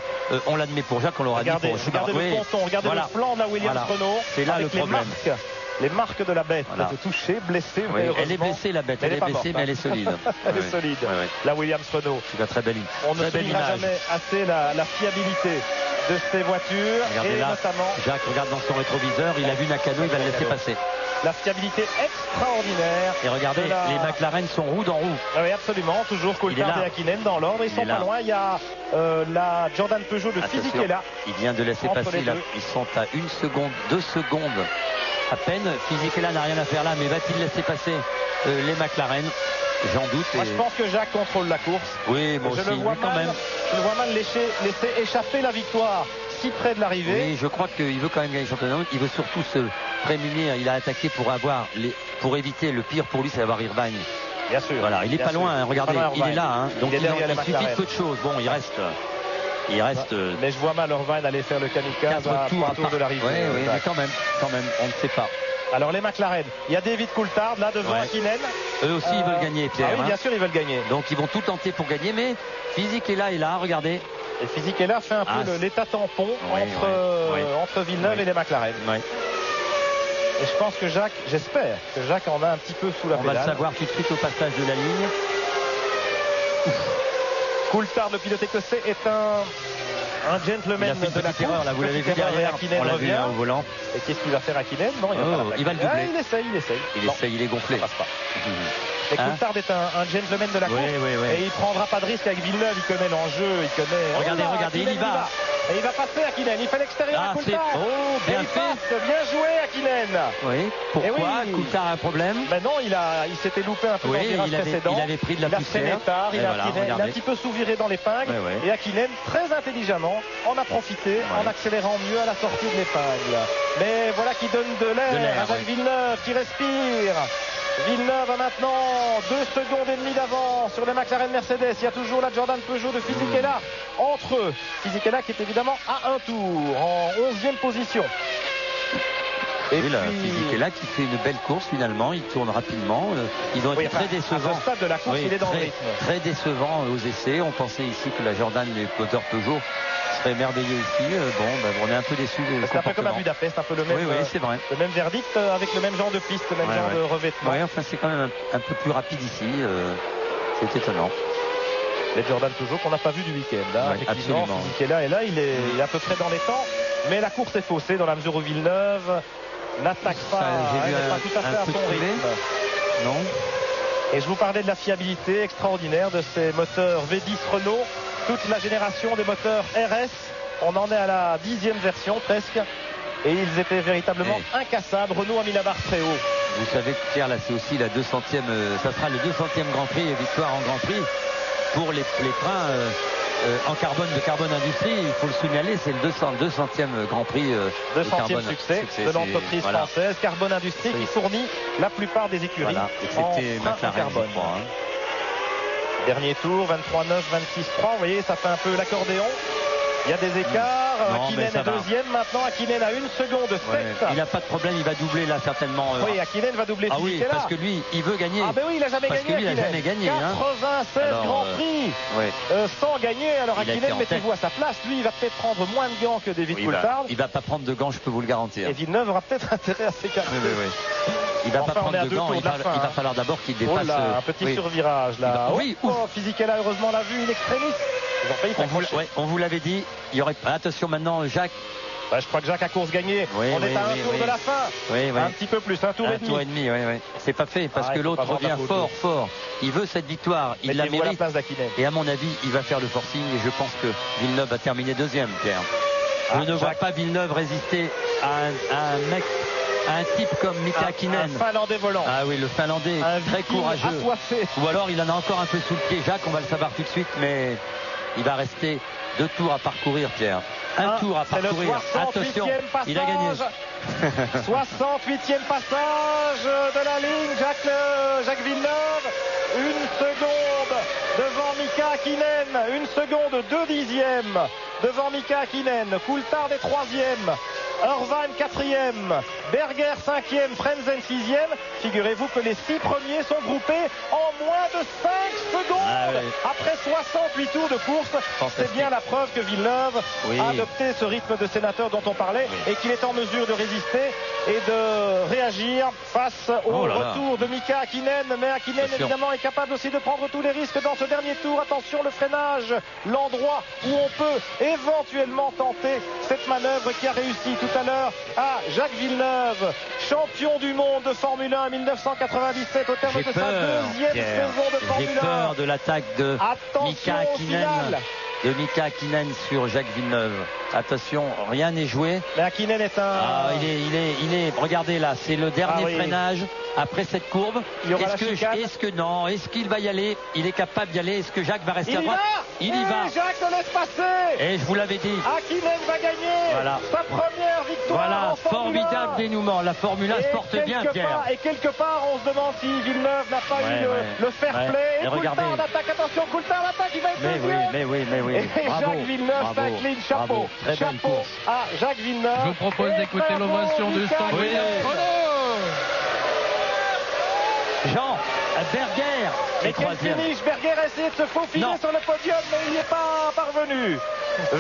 on l'admet pour Jacques, on l'aura dit pour Schumacher. Regardez le ponton, regardez le flanc de la Williams Renault. C'est là le problème. Les marques de la bête, touchée, blessée. Oui, elle est blessée la bête, elle est blessée mais elle est solide. Elle est solide. La Williams Renault. C'est une très belle image. On ne soulignera jamais assez la fiabilité de ces voitures. Regardez et là, notamment Jacques regarde dans son rétroviseur, il a vu Nakano, il va le laisser passer. La fiabilité extraordinaire. Et regardez, les McLaren sont roue dans roue. Oui, absolument. Toujours Coulthard et Hakkinen dans l'ordre. Ils sont pas loin. Il y a la Jordan Peugeot de Fisichella. Il vient de laisser passer. Ils sont à 1 seconde, 2 secondes à peine. Fisichella n'a rien à faire là, mais va-t-il laisser passer les McLaren? J'en doute. Moi, je pense que Jacques contrôle la course. Oui, moi aussi. Je le vois mal laisser échapper la victoire si près de l'arrivée. Oui, je crois qu'il veut quand même gagner le championnat. Il veut surtout se prémunir. Il a attaqué pour éviter le pire pour lui, c'est d'avoir Irvine. Bien sûr. Voilà, il est pas loin. Hein, regardez, il est là. Hein, donc il suffit de peu de choses. Bon, il reste. Mais je vois mal Irvine aller faire le kamikaze à 3 tours de l'arrivée. Oui, mais quand même, on ne sait pas. Alors les McLaren, il y a David Coulthard là devant Hakkinen. Eux aussi ils veulent gagner, Pierre. Oui, bien sûr ils veulent gagner. Donc ils vont tout tenter pour gagner, mais Fisichella est là, regardez. Et Fisichella fait un peu l'état tampon entre Villeneuve et les McLaren. Et je pense que j'espère que Jacques en a un petit peu sous la pédale. On va le savoir tout de suite au passage de la ligne. Coulthard, le pilote écossais, est un gentleman de la course. Là, vous l'avez vu derrière, on l'a vu au volant. Et qu'est-ce qu'il va faire Hakkinen? Non, il va le doubler. Il essaye. Il essaye, il est gonflé. Ça passe pas. Et Coulthard est un gentleman de la course. Et il prendra pas de risque avec Villeneuve. Il connaît l'enjeu. Il connaît. Regardez, il y va. Et il va passer Hakkinen. Il fait l'extérieur à Coulthard. Bien fait. Bien joué Hakkinen. Oui. Pourquoi Coulthard a un problème? Ben non, il s'était loupé un peu dans le virage précédent. Il avait pris de la poussière. Il a un petit peu sous-viré dans l'épingle. Et Hakkinen, très intelligemment, en a profité en accélérant mieux à la sortie de l'épingle. Mais voilà qui donne de l'air à Jacques Villeneuve qui respire. Villeneuve a maintenant 2 secondes et demie d'avance sur les McLaren Mercedes. Il y a toujours la Jordan Peugeot de Fisichella entre eux. Fisichella qui est évidemment à un tour, en 11e position. Et puis Fisichella qui fait une belle course finalement, il tourne rapidement. Ils ont été très décevants. À ce stade de la course, il est dans le rythme. Très décevant aux essais. On pensait ici que la Jordan, les moteurs Peugeot, serait merveilleux ici. On est un peu déçus. C'est un peu comme à Budapest, un peu le même, c'est vrai. Le même verdict avec le même genre de piste, le même genre de revêtement. Oui, enfin c'est quand même un peu plus rapide ici. C'est étonnant. Les Jordan Peugeot qu'on n'a pas vu du week-end. Effectivement, Fisichella est là, il est à peu près dans les temps. Mais la course est faussée dans la mesure où Villeneuve n'attaque pas, n'est pas tout à fait à son rythme. Non. Et je vous parlais de la fiabilité extraordinaire de ces moteurs V10 Renault, toute la génération des moteurs RS. On en est à la 10e version presque. Et ils étaient véritablement incassables. Renault a mis la barre très haut. Vous savez que Pierre, là c'est aussi la 200e, ça sera le 200e Grand Prix et victoire en Grand Prix pour les freins en carbone de Carbone Industrie. Il faut le signaler, c'est le 200e Grand Prix 200e succès de l'entreprise française Carbone Industrie qui fournit la plupart des écuries en frein carbone. Dernier tour, 23-9, 26-3. Vous voyez, ça fait un peu l'accordéon. Il y a des écarts. Hakkinen est deuxième maintenant. Hakkinen a 1 seconde 7. Il n'a pas de problème, il va doubler là certainement. Oui, Hakkinen va doubler. Ah oui, parce que lui, il veut gagner. Ah ben oui, il n'a jamais gagné. Il a jamais gagné. 96 Grand Prix sans gagner. Alors Hakkinen, mettez-vous à sa place. Lui, il va peut-être prendre moins de gants que David Coulthard. Il va pas prendre de gants, je peux vous le garantir. Et Villeneuve aura peut-être intérêt à s'écarter. Il va pas prendre de gants. Il va falloir d'abord qu'il dépasse. Un petit survirage là. Oui. Fisichella heureusement l'a vu in extremis. On vous l'avait dit, il y aurait. Attention maintenant, Jacques. Je crois que Jacques a course gagnée. On est à un tour de la fin. Un petit peu plus, un tour et demi. C'est pas fait parce que l'autre revient fort. Il veut cette victoire. Il la mérite. Et à mon avis, il va faire le forcing et je pense que Villeneuve va terminer deuxième, Pierre. Je ne vois pas Villeneuve résister à un mec. Un type comme Mika Hakkinen. Un Finlandais volant. Ah oui, le Finlandais très courageux. Assoiffé. Ou alors il en a encore un peu sous le pied. Jacques, on va le savoir tout de suite, mais il va rester 2 tours à parcourir, Pierre. Un tour à parcourir. Attention, il a gagné. 68e passage de la ligne. Jacques Villeneuve. 1 seconde devant Mika Hakkinen. 1 seconde 2 dixièmes devant Mika Hakkinen. Coulthard est 3e. Irvine 4e, Berger 5e, Frentzen 6e. Figurez-vous que les 6 premiers sont groupés en moins de 5 secondes après 68 tours de course. C'est bien la preuve que Villeneuve a adopté ce rythme de sénateur dont on parlait et qu'il est en mesure de résister et de réagir face au retour de Mika Hakkinen. Mais Hakkinen évidemment est capable aussi de prendre tous les risques dans ce dernier tour. Attention le freinage, l'endroit où on peut éventuellement tenter cette manœuvre qui a réussi tout à l'heure à Jacques Villeneuve, champion du monde de Formule 1 en 1997 au terme de sa deuxième saison de Formule 1. J'ai peur de l'attaque de Mika Hakkinen sur Jacques Villeneuve. Attention, rien n'est joué. Mais Hakkinen est il est regardez là, c'est le dernier freinage après cette courbe. Est-ce qu'il va y aller? Il est capable d'y aller. Est-ce que Jacques va rester à droite? Il y va. Jacques le laisse passer. Et je vous l'avais dit. Hakkinen va gagner sa première victoire en Formule 1. Formidable dénouement. La Formule 1 se porte bien, Pierre. Et quelque part, on se demande si Villeneuve n'a pas eu le fair play. Et Coulthard attaque. Attention, Coulthard attaque. Il va être deuxième. Oui. Et Jacques Villeneuve s'incline. Chapeau. Chapeau à Jacques Villeneuve. Je vous propose d'écouter l'ovation du stand. Jean Berger et quel finish. Berger a essayé de se faufiler sur le podium mais il n'y est pas parvenu.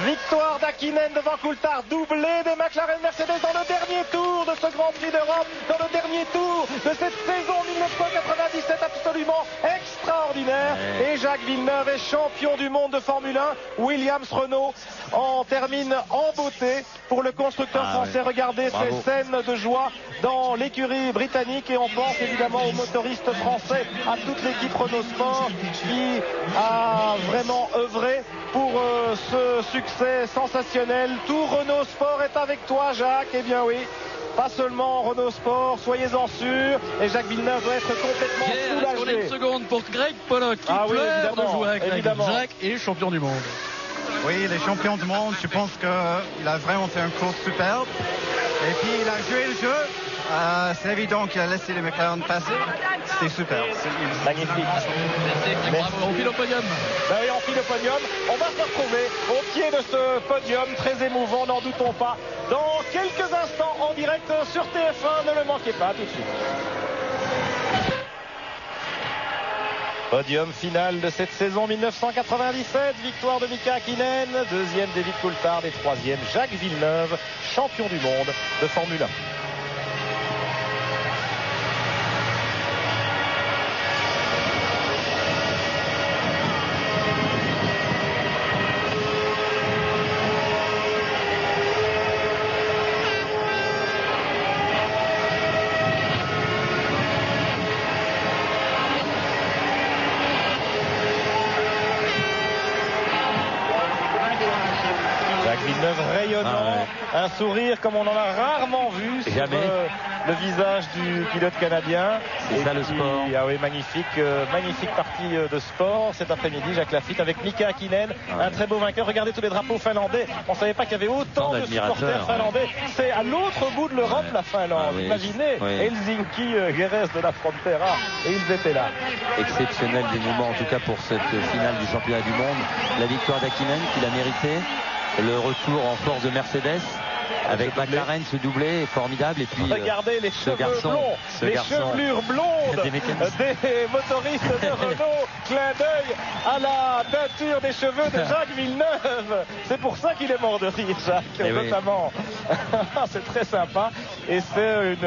Victoire d'Hakkinen devant Coulthard, doublé des McLaren Mercedes dans le dernier tour de ce Grand Prix d'Europe, dans le dernier tour de cette saison 1997 absolument extraordinaire. Et Jacques Villeneuve est champion du monde de Formule 1. Williams Renault en termine en beauté pour le constructeur français. Regardez ces scènes de joie dans l'écurie britannique et on pense évidemment aux motoristes français, à toute l'équipe Renault Sport qui a vraiment œuvré pour ce succès sensationnel. Tout Renault Sport est avec toi, Jacques. Eh bien oui, pas seulement Renault Sport, soyez-en sûrs. Et Jacques Villeneuve doit être complètement soulagé. Une seconde pour Greg Pollock qui pleure de joie avec Jacques est champion du monde. Oui, les champions du monde, je pense qu'il a vraiment fait une course superbe. Et puis il a joué le jeu. C'est évident qu'il a laissé les McLaren passer. C'est super. Magnifique. Bravo, on file au podium. Oui, on file au podium. On va se retrouver au pied de ce podium très émouvant, n'en doutons pas. Dans quelques instants, en direct sur TF1. Ne le manquez pas tout de suite. Podium final de cette saison 1997, victoire de Mika Hakkinen, deuxième David Coulthard et troisième Jacques Villeneuve, champion du monde de Formule 1. rayonnant, un sourire comme on en a rarement vu sur le visage du pilote canadien. C'est ça le sport. Ah oui, magnifique partie de sport cet après-midi. Jacques Lafitte avec Mika Hakkinen, un très beau vainqueur. Regardez tous les drapeaux finlandais. On ne savait pas qu'il y avait autant de supporters finlandais. C'est à l'autre bout de l'Europe, la Finlande. Imaginez, Helsinki, Jerez de la Frontera, et ils étaient là. Exceptionnel dénouement en tout cas pour cette finale du championnat du monde. La victoire d'Hakkinen qu'il a mérité. Le retour en force de Mercedes. Avec McLaren, ce doublé est formidable. Et puis regardez les cheveux blonds, les chevelures blondes des motoristes de Renault. Clin d'œil à la teinture des cheveux de Jacques Villeneuve. C'est pour ça qu'il est mort de rire, Jacques, notamment. C'est très sympa et c'est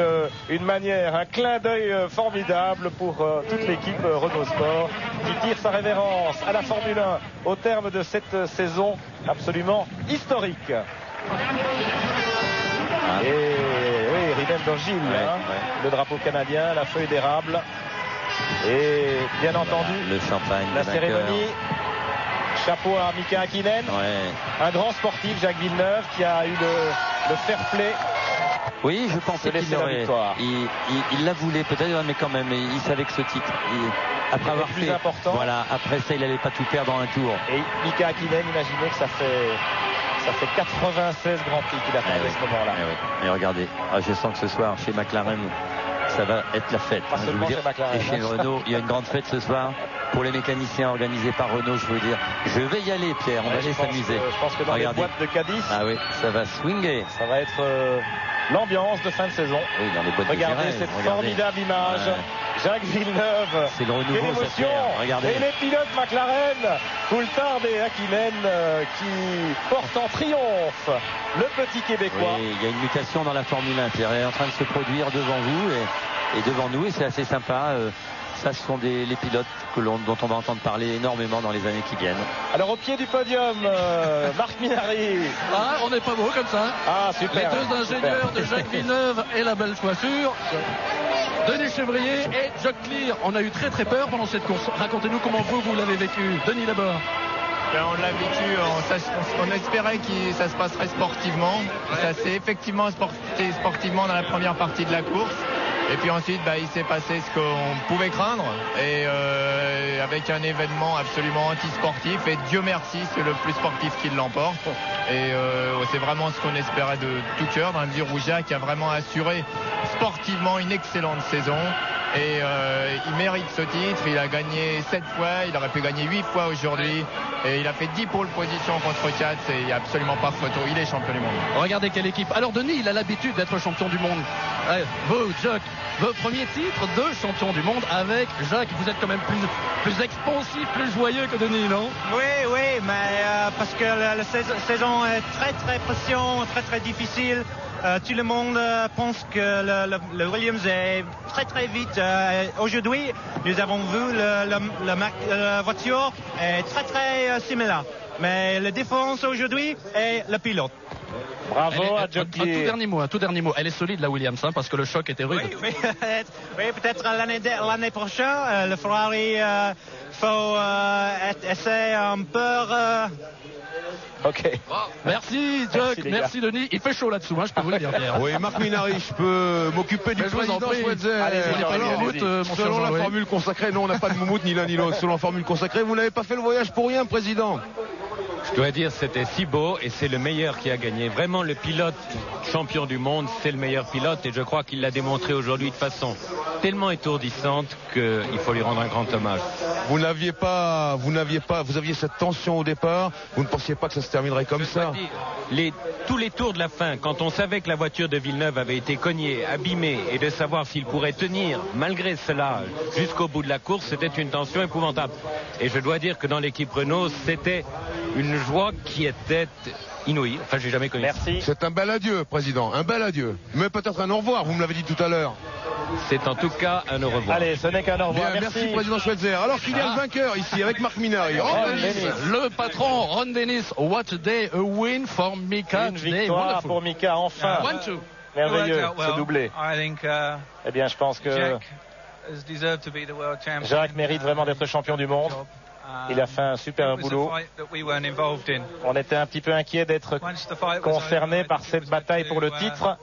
une manière, un clin d'œil formidable pour toute l'équipe Renault Sport qui tire sa révérence à la Formule 1 au terme de cette saison absolument historique. Et oui, Rinem d'Orgile, le drapeau canadien, la feuille d'érable et bien entendu le champagne, la cérémonie. Chapeau à Mika Hakkinen, un grand sportif, Jacques Villeneuve, qui a eu le fair play. Oui, je pensais qu'il aurait. Il la voulait peut-être, mais quand même, il savait que ce titre, après avoir fait, important. Voilà, après ça, il n'allait pas tout perdre dans un tour. Et Mika Hakkinen, imaginez que ça fait 96 grands prix qu'il a fait à ce moment-là. Et regardez, je sens que ce soir, chez McLaren, ça va être la fête. Pas seulement chez McLaren. Et chez Renault, il y a une grande fête ce soir pour les mécaniciens organisés par Renault. Je veux dire, je vais y aller, Pierre. On va aller s'amuser. Je pense que dans les boîtes de Cadiz, ça va swinger. Ça va être l'ambiance de fin de saison. Oui, dans les boîtes regardez de cette formidable image. Jacques Villeneuve. C'est le renouveau. Quelle émotion. Regardez. Et les pilotes McLaren, Coulthard et Hakkinen qui portent en triomphe le petit Québécois. Oui, il y a une mutation dans la Formule 1. Pierre est en train de se produire devant vous et devant nous, et c'est assez sympa. Ça, ce sont les pilotes dont on va entendre parler énormément dans les années qui viennent. Alors au pied du podium, Marc Minardi. On n'est pas beau comme ça. Super. Les deux ingénieurs de Jacques Villeneuve et la belle coiffure. Denis Chevrier et Jock Clear. On a eu très très peur pendant cette course. Racontez-nous comment vous l'avez vécu. Denis d'abord. On l'a vécu, on espérait que ça se passerait sportivement. Ça s'est effectivement passé sportivement dans la première partie de la course. Et puis ensuite, il s'est passé ce qu'on pouvait craindre. Et avec un événement absolument anti-sportif. Et Dieu merci, c'est le plus sportif qui l'emporte. Et c'est vraiment ce qu'on espérait de tout cœur, dans la mesure où Jacques a vraiment assuré sportivement une excellente saison. Et il mérite ce titre. Il a gagné 7 fois, il aurait pu gagner 8 fois aujourd'hui. Et il a fait 10 pole positions contre 4. Il n'y a absolument pas photo. Il est champion du monde. Regardez quelle équipe. Alors Denis, il a l'habitude d'être champion du monde. Vous, Jacques, vos premiers titres de champion du monde avec Jacques. Vous êtes quand même plus expansif, plus joyeux que Denis, non? Oui, mais parce que la saison est très très pression, très très difficile. Tout le monde pense que le Williams est très très vite. Aujourd'hui, nous avons vu la voiture est très très similaire. Mais la différence aujourd'hui est le pilote. Bravo à Jock Clear. Un tout dernier mot. Elle est solide la Williams, parce que le choc était rude. Oui, peut-être l'année prochaine, le Ferrari faut essayer un peu. Ok. Merci Jock, merci Denis. Il fait chaud là-dessous, je peux vous le dire. Oui, Marc Minardi, je peux m'occuper du président Schweitzer. Selon la formule consacrée, non, on n'a pas de moumoute ni l'un ni l'autre. Selon la formule consacrée, vous n'avez pas fait le voyage pour rien, président. Je dois dire, c'était si beau et c'est le meilleur qui a gagné. Vraiment, le pilote champion du monde, c'est le meilleur pilote et je crois qu'il l'a démontré aujourd'hui de façon tellement étourdissante qu'il faut lui rendre un grand hommage. Vous aviez cette tension au départ, vous ne pensiez pas que ça se terminerait comme ça. Tous les tours de la fin, quand on savait que la voiture de Villeneuve avait été cognée, abîmée et de savoir s'il pourrait tenir malgré cela jusqu'au bout de la course, c'était une tension épouvantable. Et je dois dire que dans l'équipe Renault, c'était une joie qui était inouïe. Enfin, j'ai jamais connu. Merci. C'est un bel adieu, président, un bel adieu. Mais peut-être un au revoir, vous me l'avez dit tout à l'heure. C'est en tout cas un au revoir. Allez, ce n'est qu'un au revoir. Bien, merci président Schweitzer. Alors qu'il y a le vainqueur ici avec Marc Minardi. Le patron Ron Dennis. What a day, a win for Mika. Une victoire pour Mika, enfin. Merveilleux, ce doublé. Eh bien, je pense que Jacques mérite vraiment d'être champion du monde. Il a fait un super boulot. On était un petit peu inquiet d'être concerné par cette bataille pour le titre.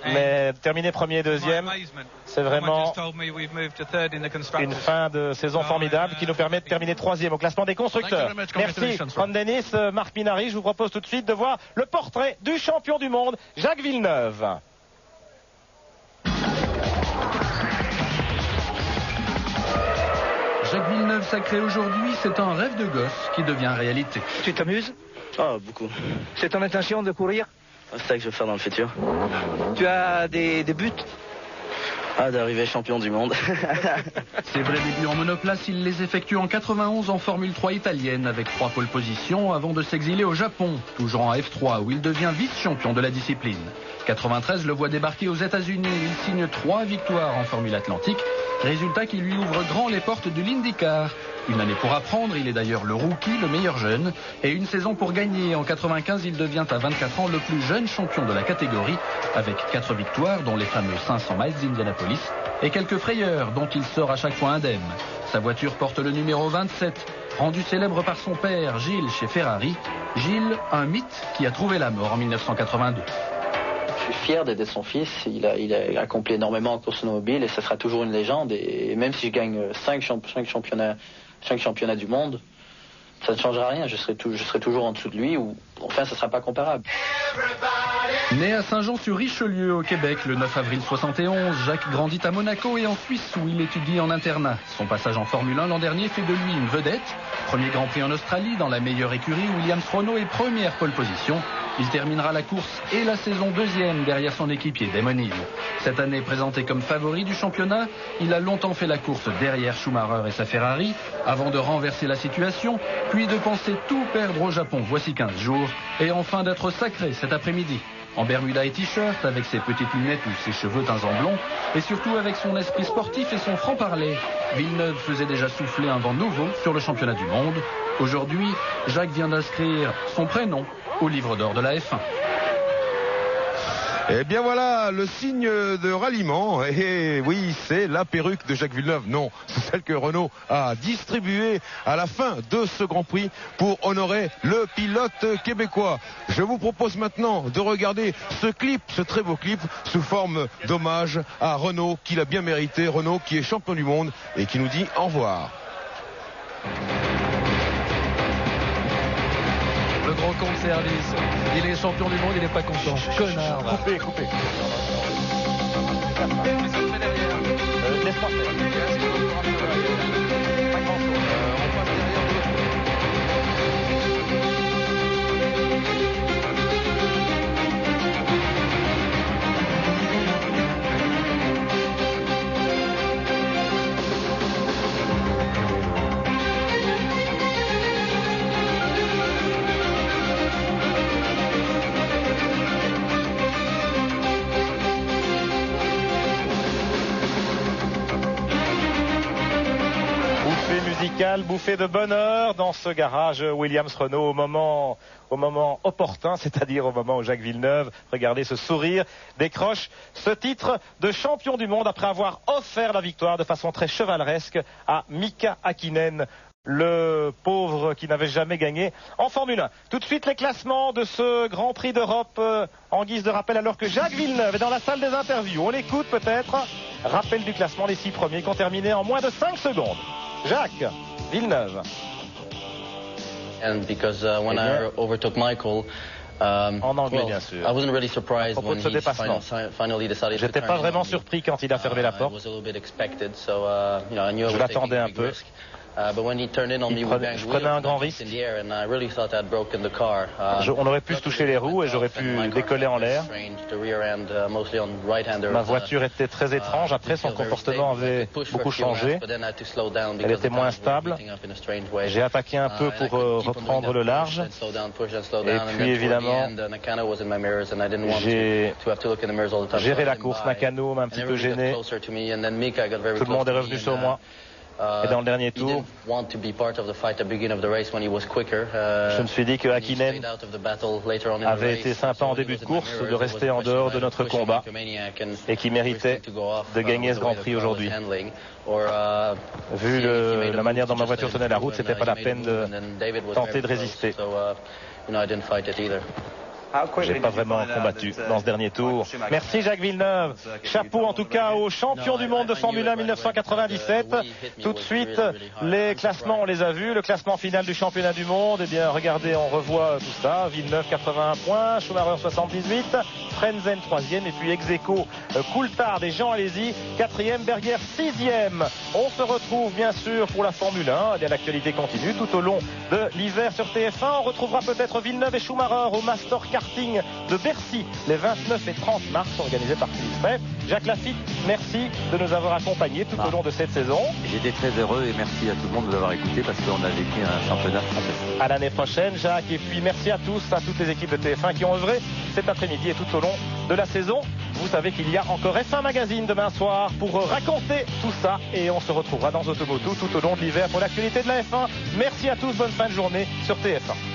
Mais terminer premier et deuxième, c'est vraiment une fin de saison formidable qui nous permet de terminer troisième au classement des constructeurs. Merci Ron Dennis, Marc Minary. Je vous propose tout de suite de voir le portrait du champion du monde, Jacques Villeneuve. Jacques Villeneuve sacré aujourd'hui, c'est un rêve de gosse qui devient réalité. Tu t'amuses? Oh, beaucoup. C'est ton intention de courir? C'est ça que je veux faire dans le futur. Tu as des buts? Ah, d'arriver champion du monde. Ses vrais débuts en monoplace, il les effectue en 91 en Formule 3 italienne avec 3 pole positions avant de s'exiler au Japon, toujours en F3 où il devient vice-champion de la discipline. 93 le voit débarquer aux États-Unis, il signe 3 victoires en Formule Atlantique, résultat qui lui ouvre grand les portes de l'IndyCar. Une année pour apprendre, il est d'ailleurs le rookie, le meilleur jeune, et une saison pour gagner. En 95, il devient à 24 ans le plus jeune champion de la catégorie, avec 4 victoires, dont les fameux 500 miles d'Indianapolis, et quelques frayeurs dont il sort à chaque fois indemne. Sa voiture porte le numéro 27, rendu célèbre par son père, Gilles, chez Ferrari. Gilles, un mythe qui a trouvé la mort en 1982. Je suis fier d'aider son fils. Il a accompli énormément en course automobile et ça sera toujours une légende. Et même si je gagne 5 championnats du monde, ça ne changera rien. Je serai toujours en dessous de lui ou enfin, ça ne sera pas comparable. Né à Saint-Jean-sur-Richelieu au Québec le 9 avril 71, Jacques grandit à Monaco et en Suisse où il étudie en internat. Son passage en Formule 1 l'an dernier fait de lui une vedette. Premier Grand Prix en Australie dans la meilleure écurie Williams-Renault et première pole position. Il terminera la course et la saison deuxième derrière son équipier Damon Hill. Cette année présenté comme favori du championnat, il a longtemps fait la course derrière Schumacher et sa Ferrari avant de renverser la situation, puis de penser tout perdre au Japon voici 15 jours et enfin d'être sacré cet après-midi. En Bermuda et t-shirt, avec ses petites lunettes ou ses cheveux teints en blond, et surtout avec son esprit sportif et son franc-parler, Villeneuve faisait déjà souffler un vent nouveau sur le championnat du monde. Aujourd'hui, Jacques vient d'inscrire son prénom au livre d'or de la F1. Eh bien voilà le signe de ralliement. Et oui, c'est la perruque de Jacques Villeneuve. Non, c'est celle que Renault a distribuée à la fin de ce Grand Prix pour honorer le pilote québécois. Je vous propose maintenant de regarder ce clip, ce très beau clip, sous forme d'hommage à Renault, qui l'a bien mérité. Renault qui est champion du monde et qui nous dit au revoir. Le gros con de service. Il est champion du monde, il n'est pas content. Connard. Coupez. Laisse-moi bouffée de bonheur dans ce garage Williams-Renault au moment opportun, c'est-à-dire au moment où Jacques Villeneuve, regardez ce sourire, décroche ce titre de champion du monde après avoir offert la victoire de façon très chevaleresque à Mika Häkkinen, le pauvre qui n'avait jamais gagné en Formule 1. Tout de suite les classements de ce Grand Prix d'Europe en guise de rappel alors que Jacques Villeneuve est dans la salle des interviews. On l'écoute peut-être. Rappel du classement, les 6 premiers qui ont terminé en moins de 5 secondes. Jacques Villeneuve. And because when I overtook Michael, en anglais, bien sûr. I wasn't really surprised à propos de ce dépassement. J'étais pas vraiment surpris quand il a fermé la porte. Je l'attendais un peu. Je prenais un grand risque. On aurait pu se toucher les roues et j'aurais pu décoller en l'air. Ma voiture était très étrange. Après, son comportement avait beaucoup changé. Elle était moins stable. J'ai attaqué un peu pour reprendre le large. Et puis, évidemment, j'ai géré la course. Nakano m'a un petit peu gêné. Tout le monde est revenu sur moi. Et dans le dernier tour, je me suis dit que Häkkinen avait été sympa en début de course de rester en dehors de notre combat et qui méritait de gagner ce Grand Prix aujourd'hui. Vu la manière dont ma voiture tenait la route, c'était pas la peine de tenter de résister. J'ai pas vraiment combattu dans ce dernier tour. Merci Jacques Villeneuve. Chapeau en tout cas au champion du monde de Formule 1 1997. Tout de suite, les classements, on les a vus. Le classement final du championnat du monde. Eh bien, regardez, on revoit tout ça. Villeneuve 81 points, Schumacher 78, Frenzen 3e et puis ex-aequo Coulthard et Jean Alesi 4e, Berger 6e. On se retrouve bien sûr pour la Formule 1. Eh bien, l'actualité continue tout au long de l'hiver sur TF1. On retrouvera peut-être Villeneuve et Schumacher au Master Karting de Bercy les 29 et 30 mars, organisé par Philippe Frey. Jacques Lafitte, merci de nous avoir accompagnés tout au long de cette saison. J'étais très heureux et merci à tout le monde de nous avoir écoutés parce qu'on a vécu un championnat fantastique. À l'année prochaine, Jacques, et puis merci à tous, à toutes les équipes de TF1 qui ont œuvré cet après-midi et tout au long de la saison. Vous savez qu'il y a encore F1 Magazine demain soir pour raconter tout ça et on se retrouvera dans Automoto tout au long de l'hiver pour l'actualité de la F1. Merci à tous, bonne fin de journée sur TF1.